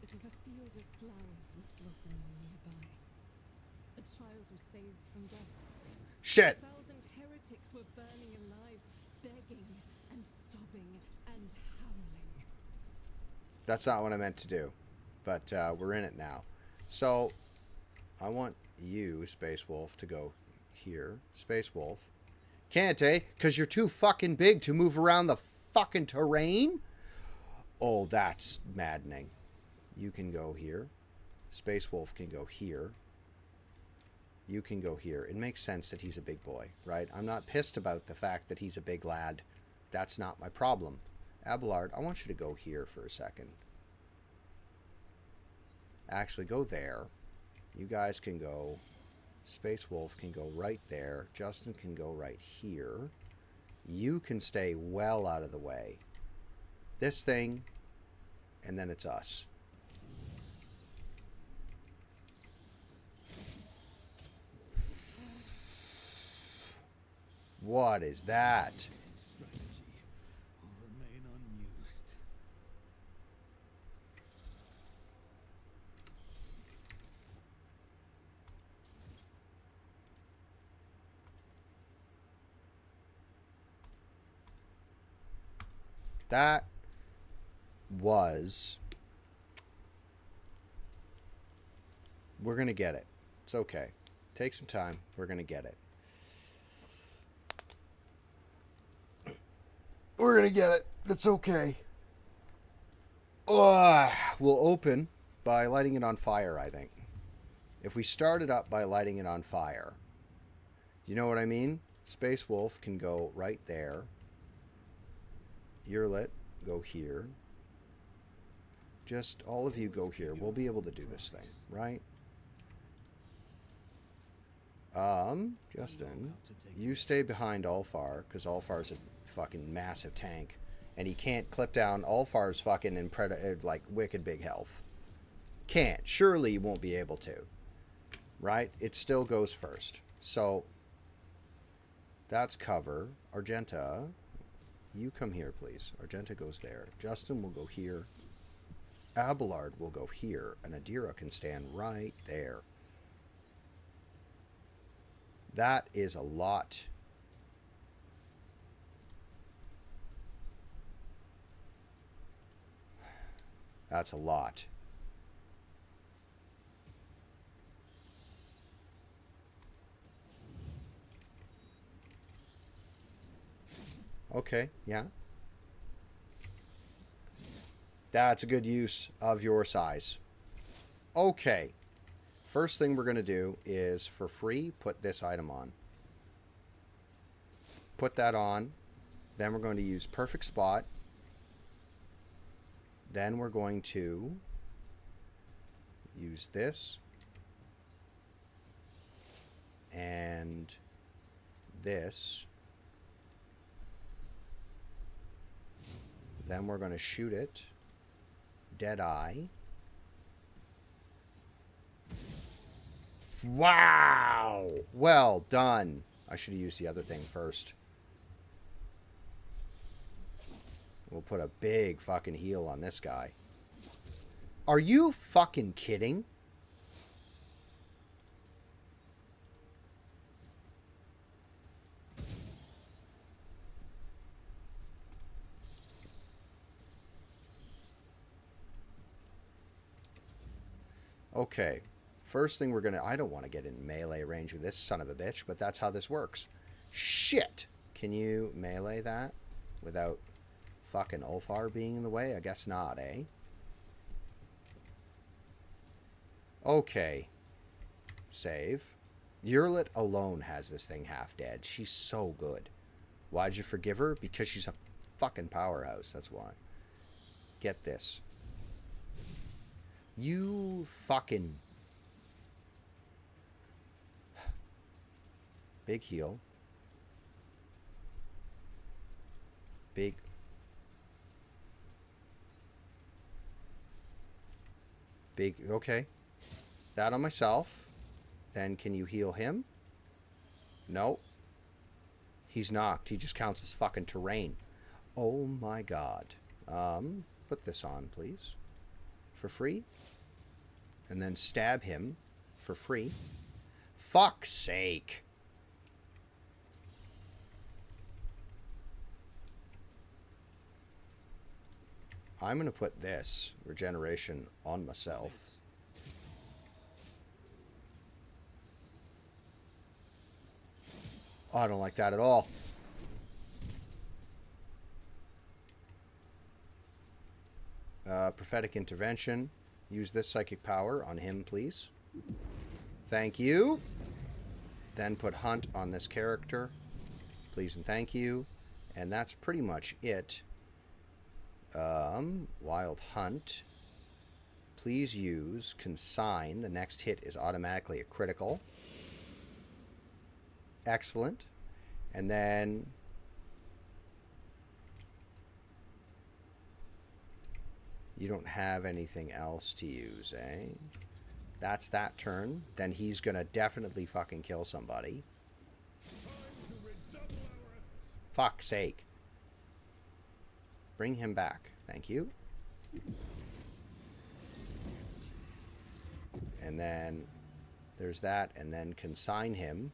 as if a field of flowers was blossoming nearby. A child was saved from death. Shit! 1,000 heretics were burning alive, begging and sobbing and howling. That's not what I meant to do. But we're in it now. So, I want you, Space Wolf, to go here. Space Wolf. Can't, eh? Because you're too fucking big to move around the fucking terrain? Oh, that's maddening. You can go here. Space Wolf can go here. You can go here. It makes sense that he's a big boy, right? I'm not pissed about the fact that he's a big lad. That's not my problem. Abelard, I want you to go here for a second. Actually, go there. You guys can go. Space Wolf can go right there. Justin can go right here. You can stay well out of the way. This thing, and then it's us. What is that? Strategy will remain unused. That was... We're going to get it. It's okay. Take some time. We're going to get it. We're going to get it. It's okay. We'll open by lighting it on fire, I think. If we start it up by lighting it on fire. You know what I mean? Space Wolf can go right there. Yurlet, go here. Just all of you go here. We'll be able to do this thing, right? Justin, you stay behind Ulfar, because Ulfar's a fucking massive tank. And he can't clip down Ulfar's fucking like wicked big health. Can't. Surely you won't be able to. Right? It still goes first. So, That's cover. Argenta, you come here, please. Argenta goes there. Justin will go here. Abelard will go here. And Adira can stand right there. That is a lot. That's a lot. Okay, yeah. That's a good use of your size. Okay. First thing we're going to do is, for free, put this item on. Put that on. Then we're going to use Perfect Spot. Then we're going to use this. And this. Then we're going to shoot it. Deadeye. Wow! Well done. I should have used the other thing first. We'll put a big fucking heal on this guy. Are you fucking kidding? Okay. First thing we're going to... I don't want to get in melee range with this son of a bitch, but that's how this works. Shit! Can you melee that without fucking Ulfar being in the way? I guess not, eh? Okay. Save. Yurlit alone has this thing half dead. She's so good. Why'd you forgive her? Because she's a fucking powerhouse. That's why. Get this. You fucking... Big heal. Big... Big... Okay. That on myself. Then can you heal him? No. He's knocked. He just counts as fucking terrain. Oh my god. Put this on, please. For free. And then stab him for free. Fuck's sake. I'm going to put this regeneration on myself. Oh, I don't like that at all. Prophetic intervention. Use this psychic power on him, please. Thank you. Then put hunt on this character. Please and thank you. And that's pretty much it. Wild hunt. Please use consign. The next hit is automatically a critical. Excellent. And then you don't have anything else to use, eh? That's that turn. Then he's gonna definitely fucking kill somebody. Fuck's sake. Bring him back. Thank you. And then there's that. And then consign him.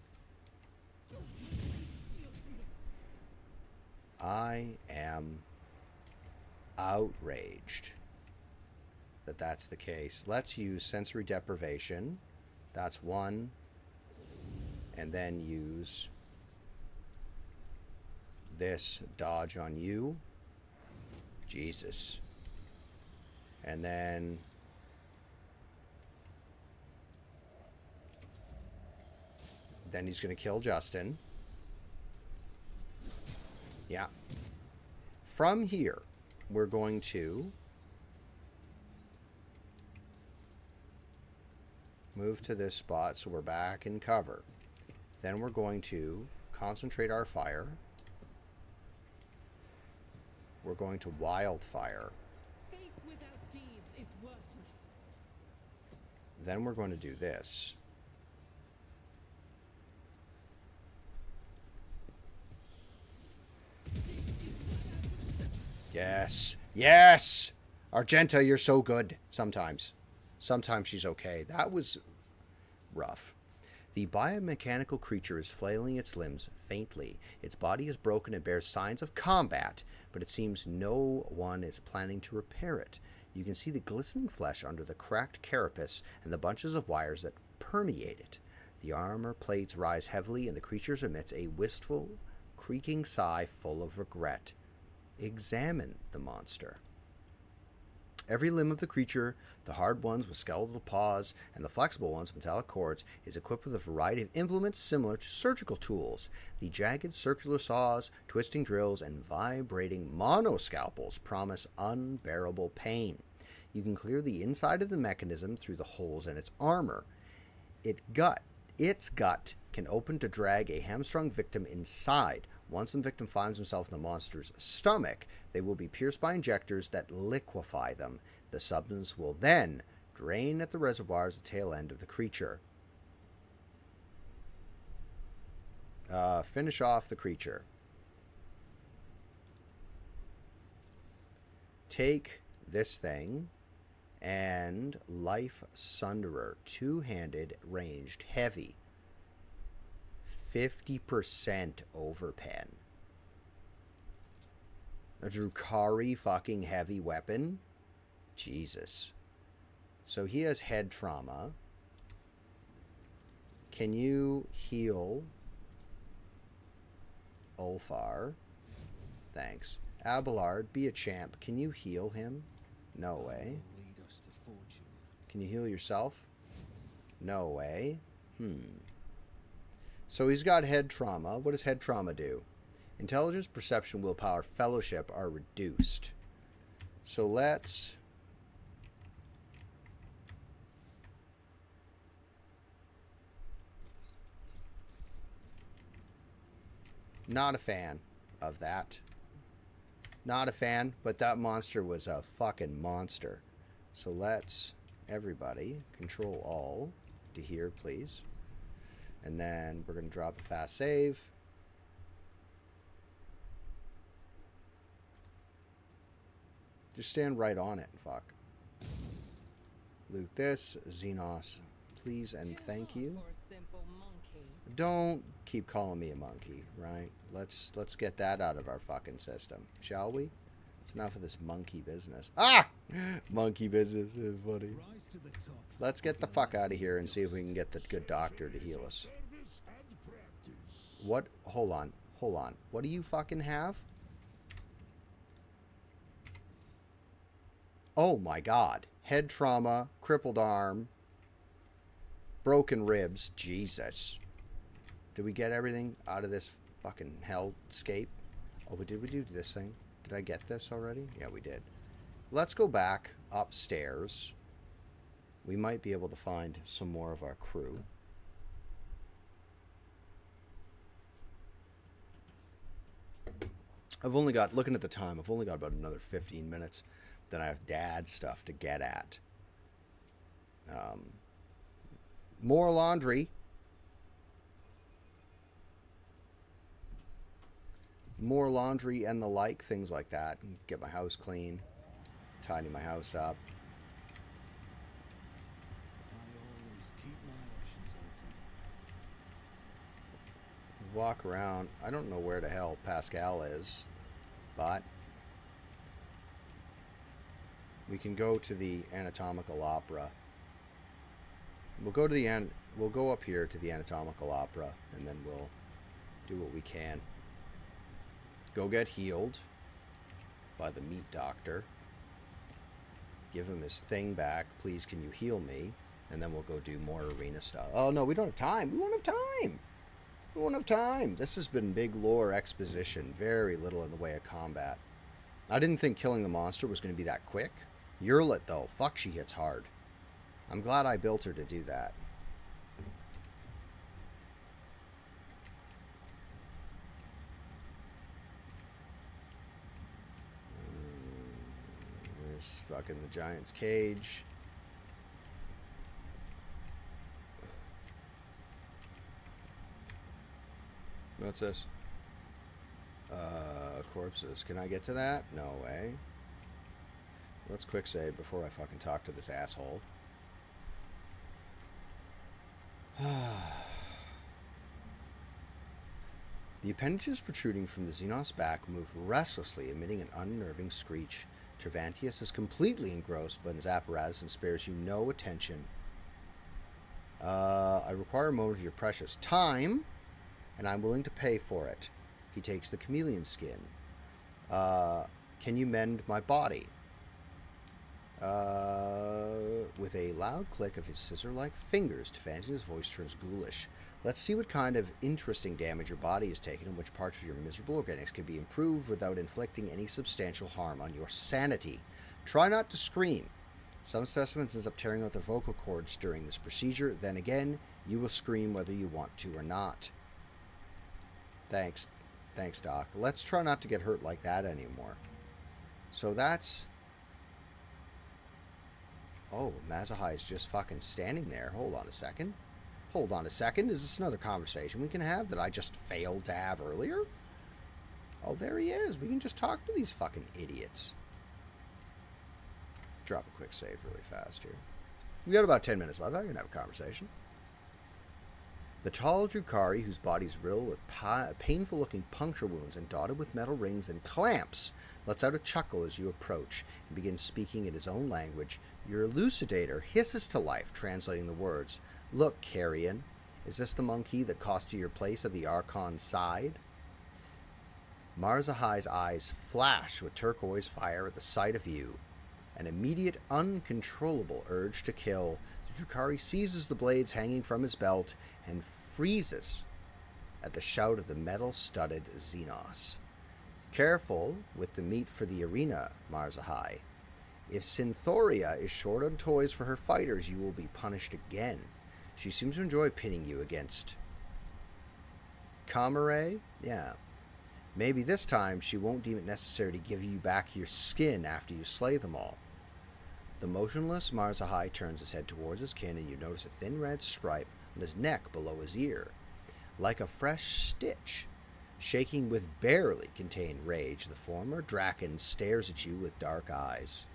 I am outraged that that's the case. Let's use sensory deprivation. That's one. And then use this dodge on you. Jesus. And then he's going to kill Justin. Yeah. From here, we're going to move to this spot so we're back in cover. Then we're going to concentrate our fire. We're going to wildfire. Faith without deeds is worthless. Then we're going to do this. Yes. Yes! Argenta, you're so good. Sometimes. Sometimes she's okay. That was rough. The biomechanical creature is flailing its limbs faintly. Its body is broken and bears signs of combat, but it seems no one is planning to repair it. You can see the glistening flesh under the cracked carapace and the bunches of wires that permeate it. The armor plates rise heavily, and the creature emits a wistful, creaking sigh full of regret. Examine the monster. Every limb of the creature, the hard ones with skeletal paws and the flexible ones with metallic cords, is equipped with a variety of implements similar to surgical tools. The jagged circular saws, twisting drills, and vibrating monoscalpels promise unbearable pain. You can clear the inside of the mechanism through the holes in its armor. Its gut can open to drag a hamstrung victim inside. Once the victim finds himself in the monster's stomach, they will be pierced by injectors that liquefy them. The substance will then drain at the reservoirs at the tail end of the creature. Finish off the creature. Take this thing and Life Sunderer, two-handed, ranged, heavy. 50% overpen. A Drukhari fucking heavy weapon? Jesus. So he has head trauma. Can you heal Ulfar? Thanks. Abelard, be a champ. Can you heal him? No way. Can you heal yourself? No way. So he's got head trauma. What does head trauma do? Intelligence, perception, willpower, fellowship are reduced. So let's... Not a fan of that. Not a fan, but that monster was a fucking monster. So let's, everybody, control all to here, please. And then we're going to drop a fast save. Just stand right on it, fuck. Loot this. Xenos, please and thank you. Don't keep calling me a monkey, right? Let's get that out of our fucking system, shall we? It's enough of this monkey business. Ah! Monkey business is funny. Let's get the fuck out of here and see if we can get the good doctor to heal us. What? Hold on. Hold on. What do you fucking have? Oh my god. Head trauma, crippled arm, broken ribs. Jesus. Did we get everything out of this fucking hellscape? Oh, did we do this thing? Did I get this already? Yeah, we did. Let's go back upstairs. We might be able to find some more of our crew. I've only got, looking at the time, I've only got about another 15 minutes. Then I have dad stuff to get at. More laundry. More laundry and the like, things like that. Get my house clean. Tidy my house up. Walk around. I don't know where the hell Pascal is, but we can go to the anatomical opera. We'll go to the end. We'll go up here to the anatomical opera, and then we'll do what we can. Go get healed by the meat doctor. Give him his thing back. Please, can you heal me? And then we'll go do more arena stuff. Oh no, we don't have time. We won't have time. We won't have time. This has been big lore exposition. Very little in the way of combat. I didn't think killing the monster was going to be that quick. Yurlet, though. Fuck, she hits hard. I'm glad I built her to do that. There's fucking the giant's cage. What's this? corpses. Can I get to that? No way. Let's quick save before I fucking talk to this asshole. The appendages protruding from the Xenos back move restlessly, emitting an unnerving screech. Tervantius is completely engrossed by his apparatus and spares you no attention. I require a moment of your precious time, and I'm willing to pay for it. He takes the chameleon skin. Can you mend my body? With a loud click of his scissor-like fingers, Tervantius' voice turns ghoulish. Let's see what kind of interesting damage your body has taken and which parts of your miserable organics can be improved without inflicting any substantial harm on your sanity. Try not to scream. Some specimens end up tearing out their vocal cords during this procedure. Then again, you will scream whether you want to or not. Thanks. Thanks, Doc. Let's try not to get hurt like that anymore. So that's... Oh, Mazahai is just fucking standing there. Hold on a second. Hold on a second. Is this another conversation we can have that I just failed to have earlier? Oh, there he is. We can just talk to these fucking idiots. Drop a quick save really fast here. We got about 10 minutes left. I can have a conversation. The tall Drukhari, whose body's riddled with painful-looking puncture wounds and dotted with metal rings and clamps, lets out a chuckle as you approach and begins speaking in his own language. Your elucidator hisses to life, translating the words. Look, Carrion, is this the monkey that cost you your place at the Archon's side? Marzahai's eyes flash with turquoise fire at the sight of you. An immediate, uncontrollable urge to kill. The Drukhari seizes the blades hanging from his belt and freezes at the shout of the metal-studded Xenos. Careful with the meat for the arena, Marzahai. If Synthoria is short on toys for her fighters, you will be punished again. She seems to enjoy pinning you against... Kamare? Yeah. Maybe this time she won't deem it necessary to give you back your skin after you slay them all. The motionless Marzahai turns his head towards his kin, and you notice a thin red stripe on his neck below his ear. Like a fresh stitch. Shaking with barely contained rage, the former Draken stares at you with dark eyes.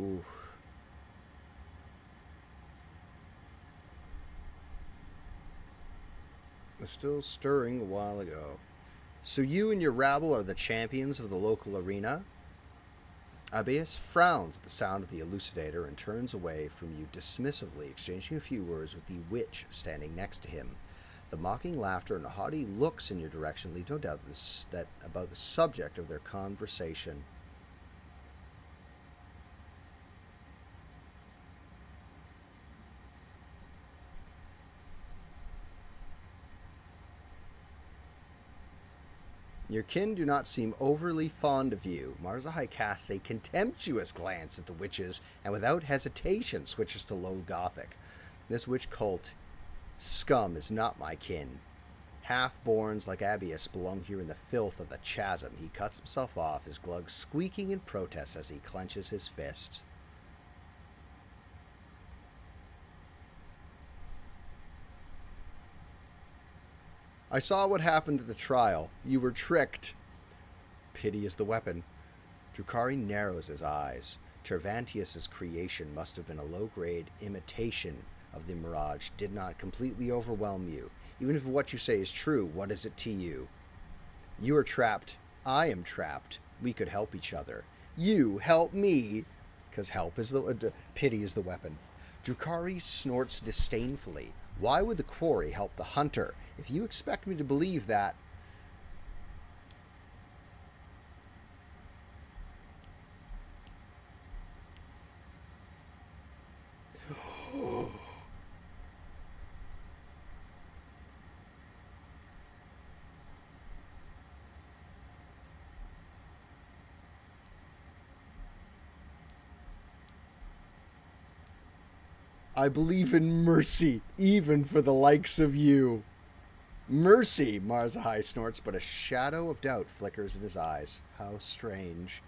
Oof. Was still stirring a while ago. So you and your rabble are the champions of the local arena? Abius frowns at the sound of the elucidator and turns away from you dismissively, exchanging a few words with the witch standing next to him. The mocking laughter and haughty looks in your direction leave no doubt that about the subject of their conversation. Your kin do not seem overly fond of you. Marzahai casts a contemptuous glance at the witches and without hesitation switches to Low Gothic. This witch cult scum is not my kin. Half-borns like Abius belong here in the filth of the chasm. He cuts himself off, his glug squeaking in protest as he clenches his fist. I saw what happened at the trial. You were tricked. Pity is the weapon. Drukhari narrows his eyes. Tervantius' creation must have been a low-grade imitation of the Mirage, did not completely overwhelm you. Even if what you say is true, what is it to you? You are trapped. I am trapped. We could help each other. You help me, because pity is the weapon. Drukhari snorts disdainfully. Why would the quarry help the hunter? If you expect me to believe that... I believe in mercy, even for the likes of you. Mercy, Marzahai snorts, but a shadow of doubt flickers in his eyes. How strange.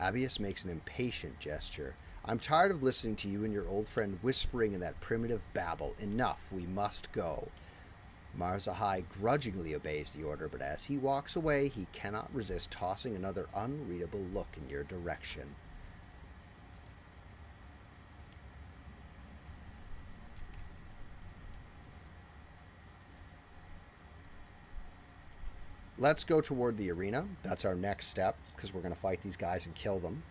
Abius makes an impatient gesture. I'm tired of listening to you and your old friend whispering in that primitive babble. Enough, we must go. Marzahai grudgingly obeys the order, but as he walks away, he cannot resist tossing another unreadable look in your direction. Let's go toward the arena. That's our next step, because we're going to fight these guys and kill them.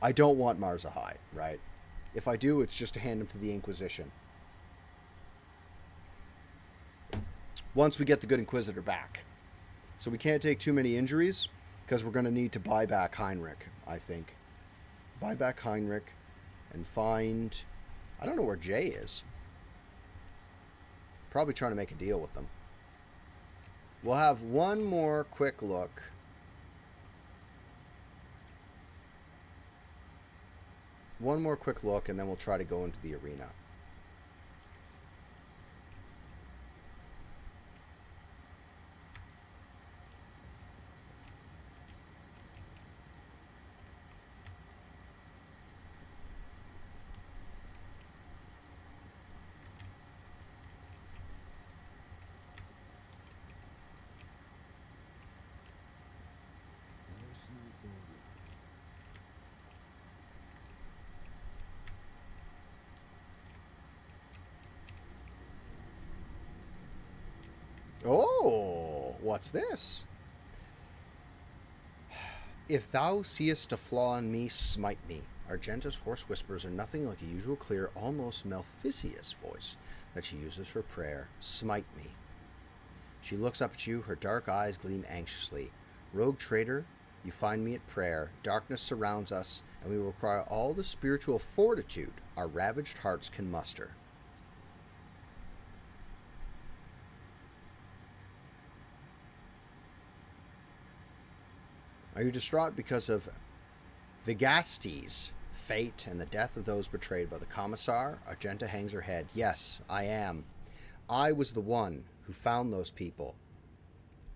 I don't want Marzahai, right? If I do, it's just to hand him to the Inquisition. Once we get the good Inquisitor back. So we can't take too many injuries, because we're going to need to buy back Heinrich, I think. Buy back Heinrich and find... I don't know where Jay is. Probably trying to make a deal with them. We'll have one more quick look. One more quick look, and then we'll try to go into the arena. Oh, what's this? If thou seest a flaw in me, smite me. Argenta's hoarse whispers are nothing like a usual clear, almost Maleficious voice that she uses for prayer. Smite me. She looks up at you, her dark eyes gleam anxiously. Rogue traitor, you find me at prayer. Darkness surrounds us, and we require all the spiritual fortitude our ravaged hearts can muster. Are you distraught because of Vigasti's fate and the death of those betrayed by the Commissar? Argenta hangs her head. Yes, I am. I was the one who found those people.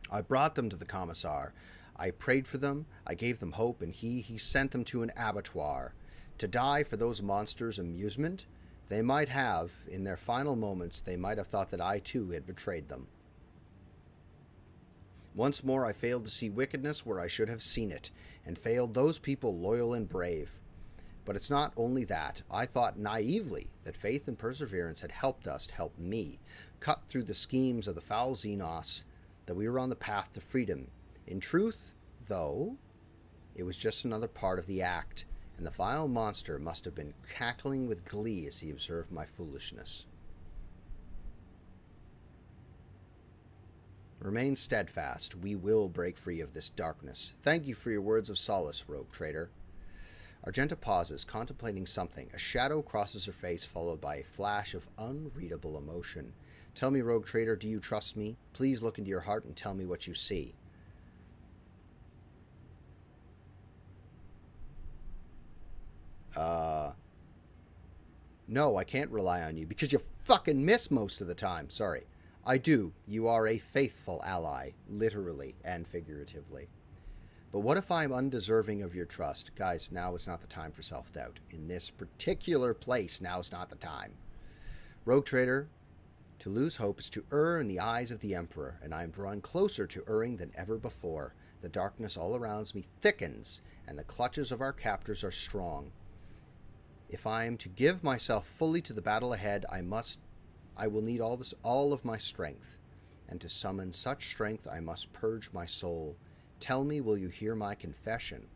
I brought them to the Commissar. I prayed for them. I gave them hope, and he sent them to an abattoir. To die for those monsters' amusement? They might have, in their final moments, they might have thought that I too had betrayed them. Once more I failed to see wickedness where I should have seen it, and failed those people loyal and brave. But it's not only that. I thought naively that faith and perseverance had helped us to help me cut through the schemes of the foul Xenos, that we were on the path to freedom. In truth, though, it was just another part of the act, and the vile monster must have been cackling with glee as he observed my foolishness. Remain steadfast. We will break free of this darkness. Thank you for your words of solace, rogue traitor. Argenta pauses, contemplating something. A shadow crosses her face, followed by a flash of unreadable emotion. Tell me, rogue traitor, do you trust me? Please look into your heart and tell me what you see. No, I can't rely on you because you fucking miss most of the time. Sorry. I do. You are a faithful ally, literally and figuratively. But what if I'm undeserving of your trust? Guys, now is not the time for self-doubt. In this particular place, now is not the time. Rogue traitor, to lose hope is to err in the eyes of the Emperor, and I am drawing closer to erring than ever before. The darkness all around me thickens, and the clutches of our captors are strong. If I am to give myself fully to the battle ahead, I will need all of my strength, and to summon such strength I must purge my soul. Tell me, will you hear my confession?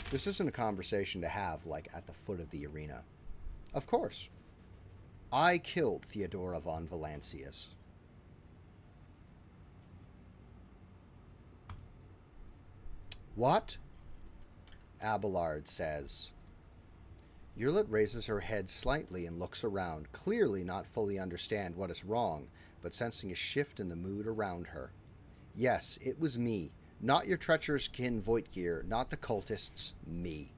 This isn't a conversation to have, like, at the foot of the arena. Of course. I killed Theodora von Valancius. What? Abelard says. Yurlit raises her head slightly and looks around, clearly not fully understand what is wrong, but sensing a shift in the mood around her. Yes, it was me. Not your treacherous kin Voigtgear, not the cultists, me.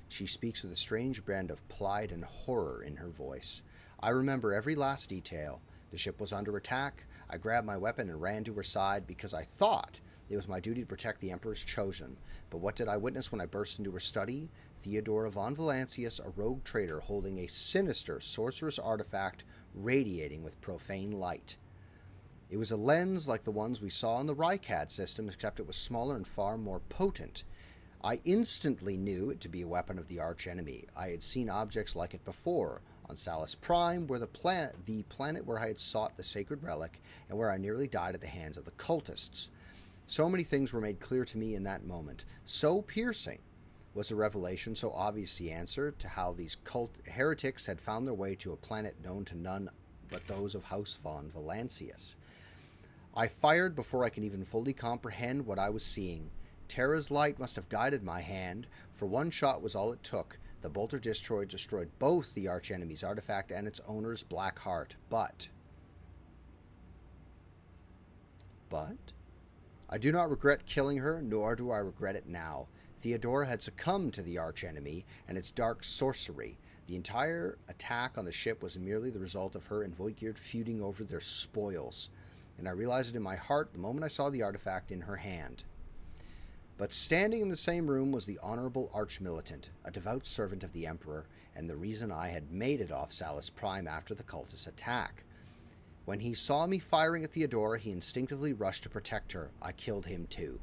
She speaks with a strange blend of pride and horror in her voice. I remember every last detail. The ship was under attack. I grabbed my weapon and ran to her side because I thought it was my duty to protect the Emperor's chosen. But what did I witness when I burst into her study? Theodora von Valancius, a rogue traitor holding a sinister sorcerous artifact radiating with profane light. It was a lens like the ones we saw in the Rycad system, except it was smaller and far more potent. I instantly knew it to be a weapon of the archenemy. I had seen objects like it before, on Salus Prime, where the planet where I had sought the sacred relic, and where I nearly died at the hands of the cultists. So many things were made clear to me in that moment. So piercing was the revelation, so obvious the answer to how these heretics had found their way to a planet known to none but those of House von Valancius. I fired before I could even fully comprehend what I was seeing. Terra's light must have guided my hand, for one shot was all it took. The bolter destroyed both the archenemy's artifact and its owner's black heart. But I do not regret killing her, nor do I regret it now. Theodora had succumbed to the archenemy and its dark sorcery. The entire attack on the ship was merely the result of her and Voigtgeard feuding over their spoils, and I realized it in my heart the moment I saw the artifact in her hand. But standing in the same room was the honorable arch-militant, a devout servant of the Emperor, and the reason I had made it off Salus Prime after the cultist attack. When he saw me firing at Theodora, he instinctively rushed to protect her. I killed him too.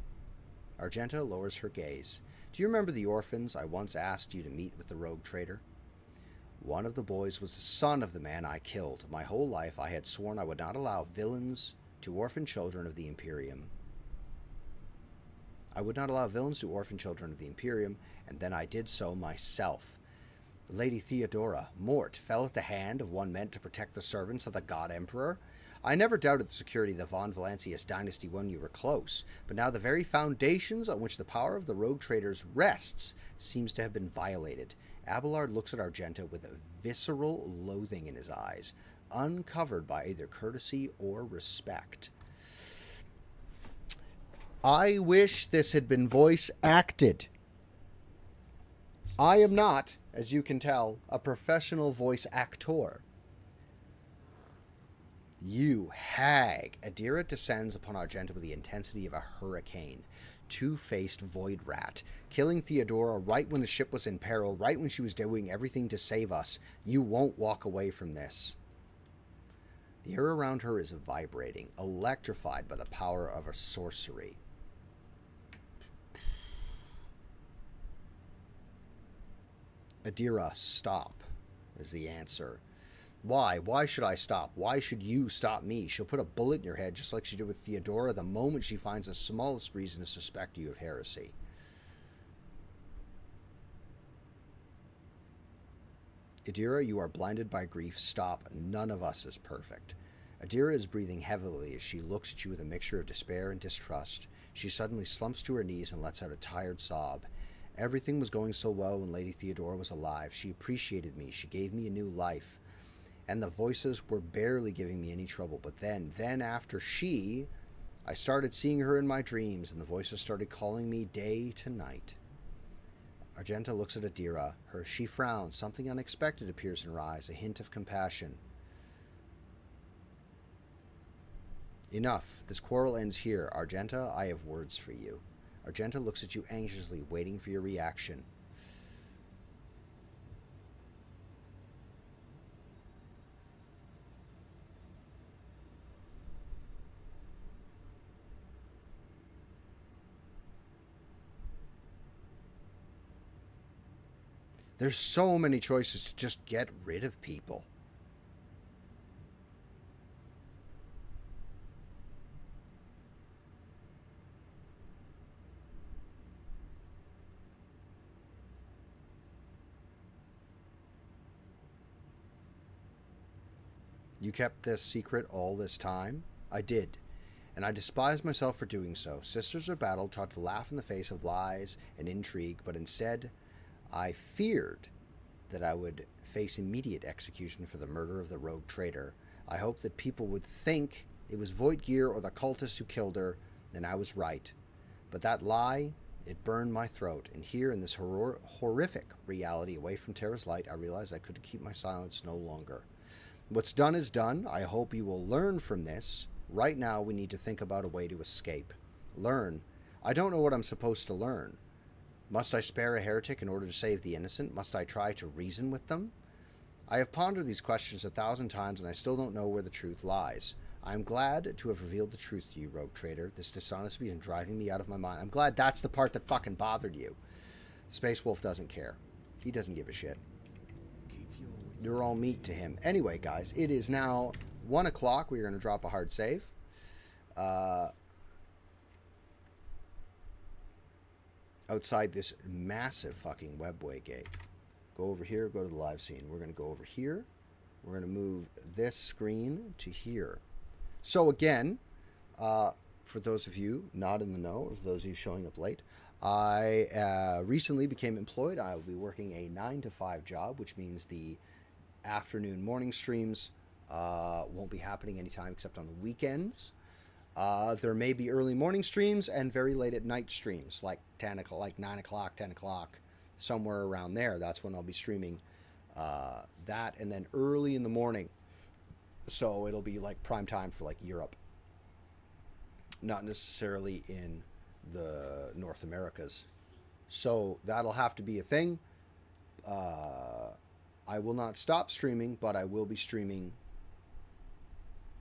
Argenta lowers her gaze. Do you remember the orphans I once asked you to meet with the rogue traitor? One of the boys was the son of the man I killed. My whole life I had sworn I would not allow villains to orphan children of the Imperium. And then I did so myself. Lady Theodora, Mort, fell at the hand of one meant to protect the servants of the God Emperor. I never doubted the security of the von Valancius dynasty when you were close, but now the very foundations on which the power of the rogue traders rests seems to have been violated. Abelard looks at Argenta with a visceral loathing in his eyes, uncovered by either courtesy or respect. I wish this had been voice acted. I am not, as you can tell, a professional voice actor. You hag! Adira descends upon Argenta with the intensity of a hurricane. Two-faced void rat, killing Theodora right when the ship was in peril, right when she was doing everything to save us. You won't walk away from this. The air around her is vibrating, electrified by the power of her sorcery. Adira, stop, is the answer. Why? Why should I stop? Why should you stop me? She'll put a bullet in your head just like she did with Theodora the moment she finds the smallest reason to suspect you of heresy. Adira, you are blinded by grief. Stop. None of us is perfect. Adira is breathing heavily as she looks at you with a mixture of despair and distrust. She suddenly slumps to her knees and lets out a tired sob. Everything was going so well when Lady Theodora was alive. She appreciated me. She gave me a new life. And the voices were barely giving me any trouble. But then after I started seeing her in my dreams, and the voices started calling me day to night. Argenta looks at Adira. She frowns. Something unexpected appears in her eyes, a hint of compassion. Enough. This quarrel ends here. Argenta, I have words for you. Argenta looks at you anxiously, waiting for your reaction. There's so many choices to just get rid of people. You kept this secret all this time? I did, and I despise myself for doing so. Sisters of Battle taught to laugh in the face of lies and intrigue, but instead, I feared that I would face immediate execution for the murder of the rogue traitor. I hoped that people would think it was Voigtgear or the cultist who killed her, and I was right. But that lie It burned my throat, and here in this horrific reality away from Terra's light, I realized I couldn't keep my silence no longer. What's done is done. I hope you will learn from this. Right now, we need to think about a way to escape. Learn. I don't know what I'm supposed to learn. Must I spare a heretic in order to save the innocent? Must I try to reason with them? I have pondered these questions 1,000 times, and I still don't know where the truth lies. I am glad to have revealed the truth to you, rogue traitor. This dishonesty is driving me out of my mind. I'm glad that's the part that fucking bothered you. Space Wolf doesn't care. He doesn't give a shit. You're all meat to him. Anyway, guys, it is now 1 o'clock. We're going to drop a hard save. Outside this massive fucking webway gate. Go over here, go to the live scene. We're going to go over here. We're going to move this screen to here. So again, for those of you not in the know, or for those of you showing up late, I recently became employed. I will be working a 9-to-5 job, which means the afternoon morning streams won't be happening anytime except on the weekends. There may be early morning streams and very late at night streams, like 10 o'clock, like 9 o'clock, 10 o'clock, somewhere around there. That's when I'll be streaming that, and then early in the morning. So it'll be like prime time for like Europe, not necessarily in the North Americas. So that'll have to be a thing. I will not stop streaming, but I will be streaming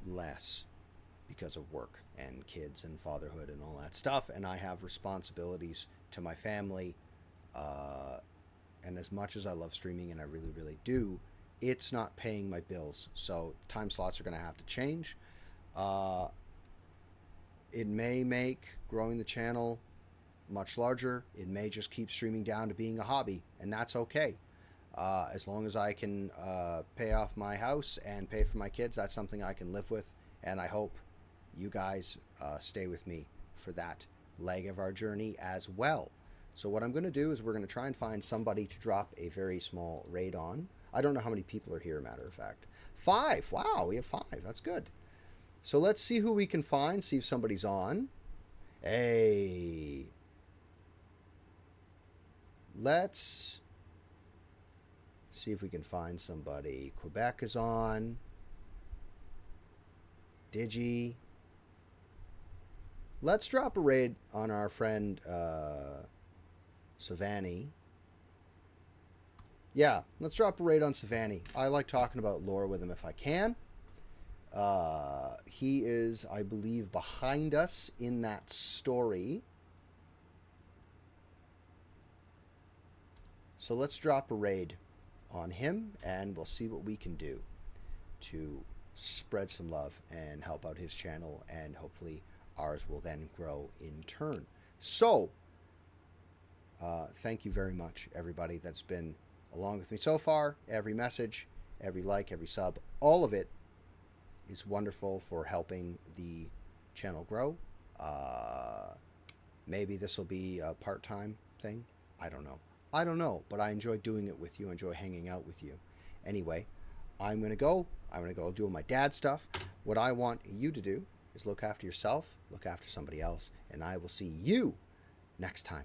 less because of work and kids and fatherhood and all that stuff. And I have responsibilities to my family. And as much as I love streaming, and I really, really do, it's not paying my bills. So time slots are going to have to change. It may make growing the channel much larger. It may just keep streaming down to being a hobby, and that's okay. As long as I can pay off my house and pay for my kids, that's something I can live with. And I hope you guys stay with me for that leg of our journey as well. So what I'm going to do is we're going to try and find somebody to drop a very small raid on. I don't know how many people are here, matter of fact. 5. Wow, we have 5. That's good. So let's see who we can find, see if somebody's on. Hey. Let's see if we can find somebody. Quebec is on. Digi. Let's drop a raid on our friend Savannah. Yeah, let's drop a raid on Savannah. I like talking about lore with him if I can. He is, I believe, behind us in that story. So let's drop a raid on him, and we'll see what we can do to spread some love and help out his channel, and hopefully ours will then grow in turn. So, thank you very much, everybody that's been along with me so far. Every message, every like, every sub, all of it is wonderful for helping the channel grow. Maybe this will be a part-time thing. I don't know, but I enjoy doing it with you. I enjoy hanging out with you. Anyway, I'm going to go. I'm going to go do my dad stuff. What I want you to do is look after yourself, look after somebody else, and I will see you next time.